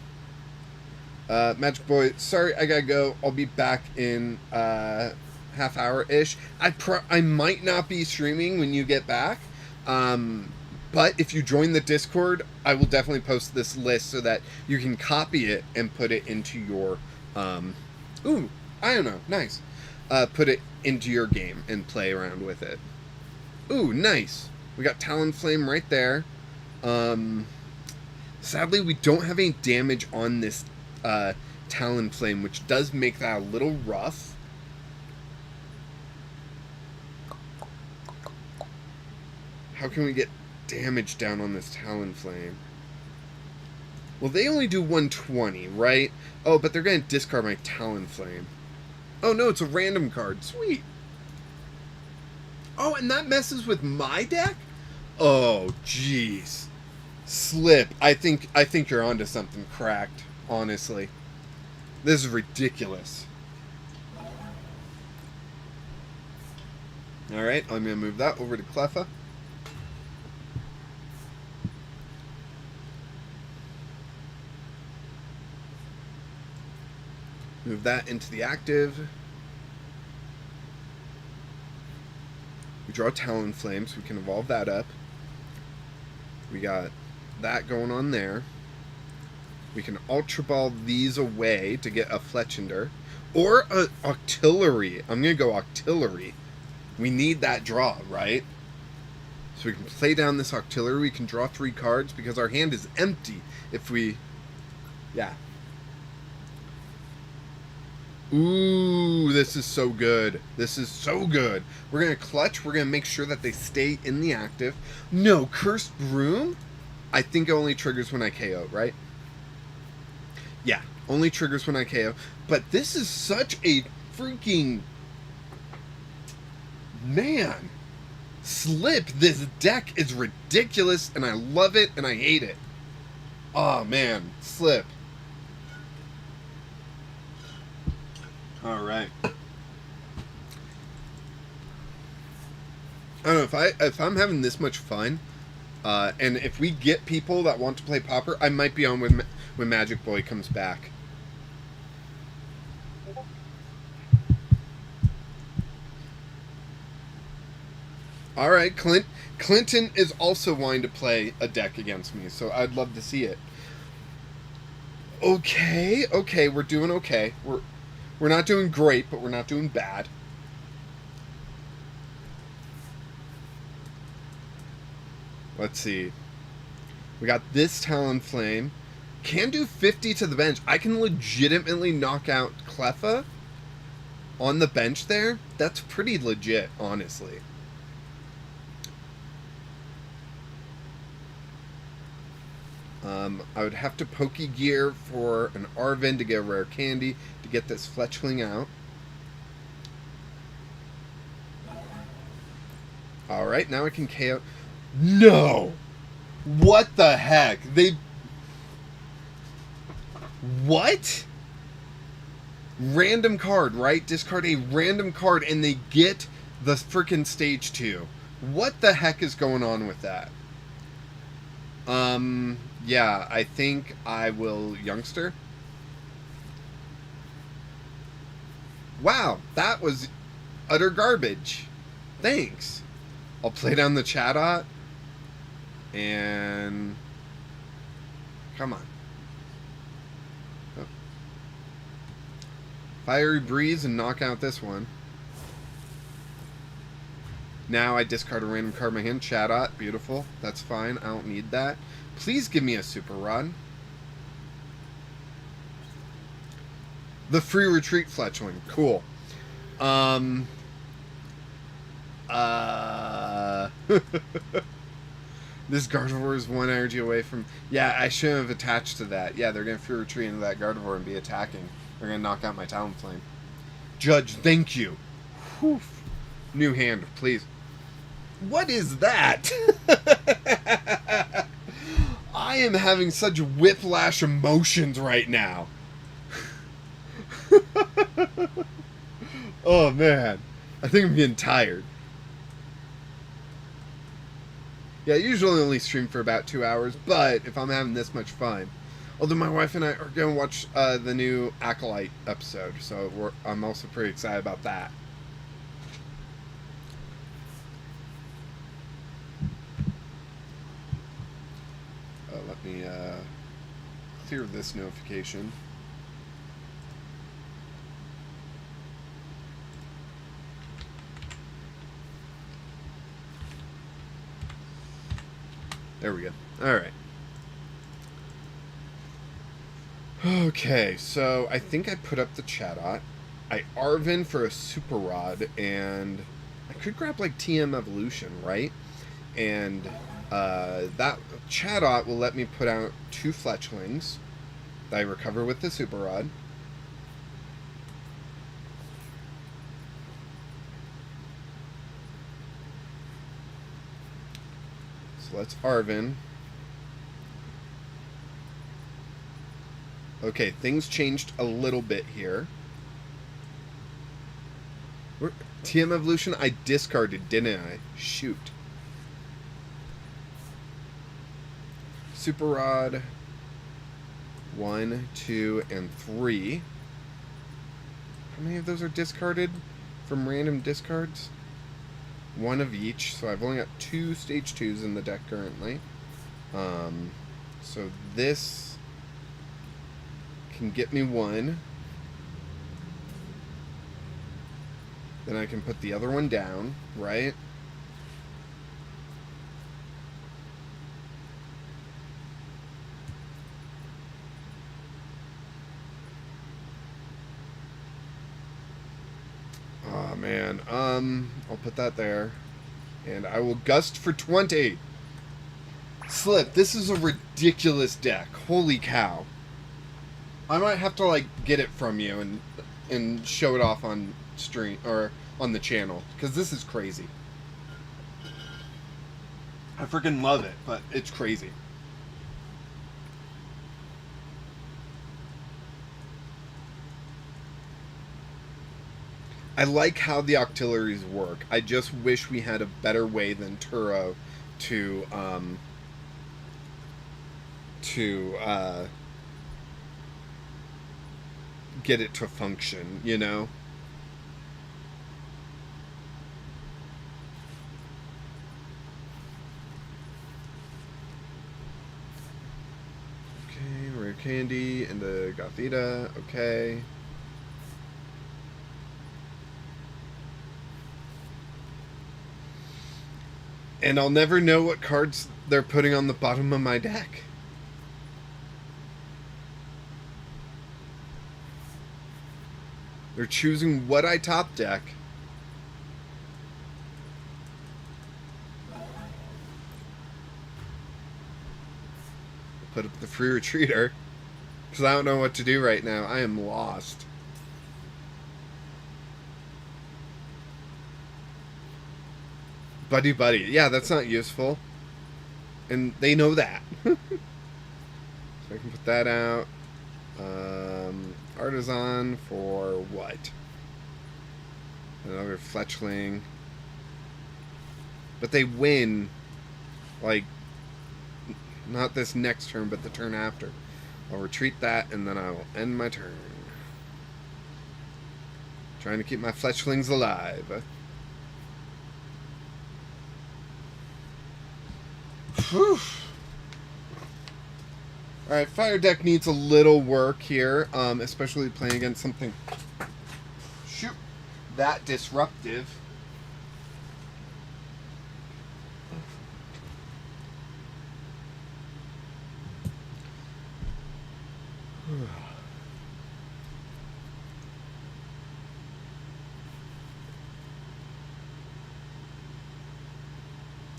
Magic Boy, sorry, I gotta go. I'll be back in half hour-ish. I might not be streaming when you get back, but if you join the Discord, I will definitely post this list so that you can copy it and put it into your, ooh, I don't know, nice. Put it into your game and play around with it. Ooh, nice. We got Talonflame right there. Sadly, we don't have any damage on this Talonflame, which does make that a little rough. How can we get damage down on this Talonflame? Well, they only do 120, right? Oh, but they're going to discard my Talonflame. Oh, no, it's a random card. Sweet. Oh, and that messes with my deck? Oh, jeez. Slip. I think you're onto something, Cracked. Honestly, this is ridiculous. Alright, I'm going to move that over to Cleffa. Move that into the active. We draw Talonflame, so we can evolve that up. We got that going on there. We can Ultra Ball these away to get a Fletchender. Or a Octillery. I'm going to go Octillery. We need that draw, right? So we can play down this Octillery. We can draw 3 cards because our hand is empty if we... Yeah. Ooh, this is so good. This is so good. We're going to clutch. We're going to make sure that they stay in the active. No, Cursed Broom? I think it only triggers when I KO, right? Yeah, only triggers when I KO. But this is such a freaking... Man. Slip. This deck is ridiculous, and I love it, and I hate it. Oh, man. Slip. All right. I don't know if I'm having this much fun, and if we get people that want to play Pauper, I might be on when Magic Boy comes back. All right, Clinton is also wanting to play a deck against me, so I'd love to see it. Okay, we're doing okay. We're not doing great, but we're not doing bad. Let's see. We got this Talonflame. Can do 50 to the bench. I can legitimately knock out Cleffa on the bench there. That's pretty legit, honestly. I would have to Pokegear for an Arven to get a rare candy to get this Fletchling out. Alright, now I can KO. No! What the heck? What? Random card, right? Discard a random card and they get the freaking stage 2. What the heck is going on with that? Yeah, I think I will Youngster. Wow, that was utter garbage. Thanks. I'll play down the Chatot. And... Come on. Oh. Fiery Breeze and knock out this one. Now I discard a random card in my hand. Chatot, beautiful. That's fine. I don't need that. Please give me a Super Rod. The free retreat Fletchling. Cool. This Gardevoir is 1 energy away from... Yeah, I shouldn't have attached to that. Yeah, they're going to free retreat into that Gardevoir and be attacking. They're going to knock out my Talonflame. Judge, thank you. Whew. New hand, please. What is that? I am having such whiplash emotions right now. Oh, man. I think I'm getting tired. Yeah, I usually only stream for about 2 hours, but if I'm having this much fun... Although my wife and I are going to watch the new Acolyte episode, so I'm also pretty excited about that. Let me clear this notification. There we go. Alright. Okay, so I think I put up the Chatot. I Arven for a Super Rod, and I could grab like TM Evolution, right? And that Chatot will let me put out 2 Fletchlings that I recover with the Super Rod. So let's Arven. Okay, things changed a little bit here. TM Evolution I discarded, didn't I? Shoot. Super Rod. 1, 2, and 3. How many of those are discarded from random discards? 1 of each, so I've only got 2 stage 2s in the deck currently. So this can get me 1. Then I can put the other one down, right? man. I'll put that there. And I will gust for 20. Slip, this is a ridiculous deck. Holy cow. I might have to, like, get it from you and show it off on stream, or on the channel, because this is crazy. I freaking love it, but it's crazy. I like how the auxiliaries work. I just wish we had a better way than Turo to get it to function, you know? Okay, rare candy and the Gothita, okay. And I'll never know what cards they're putting on the bottom of my deck. They're choosing what I top deck. Put up the free retreater. Because I don't know what to do right now. I am lost. Buddy buddy. Yeah, that's not useful. And they know that. So I can put that out. Artisan for what? Another fletchling. But they win, like, not this next turn, but the turn after. I'll retreat that, and then I will end my turn. Trying to keep my fletchlings alive. Whew. Alright, fire deck needs a little work here, especially playing against something that disruptive.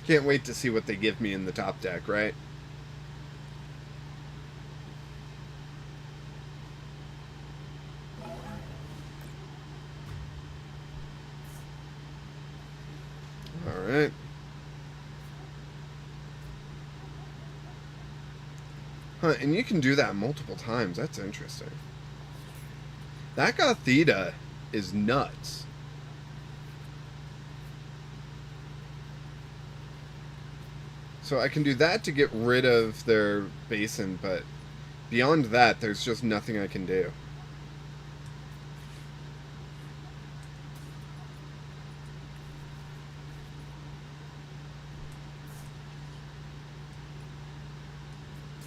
Can't wait to see what they give me in the top deck, right? Alright. Huh, and you can do that multiple times. That's interesting. That Gothita is nuts. So I can do that to get rid of their basin, but beyond that, there's just nothing I can do.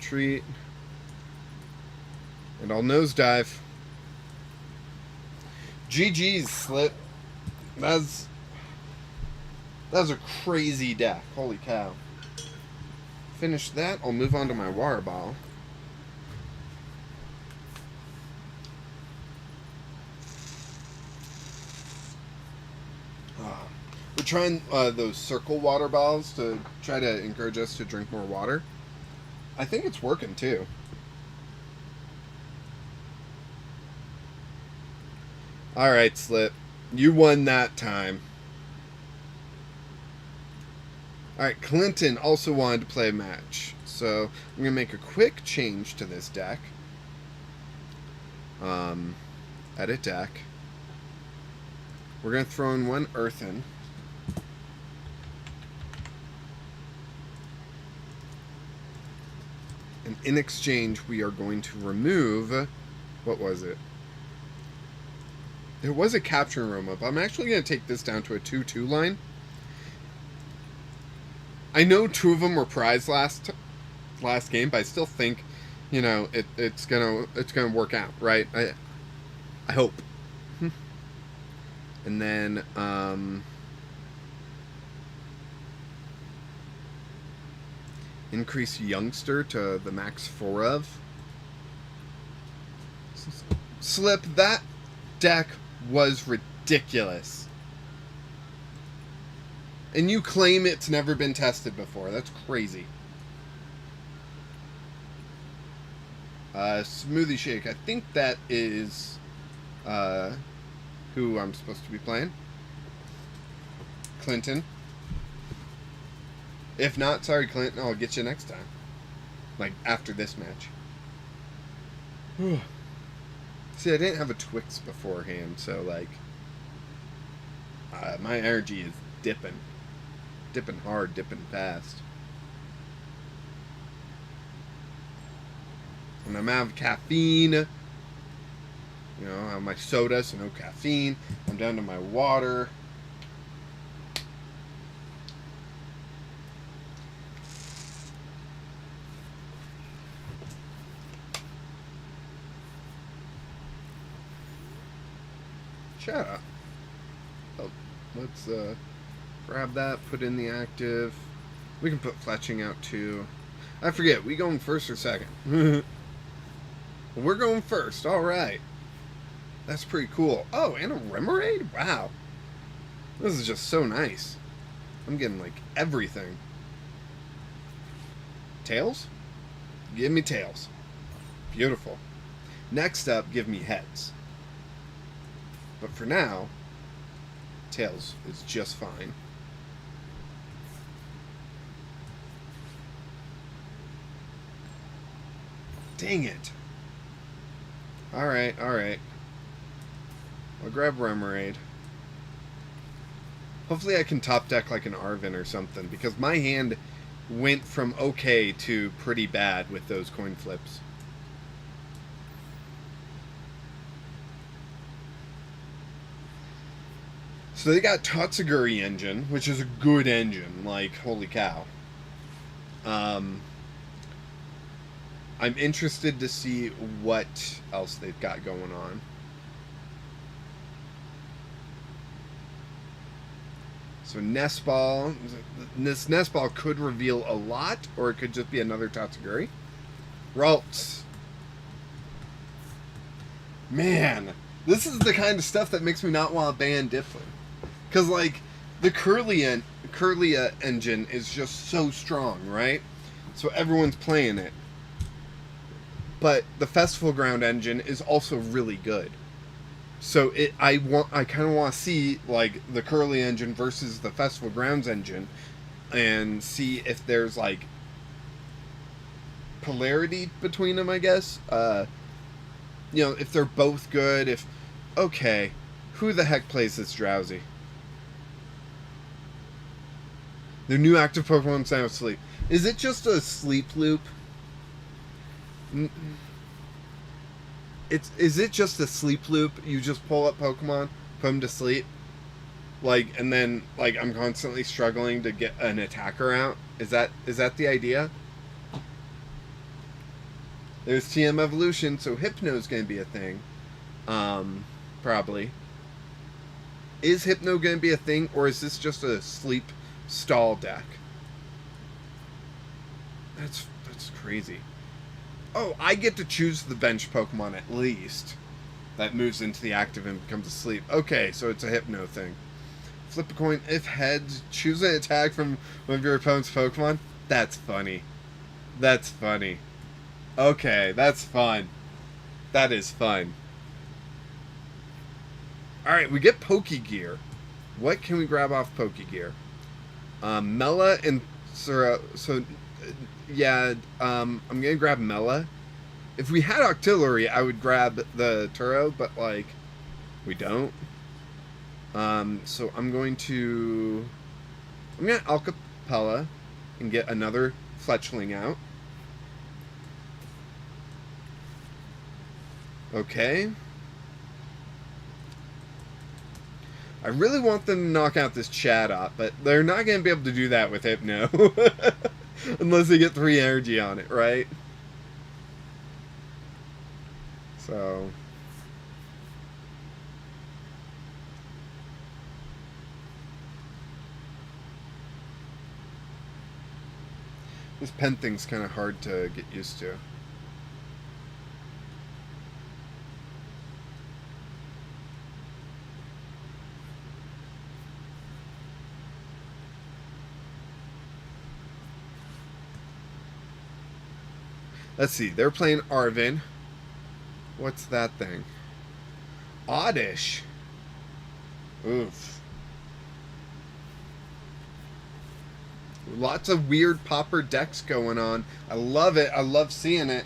Treat. And I'll nosedive. GG's, Slip. That's a crazy deck. Holy cow. Finish that, I'll move on to my water bottle. We're trying those circle water bottles to try to encourage us to drink more water. I think it's working too. Alright, Slip. You won that time. Alright, Clinton also wanted to play a match. So, I'm going to make a quick change to this deck. Edit deck. We're going to throw in one Earthen. And in exchange, we are going to remove... What was it? There was a Capturing Aroma, but I'm actually going to take this down to a 2-2 line. I know two of them were prized last game, but I still think, you know, it's gonna work out, right? I hope. And then increase Youngster to the max 4 of. Slip, that deck was ridiculous. And you claim it's never been tested before. That's crazy. Smoothie Shake. I think that is who I'm supposed to be playing. Clinton. If not, sorry, Clinton. I'll get you next time. Like, after this match. See, I didn't have a Twix beforehand, so, like, my energy is dipping. Dipping hard, dipping fast. And I'm out of caffeine. You know, I have my soda, so no caffeine. I'm down to my water. Shut up. Oh, let's grab that, put in the active. We can put fletching out too. I forget, we going first or second? We're going first, alright. That's pretty cool. Oh, and a Remoraid? Wow. This is just so nice. I'm getting like everything. Tails? Give me tails. Beautiful. Next up, give me heads. But for now, tails is just fine. Dang it. Alright, alright. I'll grab Remoraid. Hopefully I can top deck like an Arvin or something, because my hand went from okay to pretty bad with those coin flips. So they got Tatsuguri engine, which is a good engine, like, holy cow. I'm interested to see what else they've got going on. So Nest Ball, this Nest Ball could reveal a lot, or it could just be another Tatsuguri. Ralts. Man, this is the kind of stuff that makes me not want to ban Difflin. Because, like, the Curlia engine is just so strong, right? So everyone's playing it. But the Festival Ground engine is also really good. So I kind of want to see, like, the Curlia engine versus the Festival Grounds engine and see if there's, like, polarity between them, I guess. You know, if they're both good, if... Okay, who the heck plays this Drowsy? Their new active Pokemon Sound of Sleep. Is it just a sleep loop? Is it just a sleep loop? You just pull up Pokemon, put them to sleep, like, and then, like, I'm constantly struggling to get an attacker out. Is that the idea? There's TM Evolution, so Hypno's gonna be a thing, probably. Is Hypno gonna be a thing, or is this just a sleep stall deck? That's crazy. Oh, I get to choose the bench Pokemon at least. That moves into the active and becomes asleep. Okay, so it's a Hypno thing. Flip a coin. If heads, choose an attack from one of your opponent's Pokemon. That's funny. That's funny. Okay, that's fun. That is fun. Alright, we get Pokegear. What can we grab off Pokegear? Mela and Sura. So... yeah, I'm gonna grab Mela. If we had Octillery, I would grab the Turo, but, like, we don't. So I'm gonna Alcapella and get another Fletchling out. Okay. I really want them to knock out this Chatot, but they're not gonna be able to do that with Hypno. Unless they get 3 energy on it, right? So... this pen thing's kind of hard to get used to. Let's see. They're playing Arvin. What's that thing? Oddish. Oof. Lots of weird popper decks going on. I love it. I love seeing it.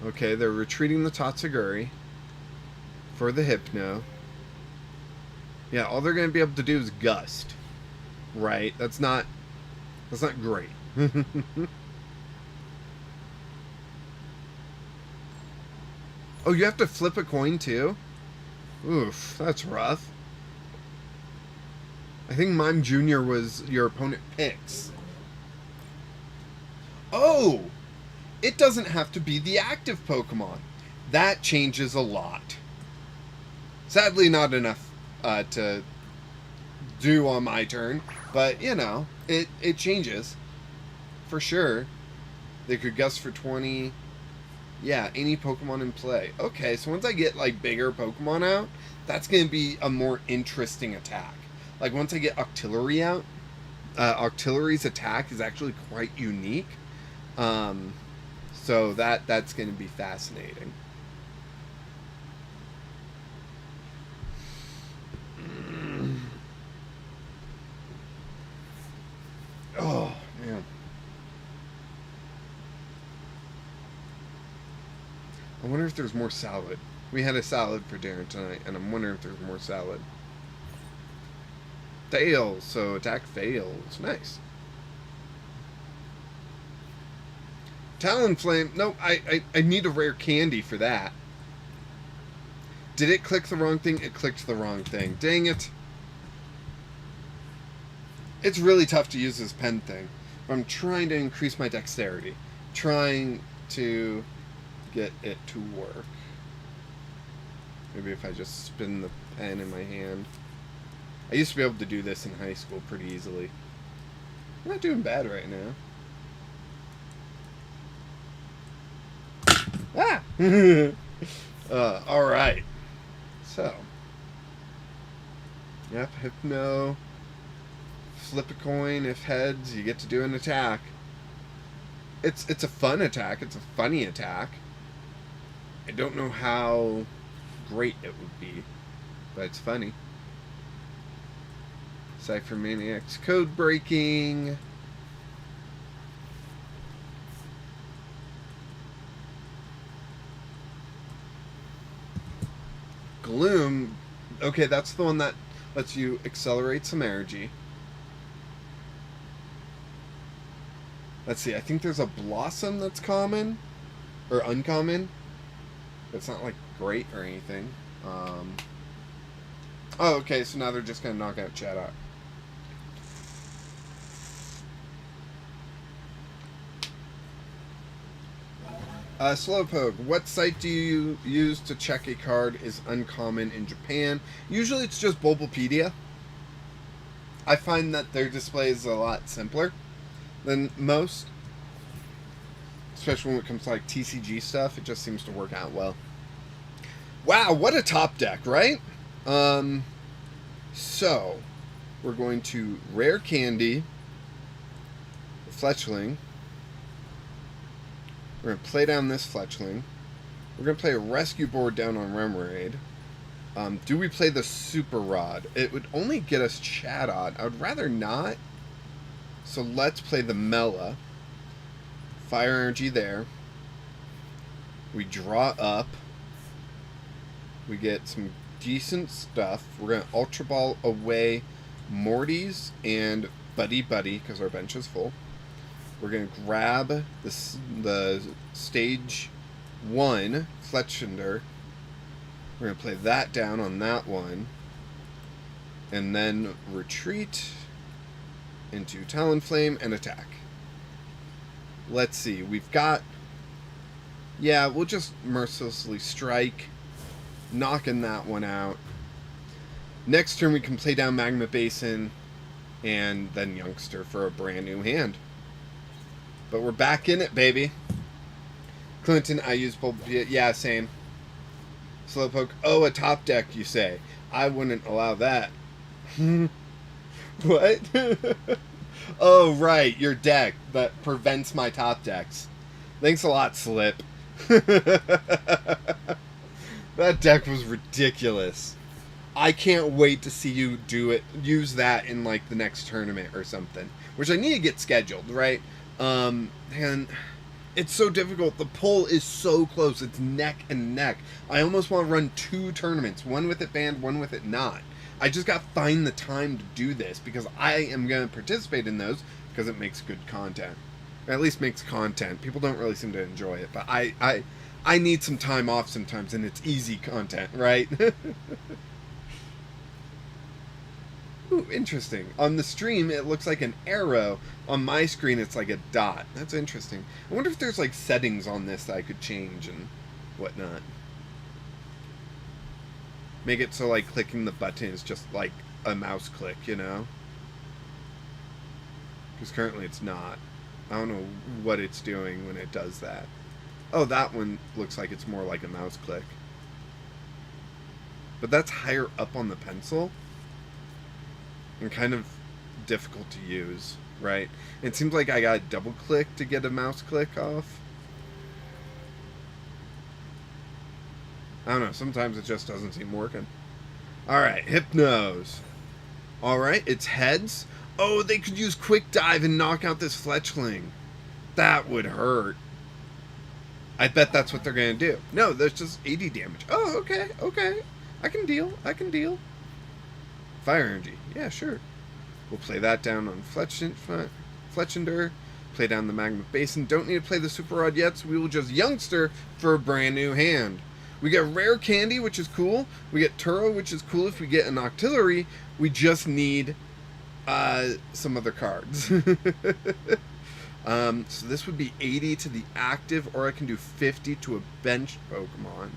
Okay, they're retreating the Tatsuguri for the Hypno. Yeah, all they're going to be able to do is Gust. Right? That's not great. Oh, you have to flip a coin too? Oof, that's rough. I think Mime Jr. was your opponent picks. Oh! It doesn't have to be the active Pokemon. That changes a lot. Sadly, not enough to do on my turn, but you know, it changes for sure. They could Gust for 20. Yeah, any Pokemon in play. Okay, so once I get like bigger Pokemon out, that's going to be a more interesting attack. Like once I get Octillery out, Octillery's attack is actually quite unique. So that's going to be fascinating. Oh, man. I wonder if there's more salad. We had a salad for dinner tonight, and I'm wondering if there's more salad. Fails, so attack fails. Nice. Talonflame. Nope, I need a rare candy for that. Did it click the wrong thing? It clicked the wrong thing. Dang it. It's really tough to use this pen thing. I'm trying to increase my dexterity. Trying to get it to work. Maybe if I just spin the pen in my hand. I used to be able to do this in high school pretty easily. I'm not doing bad right now. Ah! Alright. So. Yep, Hypno. Flip a coin. If heads, you get to do an attack. It's a fun attack. It's a funny attack. I don't know how great it would be, but it's funny. Cypher Maniacs code breaking. Gloom. Okay, that's the one that lets you accelerate some energy. Let's see, I think there's a Blossom that's common. Or uncommon. It's not like great or anything. Oh, okay, so now they're just going to knock out Chatot. Slowpoke, what site do you use to check a card is uncommon in Japan? Usually it's just Bulbapedia. I find that their display is a lot simpler than most. Especially when it comes to like TCG stuff, it just seems to work out well. Wow, what a top deck, right? So, we're going to Rare Candy, Fletchling. We're going to play down this Fletchling. We're going to play a rescue board down on Remoraid. Do we play the Super Rod? It would only get us Chatot. I would rather not. So let's play the Mela. Fire Energy there. We draw up. We get some decent stuff. We're going to Ultra Ball away Morty's and Buddy Buddy because our bench is full. We're going to grab the stage 1 Fletchender. We're going to play that down on that one. And then retreat into Talonflame and attack. Let's see. We've got... Yeah, we'll just mercilessly strike. Knocking that one out. Next turn we can play down Magma Basin and then Youngster for a brand new hand. But we're back in it, baby. Clinton, I use Bulbapedia. Yeah, same. Slowpoke. Oh, a top deck, you say. I wouldn't allow that. What? Oh, right, your deck that prevents my top decks. Thanks a lot, Slip. That deck was ridiculous. I can't wait to see you use that in like the next tournament or something, which I need to get scheduled, right? And it's so difficult. The poll is so close. It's neck and neck. I almost want to run 2 tournaments, one with it banned, one with it not. I just got to find the time to do this because I am going to participate in those because it makes good content. Or at least makes content. People don't really seem to enjoy it, but I need some time off sometimes, and it's easy content, right? Ooh, interesting. On the stream, it looks like an arrow. On my screen, it's like a dot. That's interesting. I wonder if there's like settings on this that I could change and whatnot. Make it so like clicking the button is just like a mouse click, you know? Because currently it's not. I don't know what it's doing when it does that. Oh, that one looks like it's more like a mouse click. But that's higher up on the pencil. And kind of difficult to use, right? It seems like I got to double click to get a mouse click off. I don't know, sometimes it just doesn't seem working. Alright, Hypnos. Alright, it's heads. Oh, they could use Quick Dive and knock out this Fletchling. That would hurt. I bet that's what they're going to do. No, there's just 80 damage. Oh, okay, okay. I can deal. Fire Energy. Yeah, sure. We'll play that down on Fletchender. Play down the Magma Basin. Don't need to play the Super Rod yet, so we will just Youngster for a brand new hand. We get Rare Candy, which is cool. We get Turo, which is cool if we get an Octillery. We just need some other cards. So this would be 80 to the active, or I can do 50 to a benched Pokemon.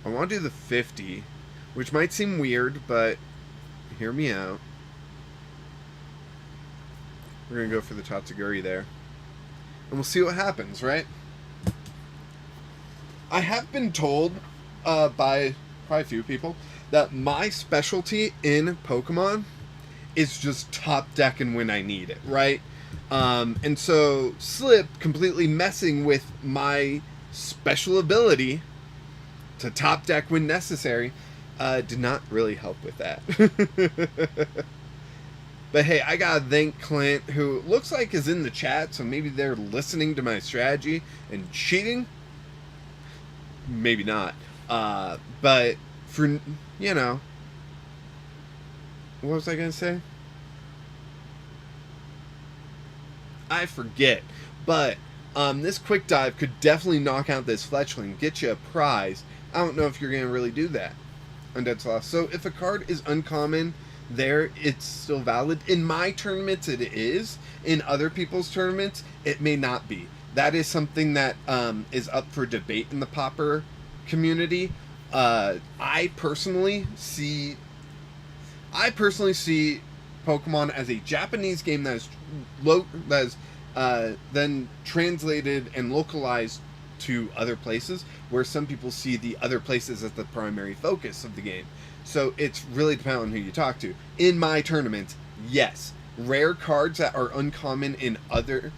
I want to do the 50, which might seem weird, but hear me out. We're going to go for the Tatsuguri there. And we'll see what happens, right? I have been told by quite a few people that my specialty in Pokemon is just top decking when I need it, right? And so Slip completely messing with my special ability to top deck when necessary did not really help with that. But hey, I gotta thank Clint, who looks like is in the chat, so maybe they're listening to my strategy and cheating. Maybe not. But for, you know, what was I gonna say? I forget. But this Quick Dive could definitely knock out this Fletchling, get you a prize. I don't know if you're going to really do that on Dead Sloth. So if a card is uncommon there, it's still valid. In my tournaments, it is. In other people's tournaments, it may not be. That is something that is up for debate in the Popper community. I personally see Pokemon as a Japanese game that is then translated and localized to other places, where some people see the other places as the primary focus of the game. So it's really dependent on who you talk to. In my tournaments, yes, rare cards that are uncommon in other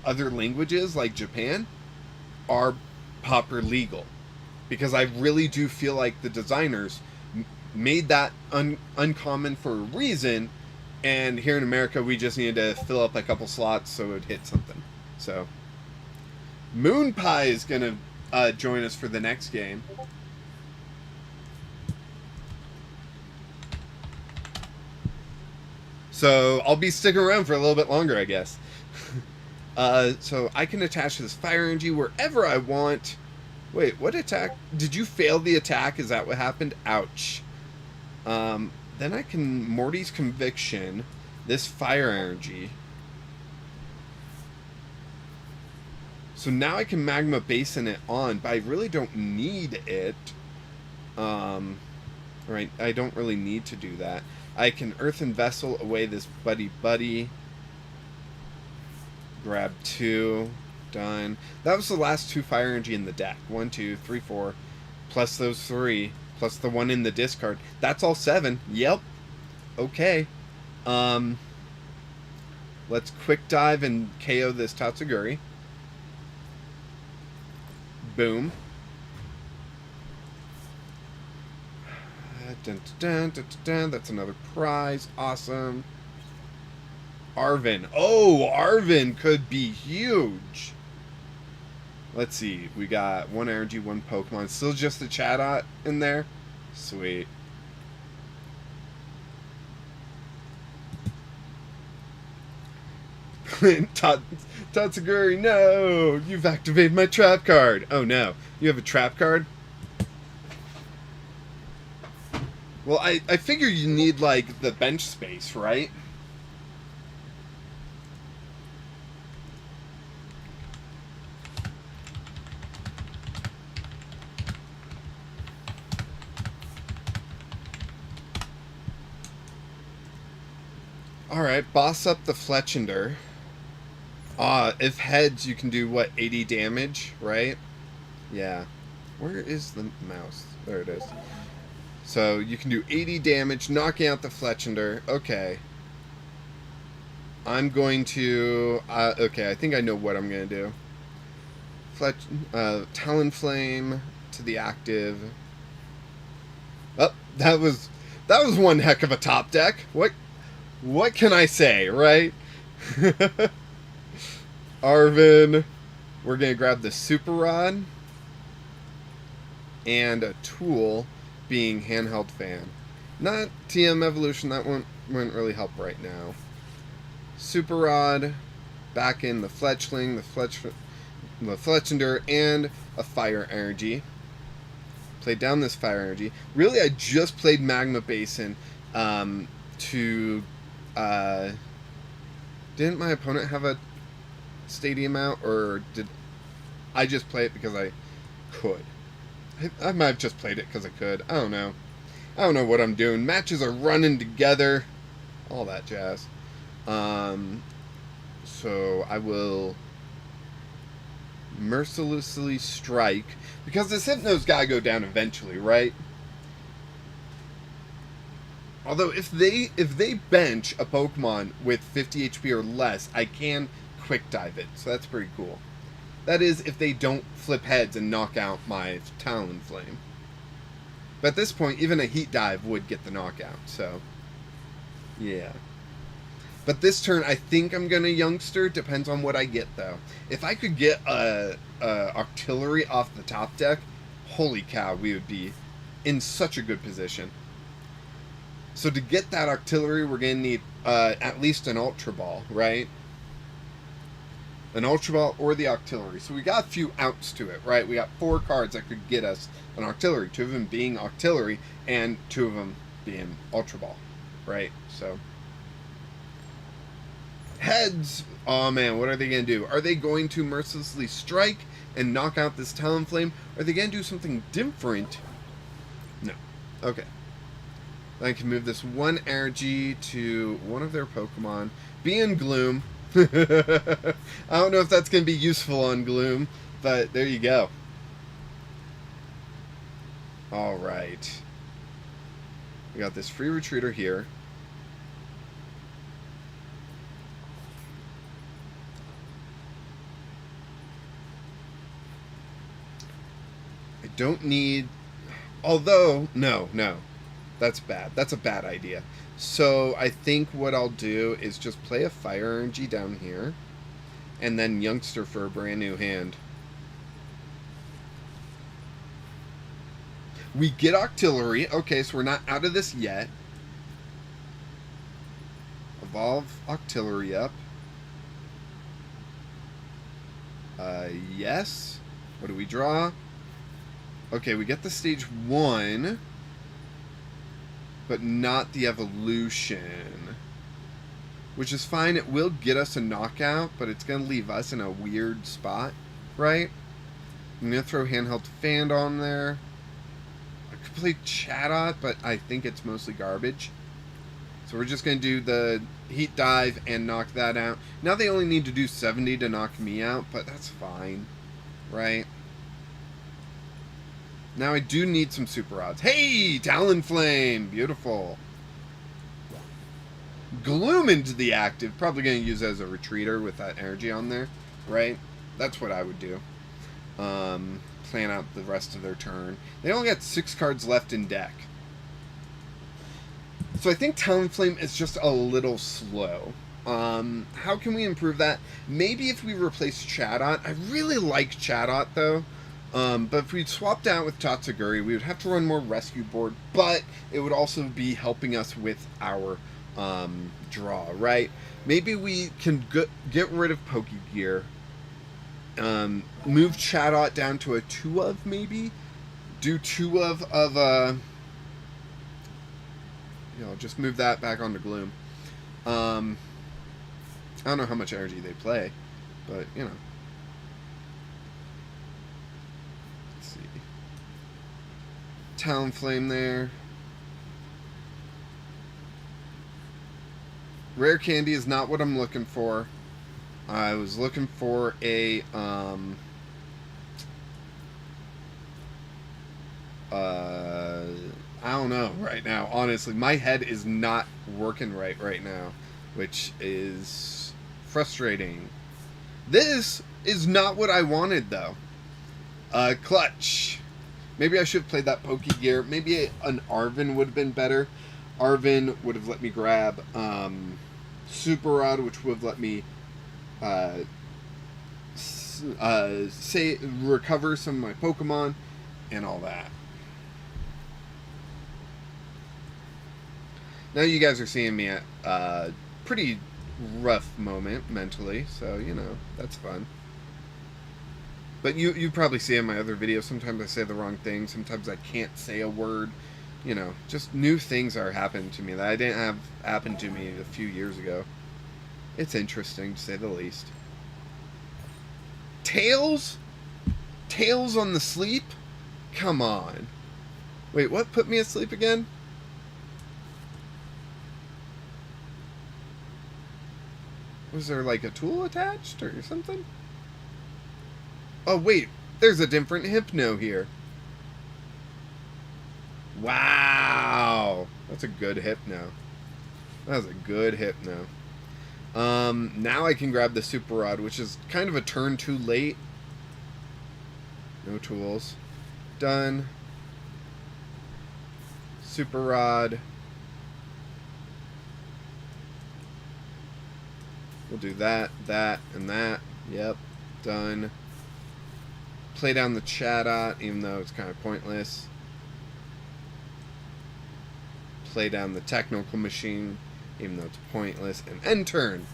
languages like Japan are Popper legal, because I really do feel like the designers made that uncommon for a reason, and here in America we just needed to fill up a couple slots so it would hit something. So Moon Pie is gonna join us for the next game. So I'll be sticking around for a little bit longer, I guess. So I can attach this Fire Energy wherever I want. Wait, what attack? Did you fail the attack? Is that what happened? Ouch. Then I can Morty's Conviction, this Fire Energy. So now I can Magma Basin it on, but I really don't need it. Right, I don't really need to do that. I can Earthen Vessel away this Buddy. Grab 2. Done. That was the last 2 fire energy in the deck. 1, 2, 3, 4. Plus those 3. Plus the 1 in the discard. That's all 7. Yep. Okay. Let's quick dive and KO this Tatsuguri. Boom. Dun, dun, dun, dun, dun. That's another prize. Awesome. Arvin. Oh, Arvin could be huge. Let's see. We got 1 energy, 1 Pokemon. Still just the Chatot in there. Sweet. Tatsuguri, no! You've activated my trap card. Oh no. You have a trap card? Well, I figure you need, like, the bench space, right? Alright, boss up the Fletchender. If heads, you can do, what, 80 damage, right? Yeah. Where is the mouse? There it is. So, you can do 80 damage, knocking out the Fletchender. Okay. I'm going to... okay, I think I know what I'm going to do. Talonflame to the active. Oh, that was one heck of a top deck. What can I say, right? Arvin. We're going to grab the Super Rod. And a tool being Handheld Fan. Not TM Evolution, that wouldn't really help right now. Super Rod. Back in the Fletchling, the Fletchender, and a Fire Energy. Played down this Fire Energy. Really, I just played Magma Basin to... didn't my opponent have a stadium out, or did I just play it because I could? I might have just played it because I could. I don't know. I don't know what I'm doing. Matches are running together. All that jazz. So I will mercilessly strike, because this Hypno's gotta go down eventually, right? Although if they bench a Pokemon with 50 HP or less, I can quick dive it. So that's pretty cool. That is, if they don't flip heads and knock out my Talonflame. But at this point, even a Heat Dive would get the knockout, so... yeah. But this turn, I think I'm going to Youngster. Depends on what I get, though. If I could get a Octillery off the top deck, holy cow, we would be in such a good position. So to get that Octillery, we're going to need at least an Ultra Ball, right? An Ultra Ball or the Octillery. So we got a few outs to it, right? We got 4 cards that could get us an Octillery. 2 of them being Octillery, and 2 of them being Ultra Ball, right? So... heads! Oh man, what are they going to do? Are they going to mercilessly strike and knock out this Talonflame? Are they going to do something different? No. Okay. I can move this 1 energy to one of their Pokemon. Be in Gloom. I don't know if that's going to be useful on Gloom, but there you go. Alright. We got this free retreater here. I don't need... although, no. That's bad. That's a bad idea. So I think what I'll do is just play a Fire Energy down here, and then Youngster for a brand new hand. We get Octillery. Okay, so we're not out of this yet. Evolve Octillery up. Yes. What do we draw? Okay, we get the stage 1. But not the evolution. Which is fine. It will get us a knockout, but it's going to leave us in a weird spot, right? I'm going to throw Handheld Fan on there. I could play Chatot, but I think it's mostly garbage. So we're just going to do the Heat Dive and knock that out. Now they only need to do 70 to knock me out, but that's fine, right? Now I do need some super odds. Hey, Talonflame, beautiful. Gloom into the active, probably going to use it as a retreater with that energy on there, right? That's what I would do. Plan out the rest of their turn. They only got 6 cards left in deck. So I think Talonflame is just a little slow. How can we improve that? Maybe if we replace Chatot. I really like Chatot, though. But if we swapped out with Tatsuguri, we would have to run more rescue board. But it would also be helping us with our draw, right? Maybe we can get rid of Pokegear. Move Chatot down to a 2 of, maybe? Do 2 of you know, just move that back onto Gloom. I don't know how much energy they play, but, you know. Let's see. Talonflame there. Rare Candy is not what I'm looking for. I was looking for a, I don't know right now, honestly. My head is not working right now, which is frustrating. This is not what I wanted, though. Clutch. Maybe I should have played that Pokegear. Maybe an Arven would have been better. Arven would have let me grab Super Rod, which would have let me recover some of my Pokemon and all that. Now you guys are seeing me at a pretty rough moment mentally, so, you know, that's fun. But you probably see in my other videos, sometimes I say the wrong thing, sometimes I can't say a word. You know, just new things are happening to me that I didn't have happen to me a few years ago. It's interesting, to say the least. Tails? Tails on the sleep? Come on. Wait, what put me asleep again? Was there like a tool attached or something? Oh wait, there's a different Hypno here. Wow, that's a good Hypno. That was a good Hypno. Now I can grab the Super Rod, which is kind of a turn too late. No tools. Done. Super Rod. We'll do that, that, and that. Yep, done. Play down the Chatot, even though it's kind of pointless. Play down the Technical Machine, even though it's pointless. And end turn.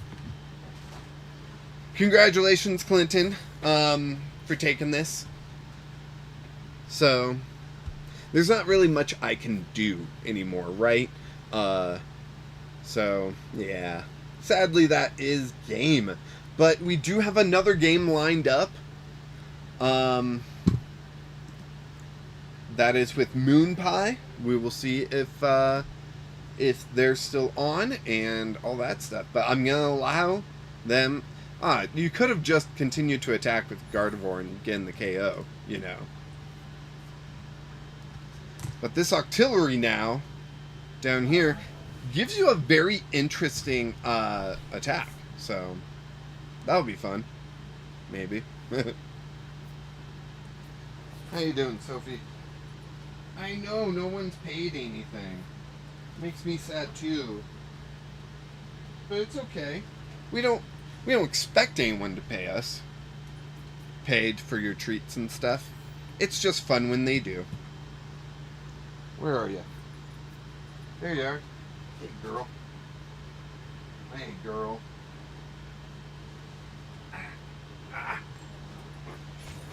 Congratulations, Clinton, for taking this. So, there's not really much I can do anymore, right? So, yeah. Sadly, that is game. But we do have another game lined up. That is with Moon Pie. We will see if they're still on and all that stuff. But I'm going to allow them... you could have just continued to attack with Gardevoir and getting the KO, you know. But this Octillery now, down here, gives you a very interesting attack. So, that'll be fun. Maybe. How you doing, Sophie? I know, no one's paid anything. Makes me sad, too. But it's okay. We don't expect anyone to pay us. Paid for your treats and stuff. It's just fun when they do. Where are you? There you are. Hey, girl. Hey, girl.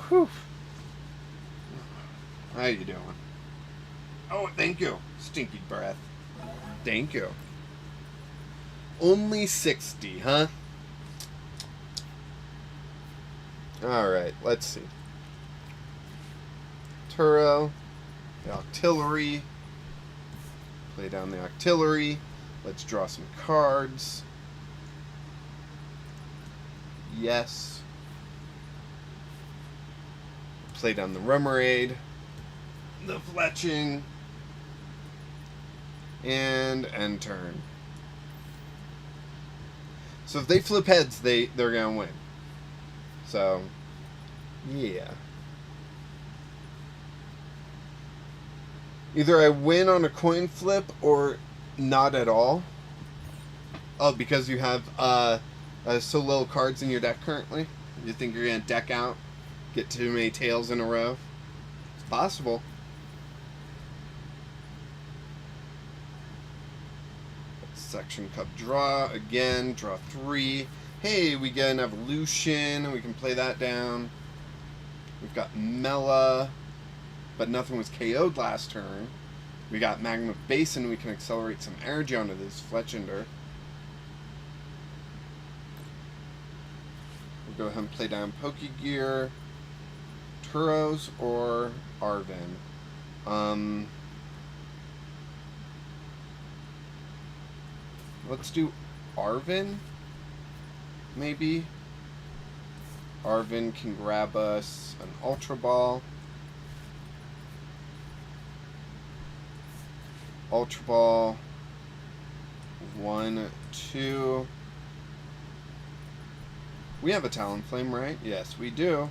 Whew. How you doing? Oh, thank you. Stinky breath. Thank you. Only 60, huh? Alright, let's see. Turo. The Octillery. Play down the Octillery. Let's draw some cards. Yes. Play down the Rummerade, the Fletching, and end turn. So if they flip heads, they're gonna win. So, yeah. Either I win on a coin flip or not at all. Oh, because you have so little cards in your deck currently? You think you're gonna deck out? Get too many tails in a row? It's possible. Section Cup draw. Again, draw 3. Hey, we get an Evolution. We can play that down. We've got Mela, but nothing was KO'd last turn. We got Magma Basin. We can accelerate some energy onto this Fletchender. We'll go ahead and play down Pokegear, Turos, or Arven. Let's do Arven, maybe. Arven can grab us an Ultra Ball. Ultra Ball. 1, 2. We have a Talonflame, right? Yes, we do.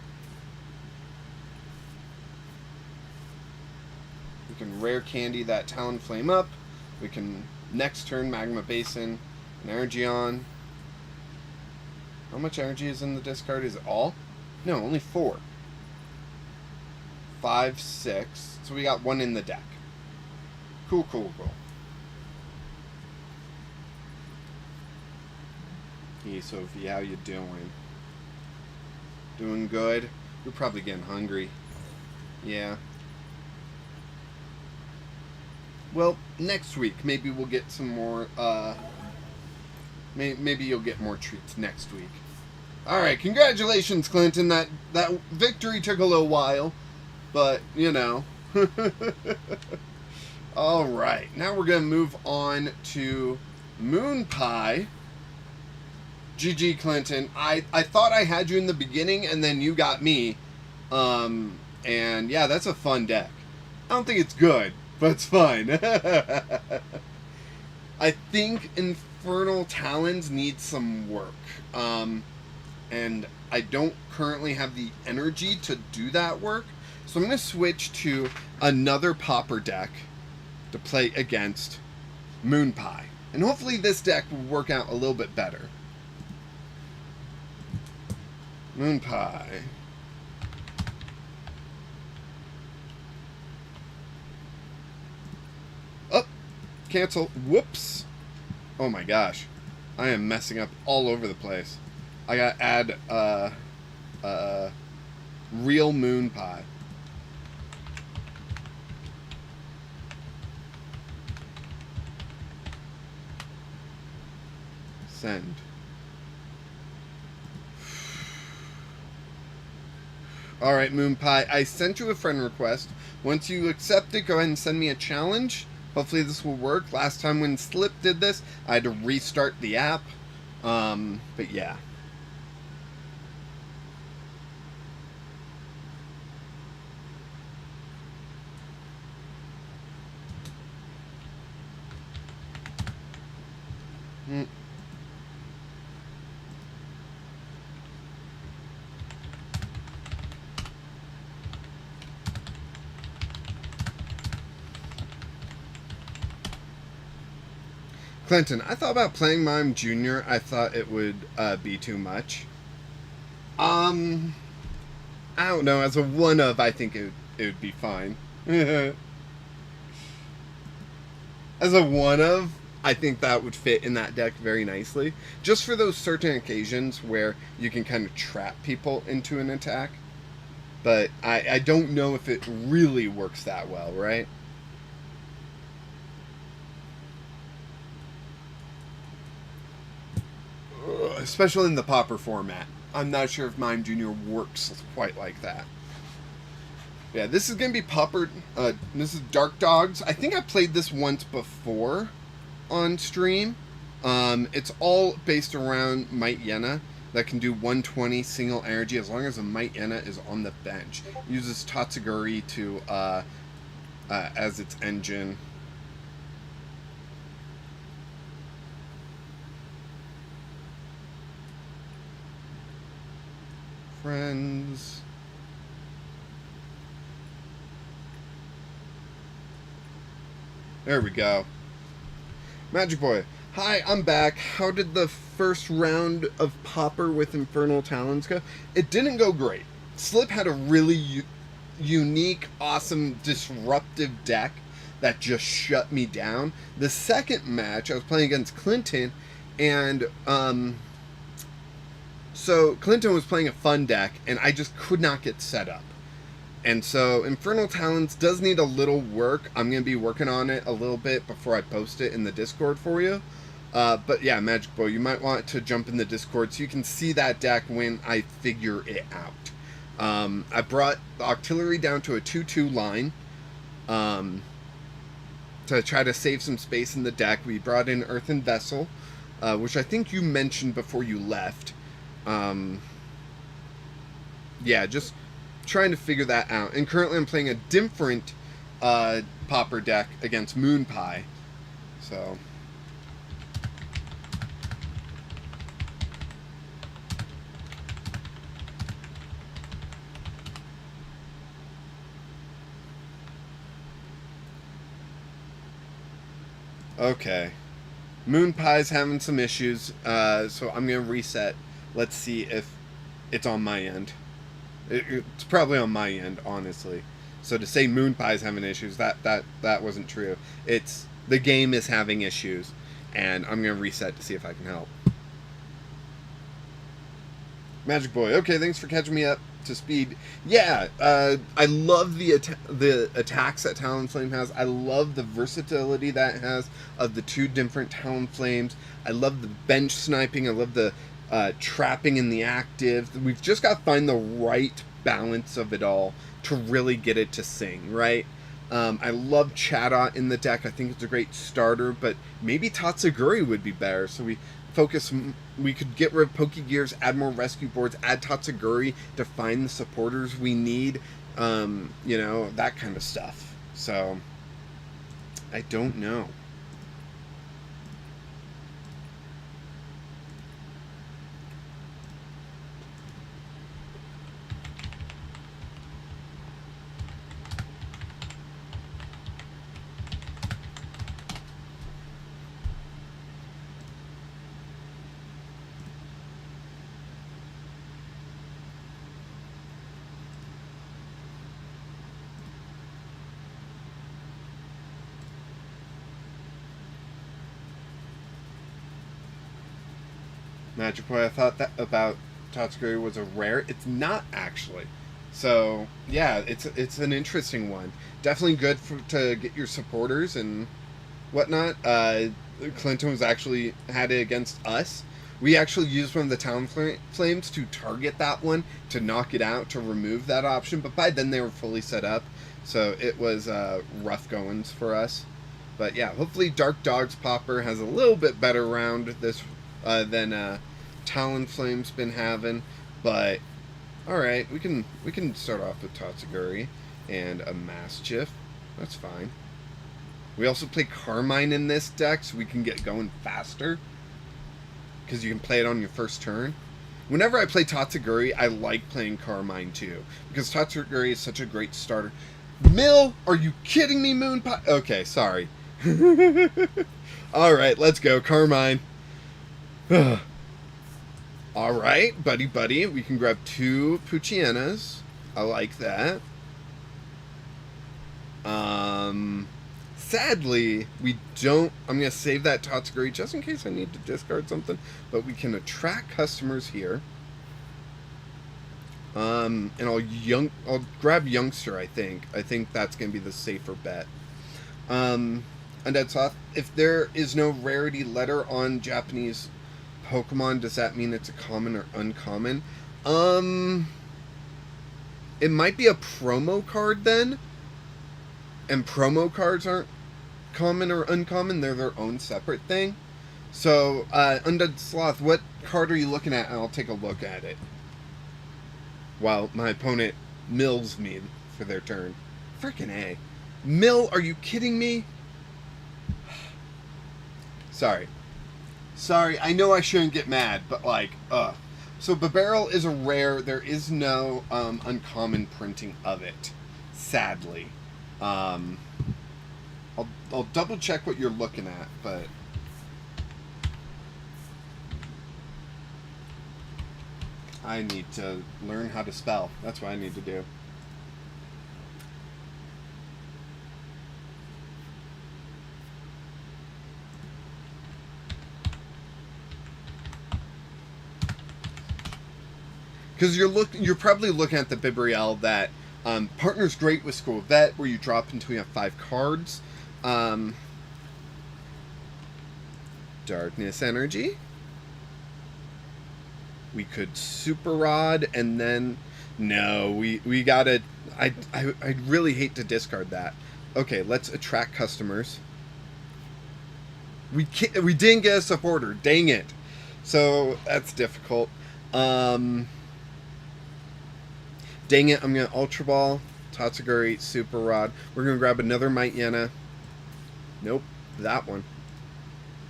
We can Rare Candy that Talonflame up. We can next turn Magma Basin, an Energion. How much energy is in the discard? Is it all? No, only 4. 5, 6. So we got 1 in the deck. Cool, cool, cool. Hey, Sophie, how you doing? Doing good? You're probably getting hungry. Yeah. Well, next week, maybe we'll get some more, maybe you'll get more treats next week. Alright, congratulations, Clinton. That victory took a little while, but, you know. Alright, now we're going to move on to Moon Pie. GG, Clinton. I thought I had you in the beginning, and then you got me. And, yeah, that's a fun deck. I don't think it's good, but it's fine. I think Infernal Talons need some work. And I don't currently have the energy to do that work. So I'm going to switch to another Pauper deck to play against Moon Pie. And hopefully this deck will work out a little bit better. Moon Pie. Oh, cancel. Whoops. Oh my gosh. I am messing up all over the place. I gotta add real Moon Pie. Send. Alright, Moon Pie, I sent you a friend request. Once you accept it, go ahead and send me a challenge. Hopefully this will work. Last time when Slip did this, I had to restart the app. But yeah. Clinton, I thought about playing Mime Jr. I thought it would be too much. I don't know. As a one-of, I think it would be fine. As a one-of, I think that would fit in that deck very nicely. Just for those certain occasions where you can kind of trap people into an attack. But I don't know if it really works that well, right? Especially in the Pauper format. I'm not sure if Mime Jr. works quite like that. Yeah, this is going to be Pauper. This is Dark Dogs. I think I played this once before. on stream. It's all based around Might Yena that can do 120 single energy as long as a Might Yena is on the bench. Uses Tatsuguri to as its engine. Friends. There we go. Magic Boy. Hi, I'm back. How did the first round of Popper with Infernal Talons go? It didn't go great. Slip had a really unique, awesome, disruptive deck that just shut me down. The second match, I was playing against Clinton, and so Clinton was playing a fun deck, and I just could not get set up. And so Infernal Talons does need a little work. I'm going to be working on it a little bit before I post it in the Discord for you. But yeah, Magic Boy, you might want to jump in the Discord so you can see that deck when I figure it out. I brought the Artillery down to a 2-2 line to try to save some space in the deck. We brought in Earthen Vessel, which I think you mentioned before you left. Yeah, just trying to figure that out. And currently I'm playing a different Popper deck against Moon Pie. So okay. Moon Pie's having some issues, so I'm going to reset. Let's see if it's on my end. It's probably on my end, honestly. So to say Moon Pie's having issues, that wasn't true. It's the game is having issues, and I'm going to reset to see if I can help. Magic Boy, okay, thanks for catching me up to speed. Yeah, I love the attacks that Talonflame has. I love the versatility that it has of the two different Talonflames. I love the bench sniping. I love the trapping in the active. We've just got to find the right balance of it all to really get it to sing, right? I love Chatot in the deck. I think it's a great starter, but maybe Tatsuguri would be better. So we could get rid of Pokegears, add more rescue boards, add Tatsuguri to find the supporters we need, you know, that kind of stuff. So, I don't know. Magic Boy, I thought that about Tatsuguri was a rare. It's not actually. So yeah, it's an interesting one. Definitely good to get your supporters and whatnot. Clinton was actually had it against us. We actually used one of the Talonflames to target that one to knock it out to remove that option. But by then they were fully set up, so it was rough goings for us. But yeah, hopefully Dark Dog's Popper has a little bit better round this than Talonflame's been having, but all right, we can start off with Tatsuguri and a Mischief. That's fine. We also play Carmine in this deck, so we can get going faster because you can play it on your first turn. Whenever I play Tatsuguri, I like playing Carmine too because Tatsuguri is such a great starter. Mill, are you kidding me, Moon Pie? Okay, sorry. All right, let's go, Carmine. Alright, buddy, we can grab 2 Puchienas. I like that. Sadly, we don't... I'm going to save that Tatsuguri just in case I need to discard something. But we can attract customers here. And I'll grab Youngster, I think. I think that's going to be the safer bet. Undead Sloth, if there is no rarity letter on Japanese Pokemon, does that mean it's a common or uncommon? It might be a promo card then, and promo cards aren't common or uncommon, they're their own separate thing. So, Undead Sloth, what card are you looking at? And I'll take a look at it. While my opponent mills me for their turn. Frickin' A. Mill, are you kidding me? Sorry, I know I shouldn't get mad, but like, So Babarrel is a rare. There is no uncommon printing of it, sadly. I'll double check what you're looking at, but I need to learn how to spell. That's what I need to do. Because you're probably looking at the Bibriel that partners great with School of Vet, where you drop until you have 5 cards. Darkness Energy. We could Super Rod, and then no, we gotta. I really hate to discard that. Okay, let's attract customers. We didn't get a supporter. Dang it! So that's difficult. Dang it, I'm going to Ultra Ball, Tatsuguri, Super Rod. We're going to grab another Might Yena. Nope, that one.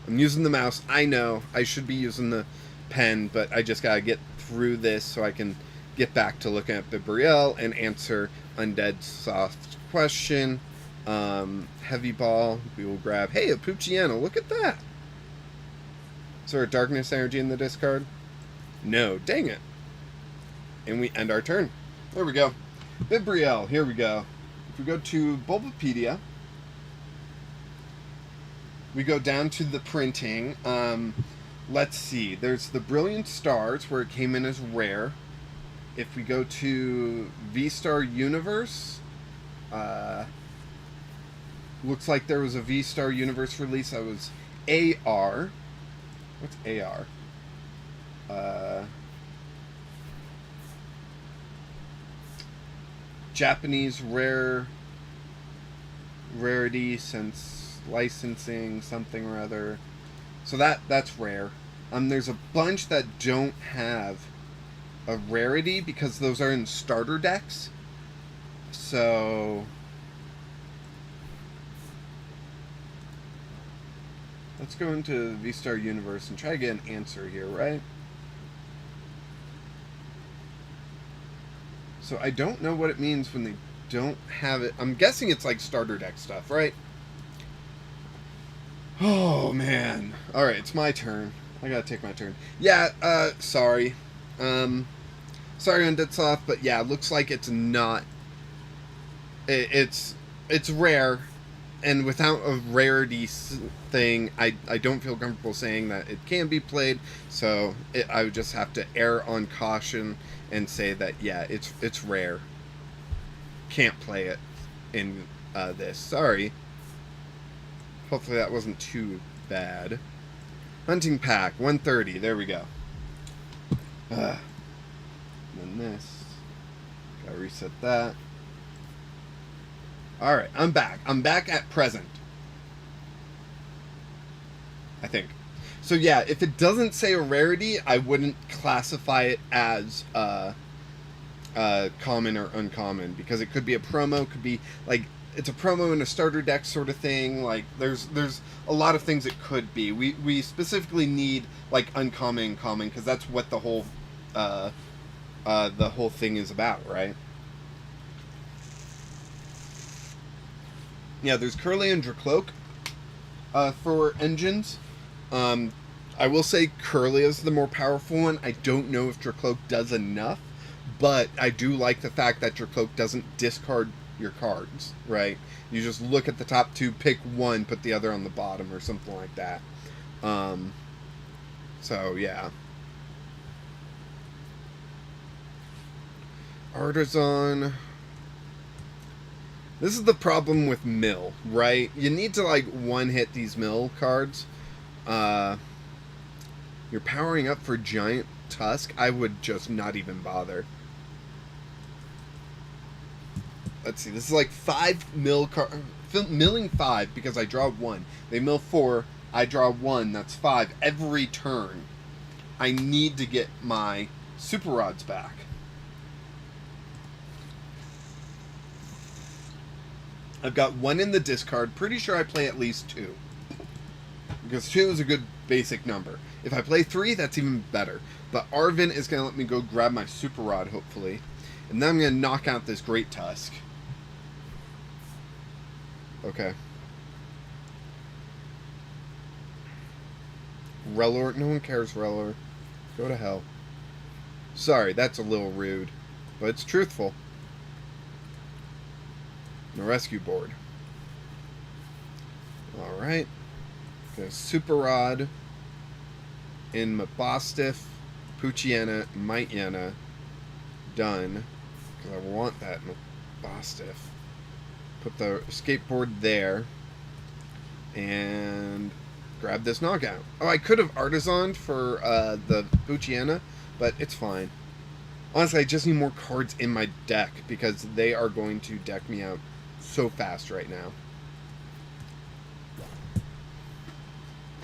I'm using the mouse. I know I should be using the pen, but I just got to get through this so I can get back to looking at Bibriel and answer Undead Soft's question. Heavy Ball, we will grab. Hey, a Poochiana, look at that. Is there a Darkness Energy in the discard? No, dang it. And we end our turn. There we go. Bibriel, here we go. If we go to Bulbapedia, we go down to the printing. Let's see. There's the Brilliant Stars, where it came in as rare. If we go to V-Star Universe, looks like there was a V-Star Universe release that was AR. What's AR? Japanese rarity since licensing something or other. So that's rare. There's a bunch that don't have a rarity because those are in starter decks. So let's go into V-Star Universe and try to get an answer here, right? So I don't know what it means when they don't have it. I'm guessing it's like starter deck stuff, right? Oh, man. Alright, it's my turn. I gotta take my turn. Yeah, sorry. Sorry, Undead Soft, but yeah, it looks like it's not... It's rare, and without a rarity thing, I don't feel comfortable saying that it can be played, so I would just have to err on caution and say that, yeah, it's rare. Can't play it in this. Sorry. Hopefully that wasn't too bad. Hunting Pack, 130. There we go. And then this. Gotta reset that. Alright, I'm back. I'm back at present. I think. So yeah, if it doesn't say a rarity, I wouldn't classify it as common or uncommon, because it could be a promo, could be like it's a promo in a starter deck sort of thing. Like there's a lot of things it could be. We specifically need like uncommon and common, because that's what the whole thing is about, right? Yeah, there's Curly and Dracloak for engines. I will say Curly is the more powerful one. I don't know if Dracloak does enough, but I do like the fact that Dracloak doesn't discard your cards, right? You just look at the top two, pick one, put the other on the bottom, or something like that. So, yeah. Artisan. This is the problem with mill, right? You need to, like, one-hit these mill cards. You're powering up for Giant Tusk. I would just not even bother. Let's see. This is like 5 milling 5 because I draw 1. They mill 4, I draw 1, that's 5 every turn. I need to get my super rods back. I've got 1 in the discard. Pretty sure I play at least 2. Because 2 is a good basic number. If I play 3, that's even better. But Arvin is going to let me go grab my super rod, hopefully. And then I'm going to knock out this Great Tusk. Okay. Relor. No one cares, Relor. Go to hell. Sorry, that's a little rude. But it's truthful. The rescue board. Alright. Got a Super Rod in Mabostiff, Poochyena, Mightyena. Done. Because I want that Mabostiff. Put the skateboard there. And grab this knockout. Oh, I could have Artisaned for the Poochyena, but it's fine. Honestly, I just need more cards in my deck because they are going to deck me out so fast right now.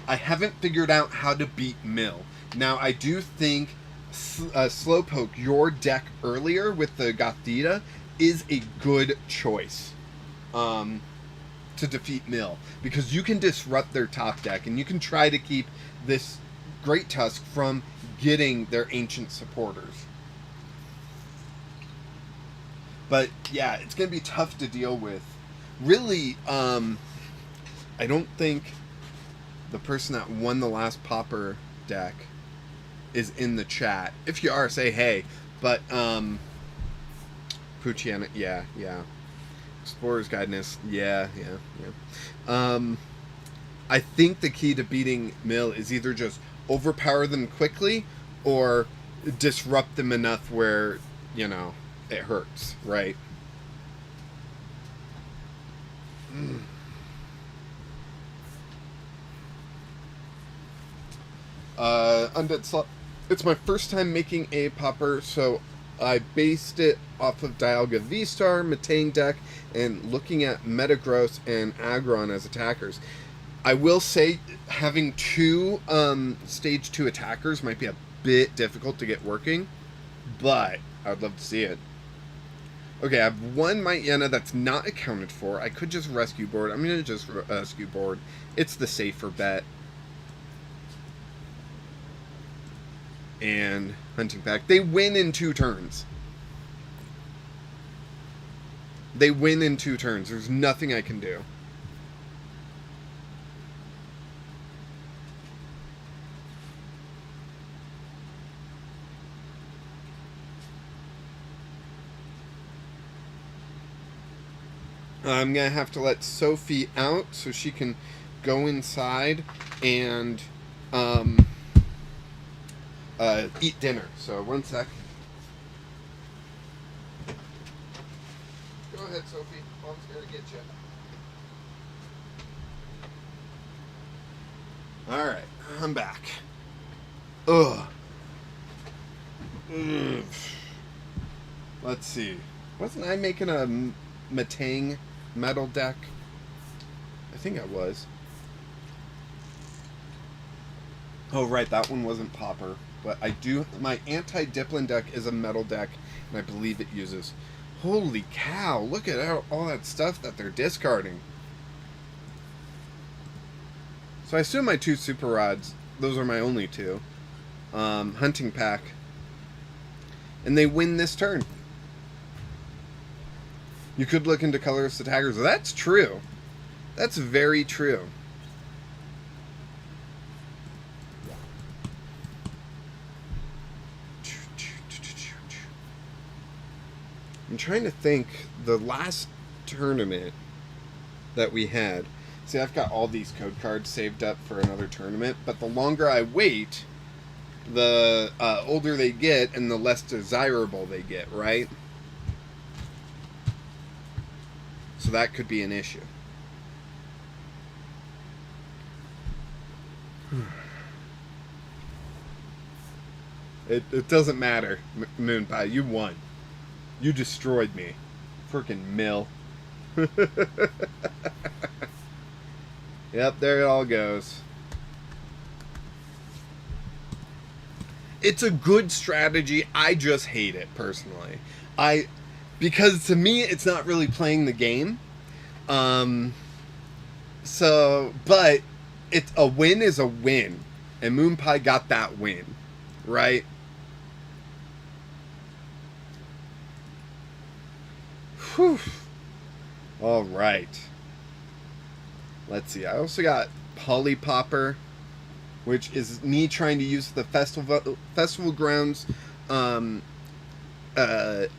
I haven't figured out how to beat Mill. Now, I do think Slowpoke, your deck earlier with the Gothita, is a good choice to defeat Mill. Because you can disrupt their top deck, and you can try to keep this Great Tusk from getting their ancient supporters. But, yeah, it's going to be tough to deal with. Really, I don't think the person that won the last Popper deck is in the chat. If you are, say hey. But, Poochyena, yeah. Explorer's Guidance, yeah. I think the key to beating Mill is either just overpower them quickly or disrupt them enough where, you know, it hurts, right? Undead Slot. It's my first time making a popper, so I based it off of Dialga V-Star, Metane deck, and looking at Metagross and Aggron as attackers. I will say having 2 stage 2 attackers might be a bit difficult to get working, but I would love to see it. Okay, I have 1 Mightyena that's not accounted for. I could just rescue board. I'm going to just rescue board. It's the safer bet. And Hunting Pack. They win in 2 turns. They win in 2 turns. There's nothing I can do. I'm going to have to let Sophie out so she can go inside and eat dinner. So, 1 sec. Go ahead, Sophie. Mom's going to get you. Alright, I'm back. Ugh. Let's see. Wasn't I making a Metang metal deck? I think I was. Oh, right, that one wasn't Popper. But I do... My anti-Diplin deck is a metal deck, and I believe it uses... Holy cow, look at all that stuff that they're discarding. So I assume my 2 Super Rods, those are my only 2. Hunting Pack. And they win this turn. You could look into colorless attackers. That's true. That's very true. I'm trying to think, the last tournament that we had. See, I've got all these code cards saved up for another tournament, but the longer I wait, the older they get and the less desirable they get, right? So that could be an issue. It doesn't matter, Moonpie. You won. You destroyed me. Frickin' Mill. Yep, there it all goes. It's a good strategy. I just hate it personally. Because to me it's not really playing the game. But it's a win is a win, and Moon Pie got that win, right? Whew. All right. Let's see. I also got Polly Popper, which is me trying to use the festival grounds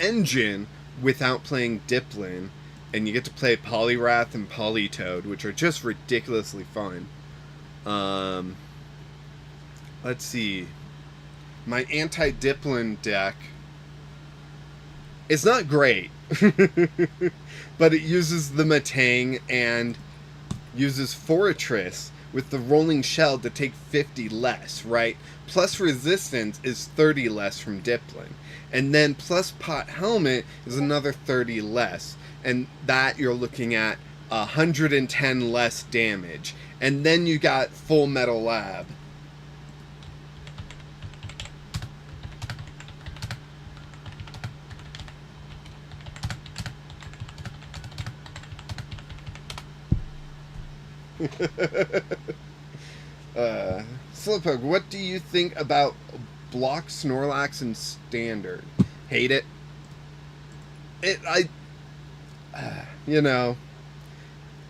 engine without playing Diplin, and you get to play Poliwrath and Politoed, which are just ridiculously fun. Let's see. My anti-Diplin deck is not great, but it uses the Matang and uses Fortress with the Rolling Shell to take 50 less, right? Plus resistance is 30 less from Diplin. And then plus Pot Helmet is another 30 less. And that you're looking at 110 less damage. And then you got Full Metal Lab. Slowpoke, what do you think about block Snorlax in Standard? Hate it.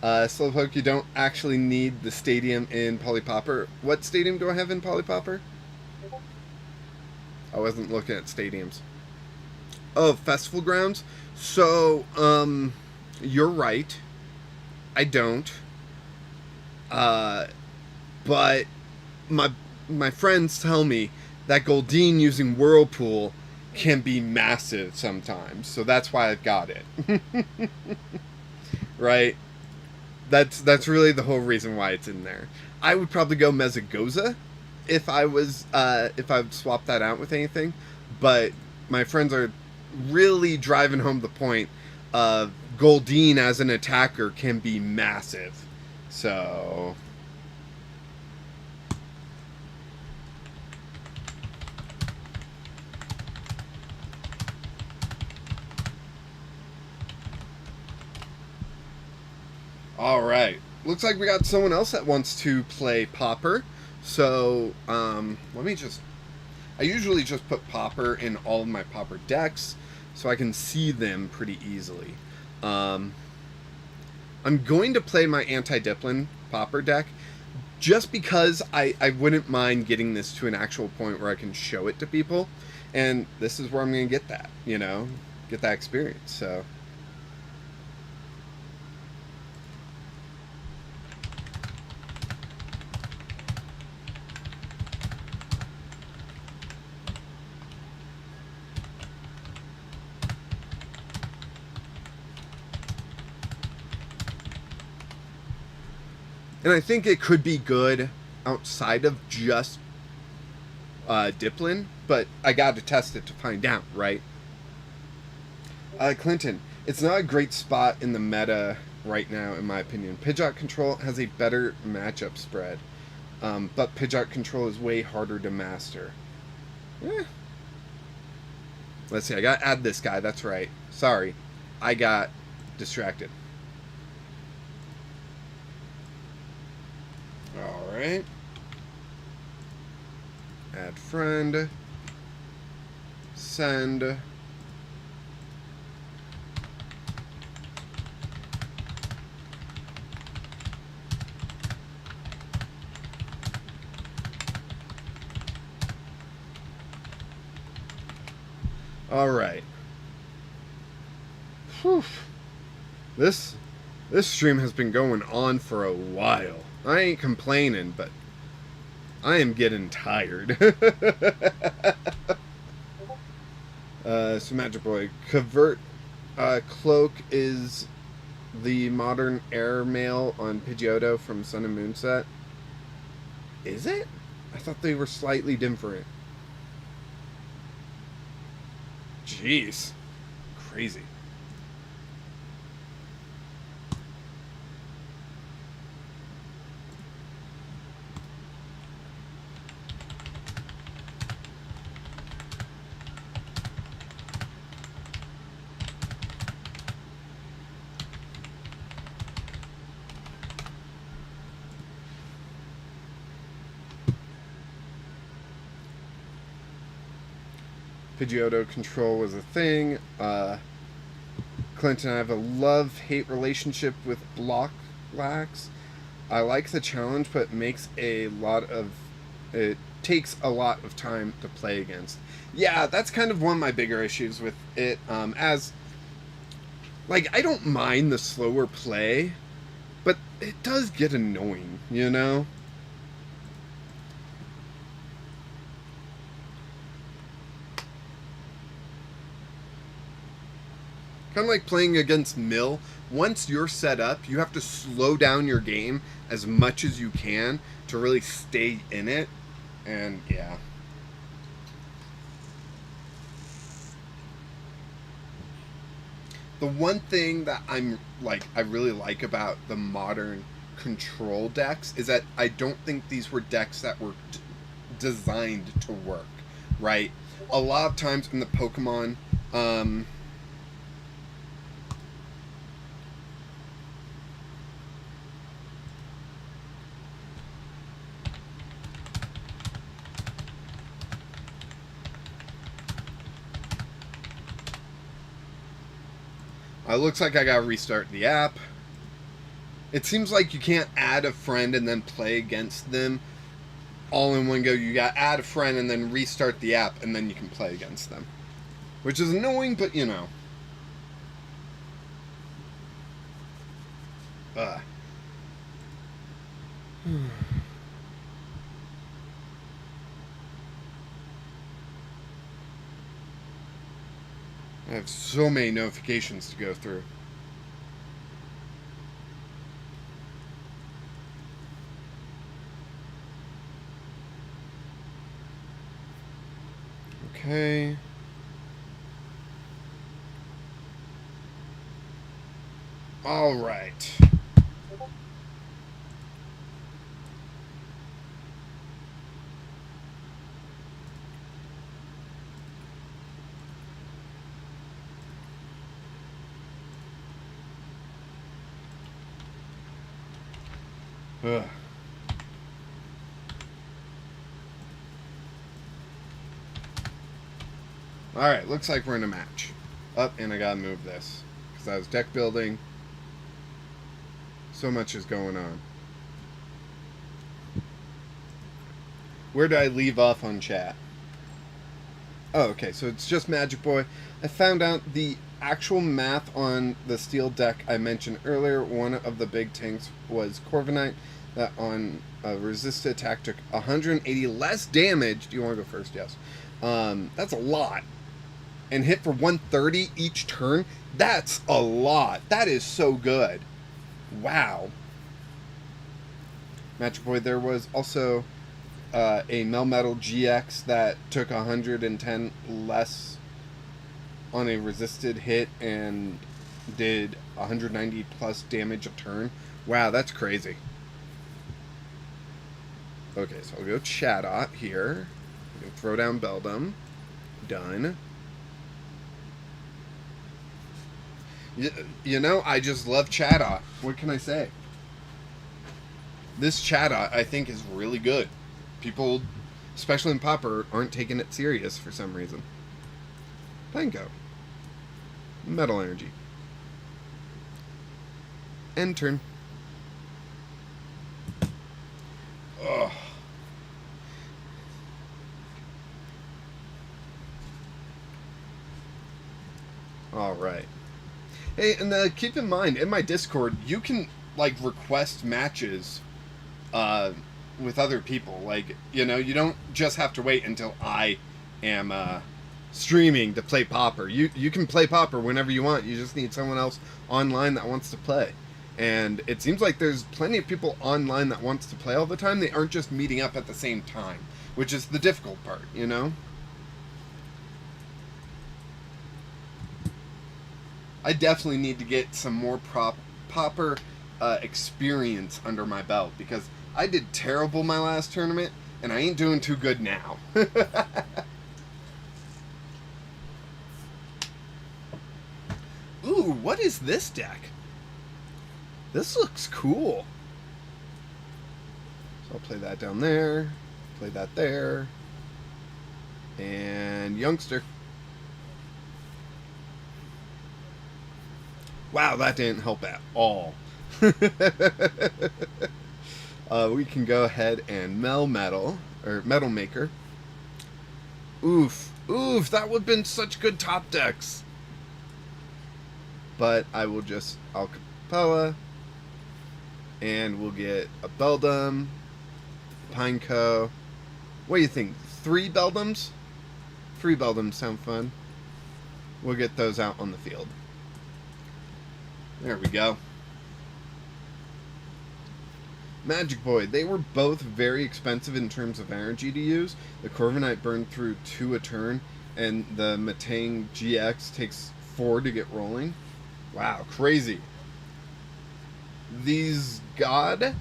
Slowpoke, you don't actually need the stadium in Polipopper. What stadium do I have in Polipopper? I wasn't looking at stadiums. Oh, Festival Grounds? So, you're right. I don't. But my friends tell me that Goldeen using Whirlpool can be massive sometimes, so that's why I've got it. Right? That's really the whole reason why it's in there. I would probably go Mezagoza if I would swap that out with anything, but my friends are really driving home the point of Goldeen as an attacker can be massive. So all right, looks like we got someone else that wants to play Popper. So I usually just put Popper in all of my Popper decks so I can see them pretty easily. I'm going to play my anti-Diplin Popper deck just because I wouldn't mind getting this to an actual point where I can show it to people, and this is where I'm going to get that, get that experience. So and I think it could be good outside of just Diplin, but I got to test it to find out, right? Clinton, it's not a great spot in the meta right now, in my opinion. Pidgeot Control has a better matchup spread, but Pidgeot Control is way harder to master. Let's see, I got to add this guy, that's right. Sorry, I got distracted. Alright. Add friend. Send. Alright. Whew. This stream has been going on for a while. I ain't complaining, but I am getting tired. So Magic Boy, Covert Cloak is the modern airmail on Pidgeotto from Sun and Moon set. Is it? I thought they were slightly different. Jeez. Crazy. Pidgeotto control was a thing. Clint and I have a love-hate relationship with block lax. I like the challenge, but it takes a lot of time to play against. Yeah, that's kind of one of my bigger issues with it. As like, I don't mind the slower play, but it does get annoying, you know? Kind of like playing against Mill. Once you're set up, you have to slow down your game as much as you can to really stay in it. And yeah. The one thing that I really like about the modern control decks is that I don't think these were decks that were designed to work, right? A lot of times in the Pokemon, it looks like I gotta restart the app. It seems like you can't add a friend and then play against them all in one go. You gotta add a friend and then restart the app, and then you can play against them. Which is annoying, but you know. I have so many notifications to go through. Okay. All right. Ugh. Alright, looks like we're in a match. And I gotta move this. Because I was deck building. So much is going on. Where did I leave off on chat? Oh, okay, so it's just Magic Boy. I found out the actual math on the steel deck I mentioned earlier. One of the big tanks was Corviknight, that on a resisted attack took 180 less damage. Do you want to go first? Yes. That's a lot. And hit for 130 each turn. That's a lot. That is so good. Wow. Magic Boy, there was also a Melmetal GX that took 110 less on a resisted hit and did 190 plus damage a turn. Wow, that's crazy. Okay, so I'll go Chatot here. Throw down Beldum. Done. You know, I just love Chatot. What can I say? This Chatot, I think, is really good. People, especially in Popper, aren't taking it serious for some reason. Pango. Metal Energy. End turn. Ugh. Alright. Hey, and keep in mind, in my Discord, you can, like, request matches with other people. Like, you know, you don't just have to wait until I am streaming to play Popper. You can play Popper whenever you want. You just need someone else online that wants to play. And it seems like there's plenty of people online that wants to play all the time. They aren't just meeting up at the same time, which is the difficult part, you know? I definitely need to get some more Popper experience under my belt, because I did terrible my last tournament, and I ain't doing too good now. Ooh, what is this deck? This looks cool. So I'll play that down there, play that there, and Youngster. Wow, that didn't help at all. We can go ahead and metal maker. Oof, that would have been such good top decks. But I will just Alcapella, and we'll get a Beldum, Pineco. What do you think? 3 Beldums? 3 Beldums sound fun. We'll get those out on the field. There we go. Magic Boy. They were both very expensive in terms of energy to use. The Corviknight burned through 2 a turn, and the Matang GX takes 4 to get rolling. Wow, crazy. These God...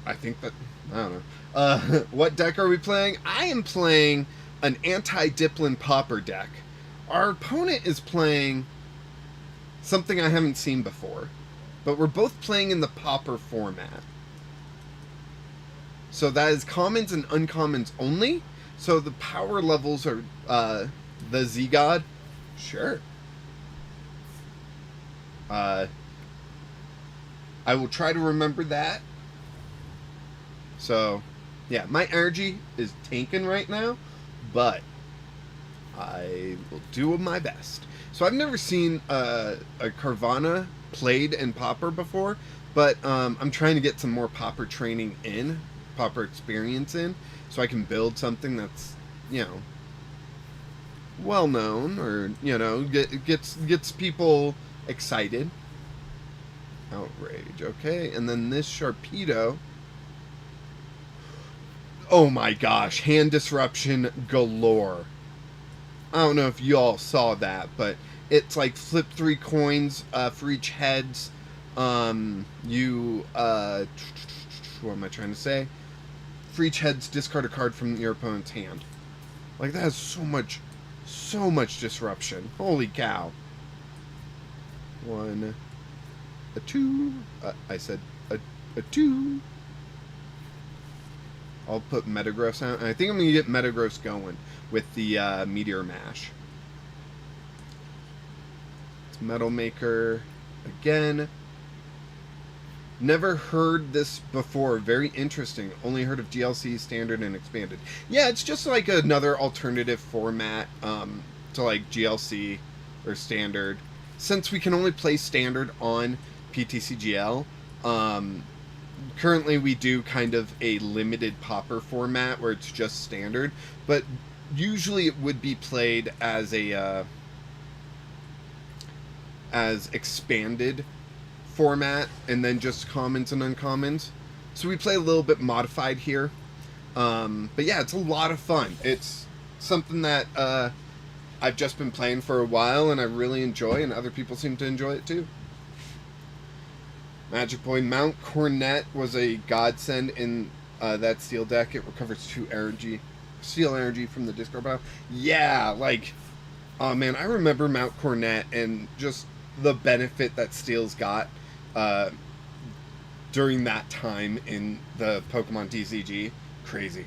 I think that... I don't know. What deck are we playing? I am playing an anti-Diplin Popper deck. Our opponent is playing something I haven't seen before, but we're both playing in the Popper format. So that is commons and uncommons only. So the power levels are the Z-God. Sure. I will try to remember that. So, yeah, my energy is tanking right now, but I will do my best. So I've never seen a Carvana played in Popper before, but I'm trying to get some more Popper training in, Popper experience in, so I can build something that's, you know, well known, or, you know, gets people excited. Outrage, okay, and then this Sharpedo. Oh my gosh, hand disruption galore. I don't know if you all saw that, but it's like flip 3 coins for each heads. What am I trying to say? For each heads, discard a card from your opponent's hand. Like, that has so much disruption. Holy cow. 1, a 2. I said a 2. I'll put Metagross out. And I think I'm going to get Metagross going with the Meteor Mash. It's Metal Maker again. Never heard this before. Very interesting. Only heard of GLC, Standard, and Expanded. Yeah, it's just like another alternative format to like GLC or Standard. Since we can only play Standard on PTCGL, currently we do kind of a limited Popper format where it's just Standard, but usually it would be played as a as expanded format, and then just commons and uncommons. So we play a little bit modified here, but yeah, it's a lot of fun. It's something that I've just been playing for a while, and I really enjoy, and other people seem to enjoy it too. Magic Boy Mount Cornet was a godsend in that steel deck. It recovers 2 steel energy from the discard pile. Yeah, like, oh man, I remember Mount Cornet and just the benefit that steel's got during that time in the Pokemon TCG. Crazy.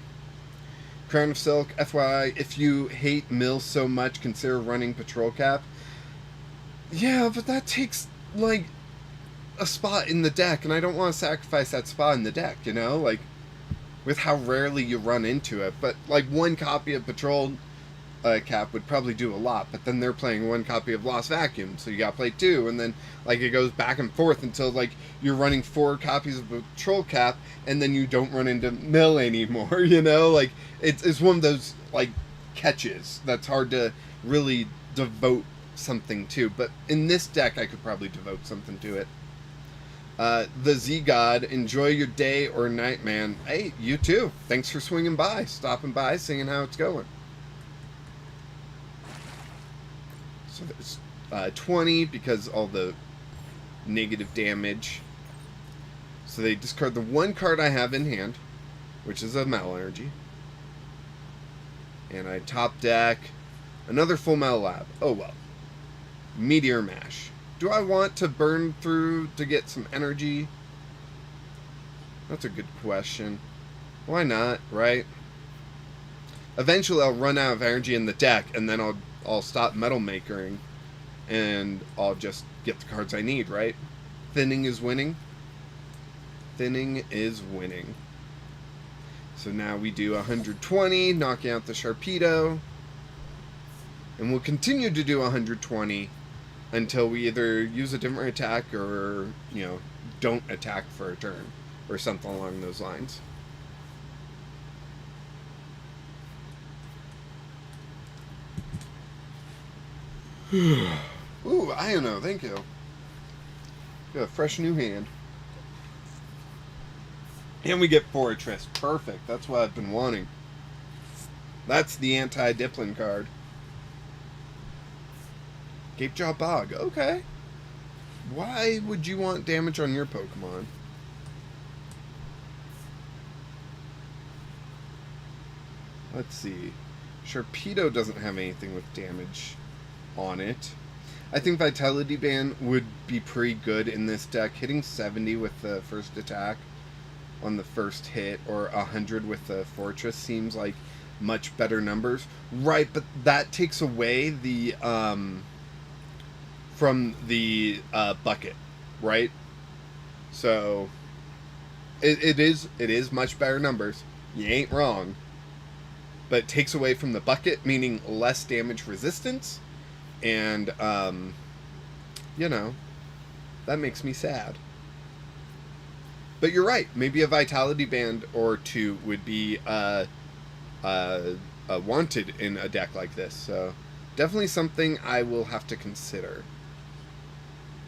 Crown of Silk, FYI, if you hate Mill so much, consider running Patrol Cap. Yeah, but that takes, like, a spot in the deck, and I don't want to sacrifice that spot in the deck, you know? Like, with how rarely you run into it. But, like, 1 copy of Patrol Cap would probably do a lot, but then they're playing 1 copy of Lost Vacuum, so you gotta play 2, and then, like, it goes back and forth until, like, you're running 4 copies of Patrol Cap, and then you don't run into Mill anymore, you know? Like, it's one of those, like, catches that's hard to really devote something to, but in this deck I could probably devote something to it. The Z-God, enjoy your day or night, man. Hey, you too. Thanks for swinging by, stopping by, seeing how it's going. So there's 20 because all the negative damage. So they discard the 1 card I have in hand, which is a Metal Energy. And I top deck another full Metal Lab. Oh well. Meteor Mash. Do I want to burn through to get some energy? That's a good question. Why not, right? Eventually I'll run out of energy in the deck, and then I'll stop Metal Makering. and I'll just get the cards I need, right? Thinning is winning. Thinning is winning. So now we do 120, knocking out the Sharpedo. And we'll continue to do 120 until we either use a different attack or, don't attack for a turn or something along those lines. Ooh, I don't know, thank you. Got a fresh new hand. And we get Fortress. Perfect. That's what I've been wanting. That's the anti-Diplin card. Gapejaw Bog. Okay. Why would you want damage on your Pokemon? Let's see. Sharpedo doesn't have anything with damage on it. I think Vitality Band would be pretty good in this deck. Hitting 70 with the first attack on the first hit, or 100 with the Fortress, seems like much better numbers. Right, but that takes away the from the bucket, right? So it is much better numbers. You ain't wrong. But it takes away from the bucket, meaning less damage resistance, and that makes me sad. But you're right. Maybe a Vitality Band or two would be wanted in a deck like this. So definitely something I will have to consider.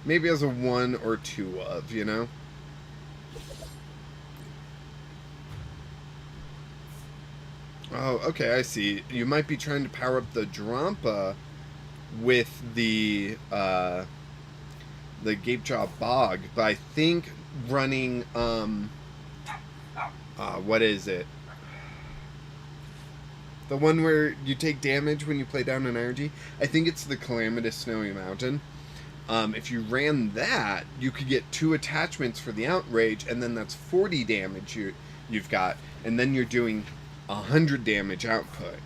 Maybe as a 1 or 2 of, Oh, okay, I see. You might be trying to power up the Drampa with the Gapejaw Bog, but I think running what is it? The one where you take damage when you play down an energy? I think it's the Calamitous Snowy Mountain. If you ran that, you could get 2 attachments for the Outrage, and then that's 40 damage you've got, and then you're doing 100 damage output,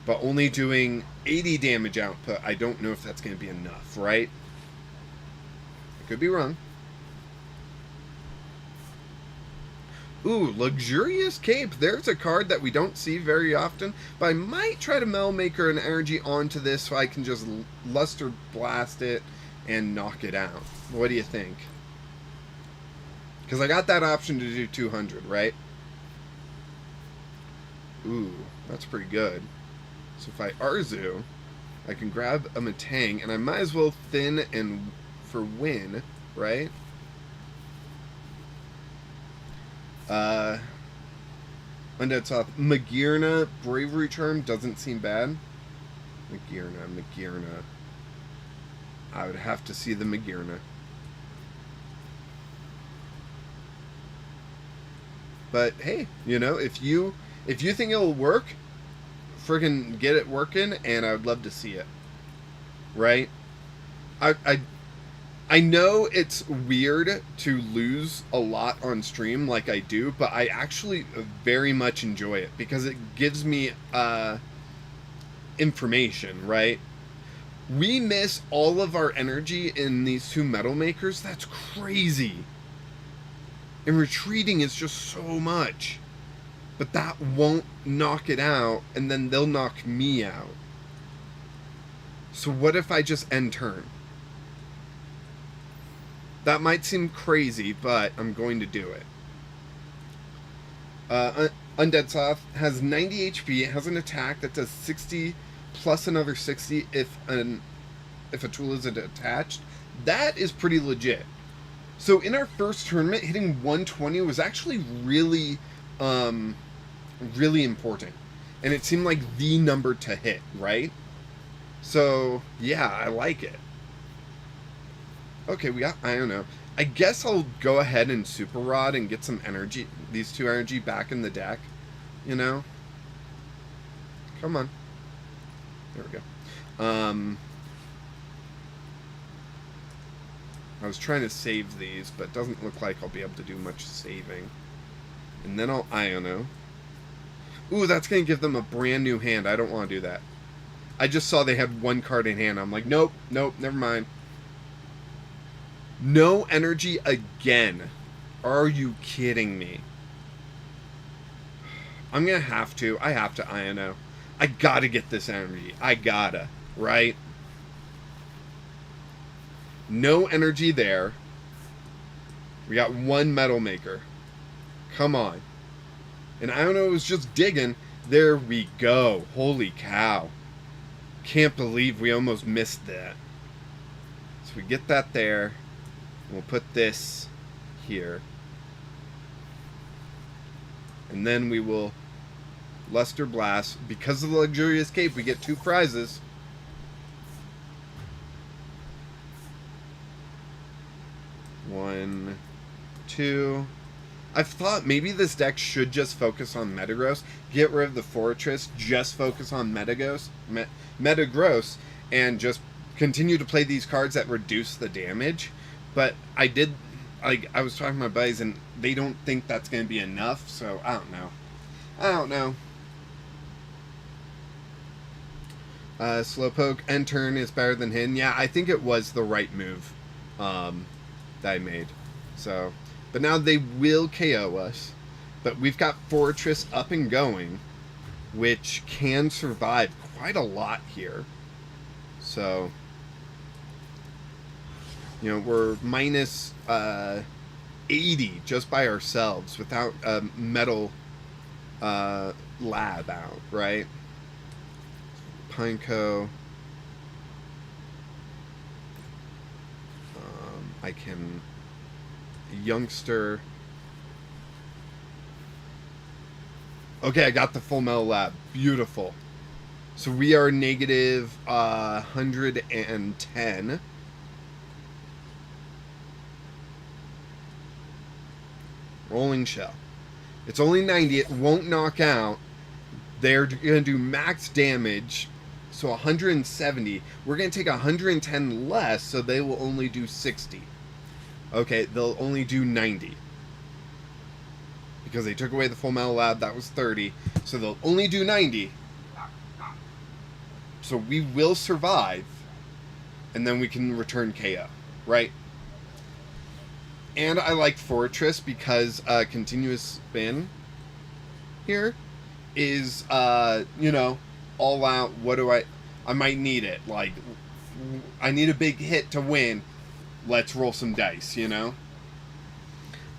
but only doing 80 damage output. I don't know if that's going to be enough, right? I could be wrong. Ooh, Luxurious Cape. There's a card that we don't see very often, but I might try to Metal Maker an energy onto this so I can just Luster Blast it and knock it out. What do you think? Because I got that option to do 200, right? Ooh, that's pretty good. So if I Arzu, I can grab a Matang, and I might as well thin and for win, right? Undead Soft. Magearna Bravery Charm doesn't seem bad. Magearna. I would have to see the Magearna. But hey, if you think it'll work, friggin' get it working, and I would love to see it. Right? I know it's weird to lose a lot on stream like I do, but I actually very much enjoy it because it gives me information, right? We miss all of our energy in these 2 Metal Makers. That's crazy. And retreating is just so much. But that won't knock it out, and then they'll knock me out. So what if I just end turn? That might seem crazy, but I'm going to do it. Undead Soft has 90 HP. It has an attack that does 60 plus another 60 if a tool is attached. That is pretty legit. So in our first tournament, hitting 120 was actually really important. And it seemed like the number to hit, right? So, yeah, I like it. Okay, I don't know. I guess I'll go ahead and Super Rod and get some energy, these 2 energy back in the deck, Come on. There we go. I was trying to save these, but it doesn't look like I'll be able to do much saving. And then I'll Iono. Ooh, that's going to give them a brand new hand. I don't want to do that. I just saw they had one card in hand. I'm like, nope, never mind. No energy again. Are you kidding me? I'm gonna have to. I have to INO. I gotta get this energy. I gotta. Right? No energy there. We got one Metal Maker. Come on. And INO was just digging. There we go. Holy cow. Can't believe we almost missed that. So we get that there. We'll put this here. And then we will Luster Blast. Because of the Luxurious Cape, we get 2 prizes. One, 2. I've thought maybe this deck should just focus on Metagross. Get rid of the Fortress, just focus on Metagross, and just continue to play these cards that reduce the damage. But I was talking to my buddies, and they don't think that's going to be enough, so I don't know. Slowpoke, end turn is better than hidden. Yeah, I think it was the right move that I made. So, but now they will KO us. But we've got Fortress up and going, which can survive quite a lot here. So, you know, we're minus 80 just by ourselves without a metal lab out, right? Pineco. I can Youngster. Okay, I got the full metal lab. Beautiful. So we are negative 110. Rolling Shell. It's only 90. It won't knock out. They're going to do max damage. So 170. We're going to take 110 less, so they will only do 60. Okay, they'll only do 90. Because they took away the full metal lab, that was 30. So they'll only do 90. So we will survive. And then we can return KO, right? And I like Fortress because continuous spin here is, you know, all out. What do I might need it. Like, I need a big hit to win. Let's roll some dice, you know?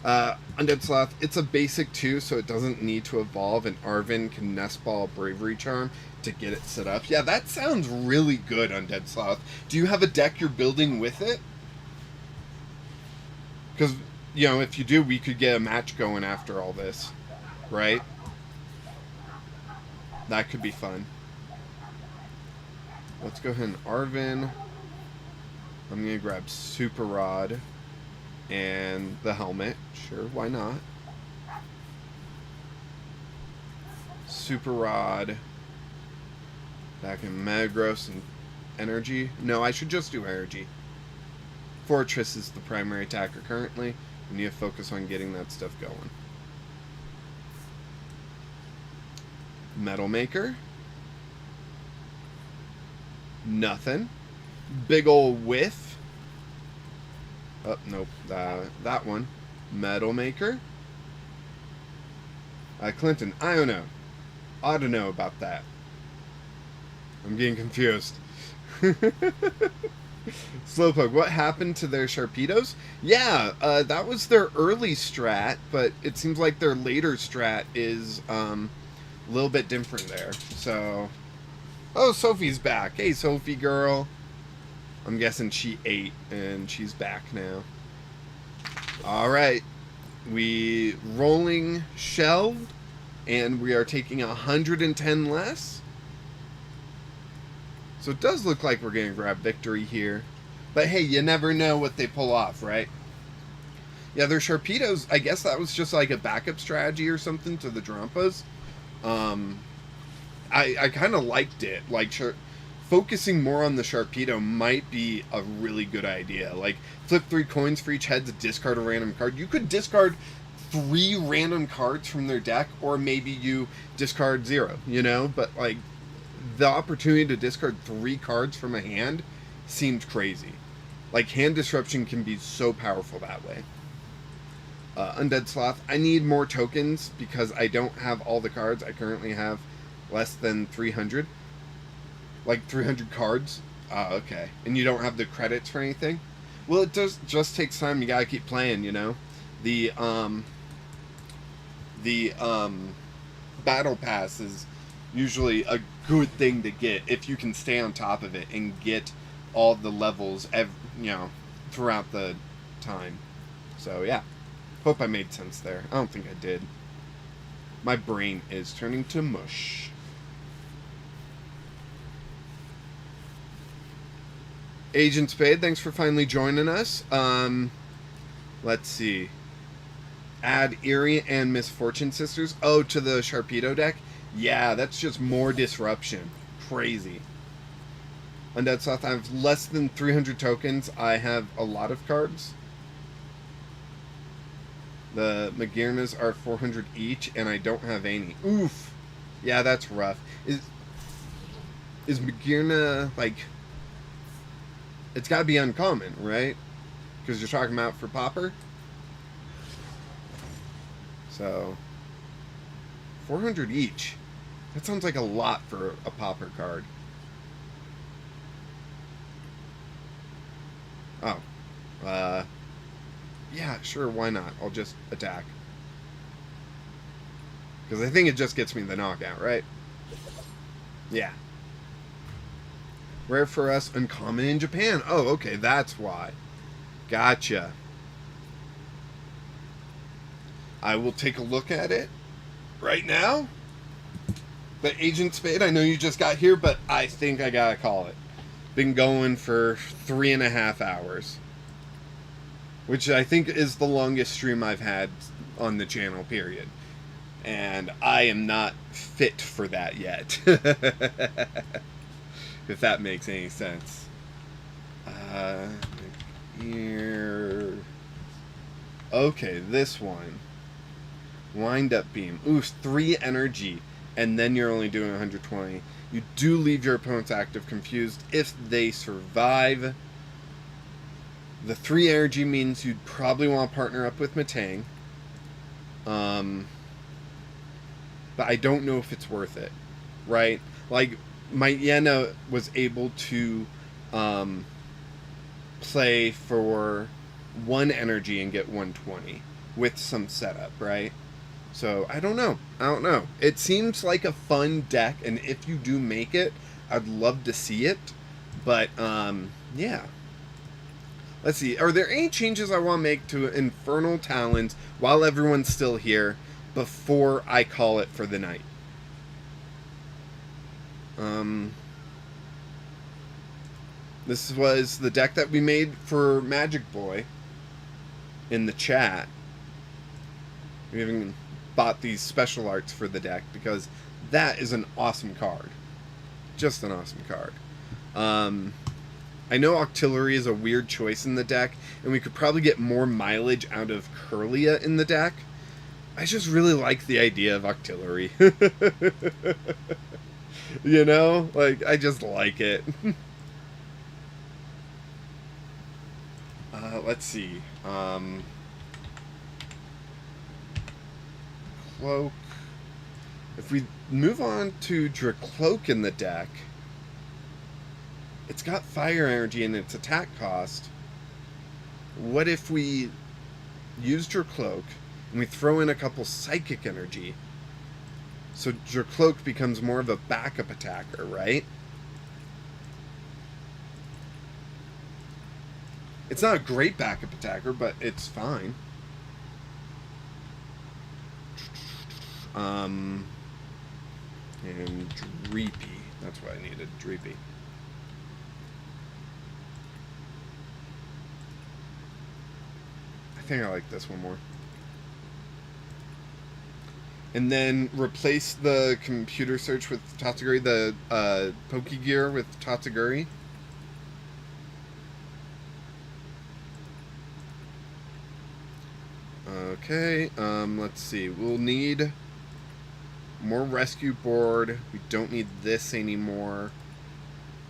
Undead Sloth, it's a basic too, so it doesn't need to evolve, and Arvin can Nest Ball Bravery Charm to get it set up. Yeah, that sounds really good, Undead Sloth. Do you have a deck you're building with it? Because, you know, if you do, we could get a match going after all this, right? That could be fun. Let's go ahead and Arvin. I'm going to grab Super Rod and the helmet. Sure, why not? Super Rod. Back in Metagross and Energy. No, I should just do Energy. Fortress is the primary attacker currently. We need to focus on getting that stuff going. Metal Maker. Nothing. Big ol' whiff. Oh, nope. That one. Metal Maker. Clinton, I don't know. Ought to know about that. I'm getting confused. Slowpoke, what happened to their Sharpedos? Yeah, that was their early strat, but it seems like their later strat is a little bit different there. So, oh, Sophie's back. Hey, Sophie girl. I'm guessing she ate and she's back now. All right, we rolling shelved, and we are taking 110 less. So it does look like we're going to grab victory here. But hey, you never know what they pull off, right? Yeah, their Sharpedos, I guess that was just like a backup strategy or something to the Drampas. I kind of liked it. Like, focusing more on the Sharpedo might be a really good idea. Like, flip 3 coins for each head to discard a random card. You could discard 3 random cards from their deck, or maybe you discard 0, you know? But, like, the opportunity to discard 3 cards from a hand seemed crazy. Like, hand disruption can be so powerful that way. Undead Sloth. I need more tokens because I don't have all the cards. I currently have less than 300. Like 300 cards. Okay. And you don't have the credits for anything? Well, it just takes time. You gotta keep playing, you know? The Battle Pass is usually a good thing to get if you can stay on top of it and get all the levels, throughout the time. So, yeah. Hope I made sense there. I don't think I did. My brain is turning to mush. Agent Spade, thanks for finally joining us. Let's see. Add Eerie and Misfortune Sisters. Oh, to the Sharpedo deck? Yeah, that's just more disruption. Crazy. Undead Sloth, I have less than 300 tokens. I have a lot of cards. The Magirnas are 400 each, and I don't have any. Oof. Yeah, that's rough. Is Magirna, like... It's got to be uncommon, right? Because you're talking about for Popper? So... 400 each. That sounds like a lot for a Popper card. Oh. Yeah, sure, why not? I'll just attack. Because I think it just gets me the knockout, right? Yeah. Rare for us, uncommon in Japan. Oh, okay, that's why. Gotcha. I will take a look at it right now. But Agent Spade, I know you just got here, but I think I gotta call it. Been going for 3.5 hours. Which I think is the longest stream I've had on the channel, period. And I am not fit for that yet. If that makes any sense. Here. Okay, this one. Wind Up Beam. Ooh, 3 energy. And then you're only doing 120. You do leave your opponent's active confused if they survive. The 3 energy means you'd probably want to partner up with Matang. But I don't know if it's worth it. Right? Like, my Yena was able to play for 1 energy and get 120 with some setup, right? So, I don't know. It seems like a fun deck, and if you do make it, I'd love to see it. But, yeah. Let's see. Are there any changes I want to make to Infernal Talons while everyone's still here before I call it for the night? This was the deck that we made for Magic Boy in the chat. We even bought these special arts for the deck because that is an awesome card. Just an awesome card. I know Octillery is a weird choice in the deck, and we could probably get more mileage out of Curlia in the deck. I just really like the idea of Octillery. You know? Like, I just like it. Let's see. Cloak. If we move on to Dracloak in the deck, it's got fire energy in its attack cost. What if we use Dracloak and we throw in a couple psychic energy? So Dracloak becomes more of a backup attacker, right? It's not a great backup attacker, but it's fine. And Dreepy. That's what I needed, Dreepy. I think I like this one more. And then replace the computer search with Tatsuguri, the Pokegear with Tatsuguri. Okay, let's see. We'll need More rescue board. We don't need this anymore.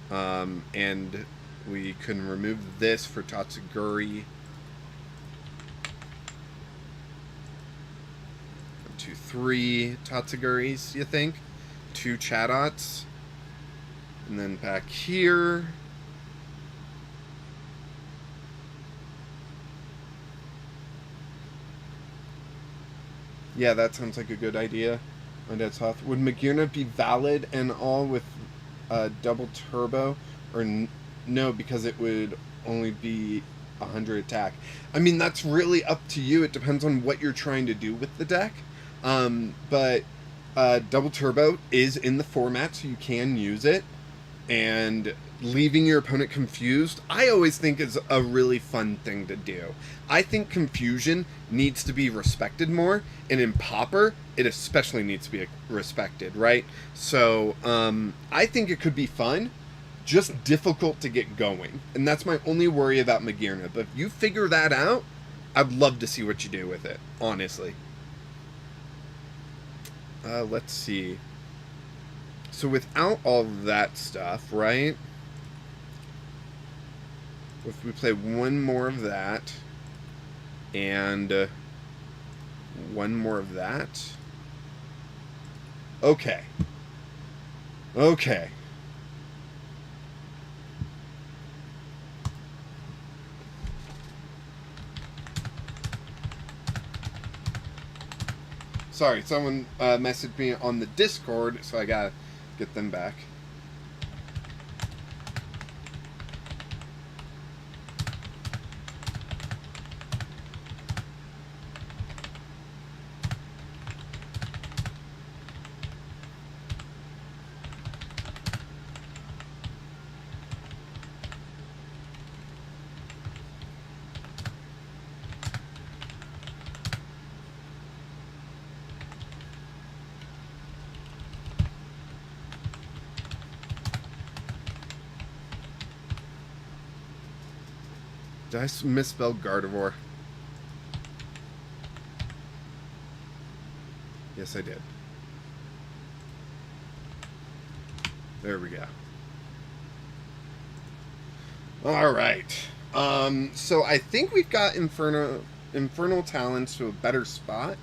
And we can remove this for Tatsuguri. 1, 2, 3 Tatsuguris, you think? 2 Chadots. And then back here. Yeah, that sounds like a good idea. My dad's Hoth. Would Magirna be valid and all with double turbo? Or no, because it would only be 100 attack. I mean, that's really up to you. It depends on what you're trying to do with the deck. But double turbo is in the format, so you can use it. And leaving your opponent confused, I always think is a really fun thing to do. I think confusion needs to be respected more, and in Pauper, it especially needs to be respected, right? So, I think it could be fun, just difficult to get going. And that's my only worry about Magirna. But if you figure that out, I'd love to see what you do with it, honestly. Let's see. So without all that stuff, right? If we play one more of that, and one more of that. Okay. Okay. Sorry, someone messaged me on the Discord, so I gotta get them back. Did I misspell Gardevoir? Yes, I did. There we go. All right. So I think we've got Infernal Talents to a better spot.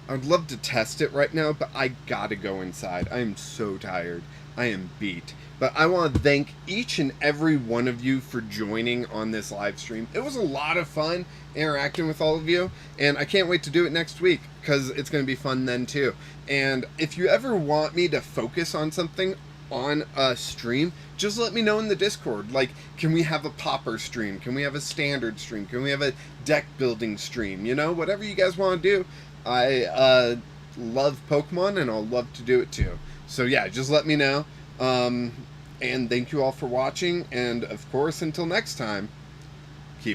I'd love to test it right now, but I gotta go inside. I am so tired. I am beat. But I want to thank each and every one of you for joining on this live stream. It was a lot of fun interacting with all of you, and I can't wait to do it next week because it's going to be fun then too. And if you ever want me to focus on something on a stream, just let me know in the Discord. Like, can we have a Pauper stream? Can we have a standard stream? Can we have a deck building stream? You know, whatever you guys want to do. I love Pokemon, and I'll love to do it too. So yeah, just let me know. And thank you all for watching, and of course, until next time.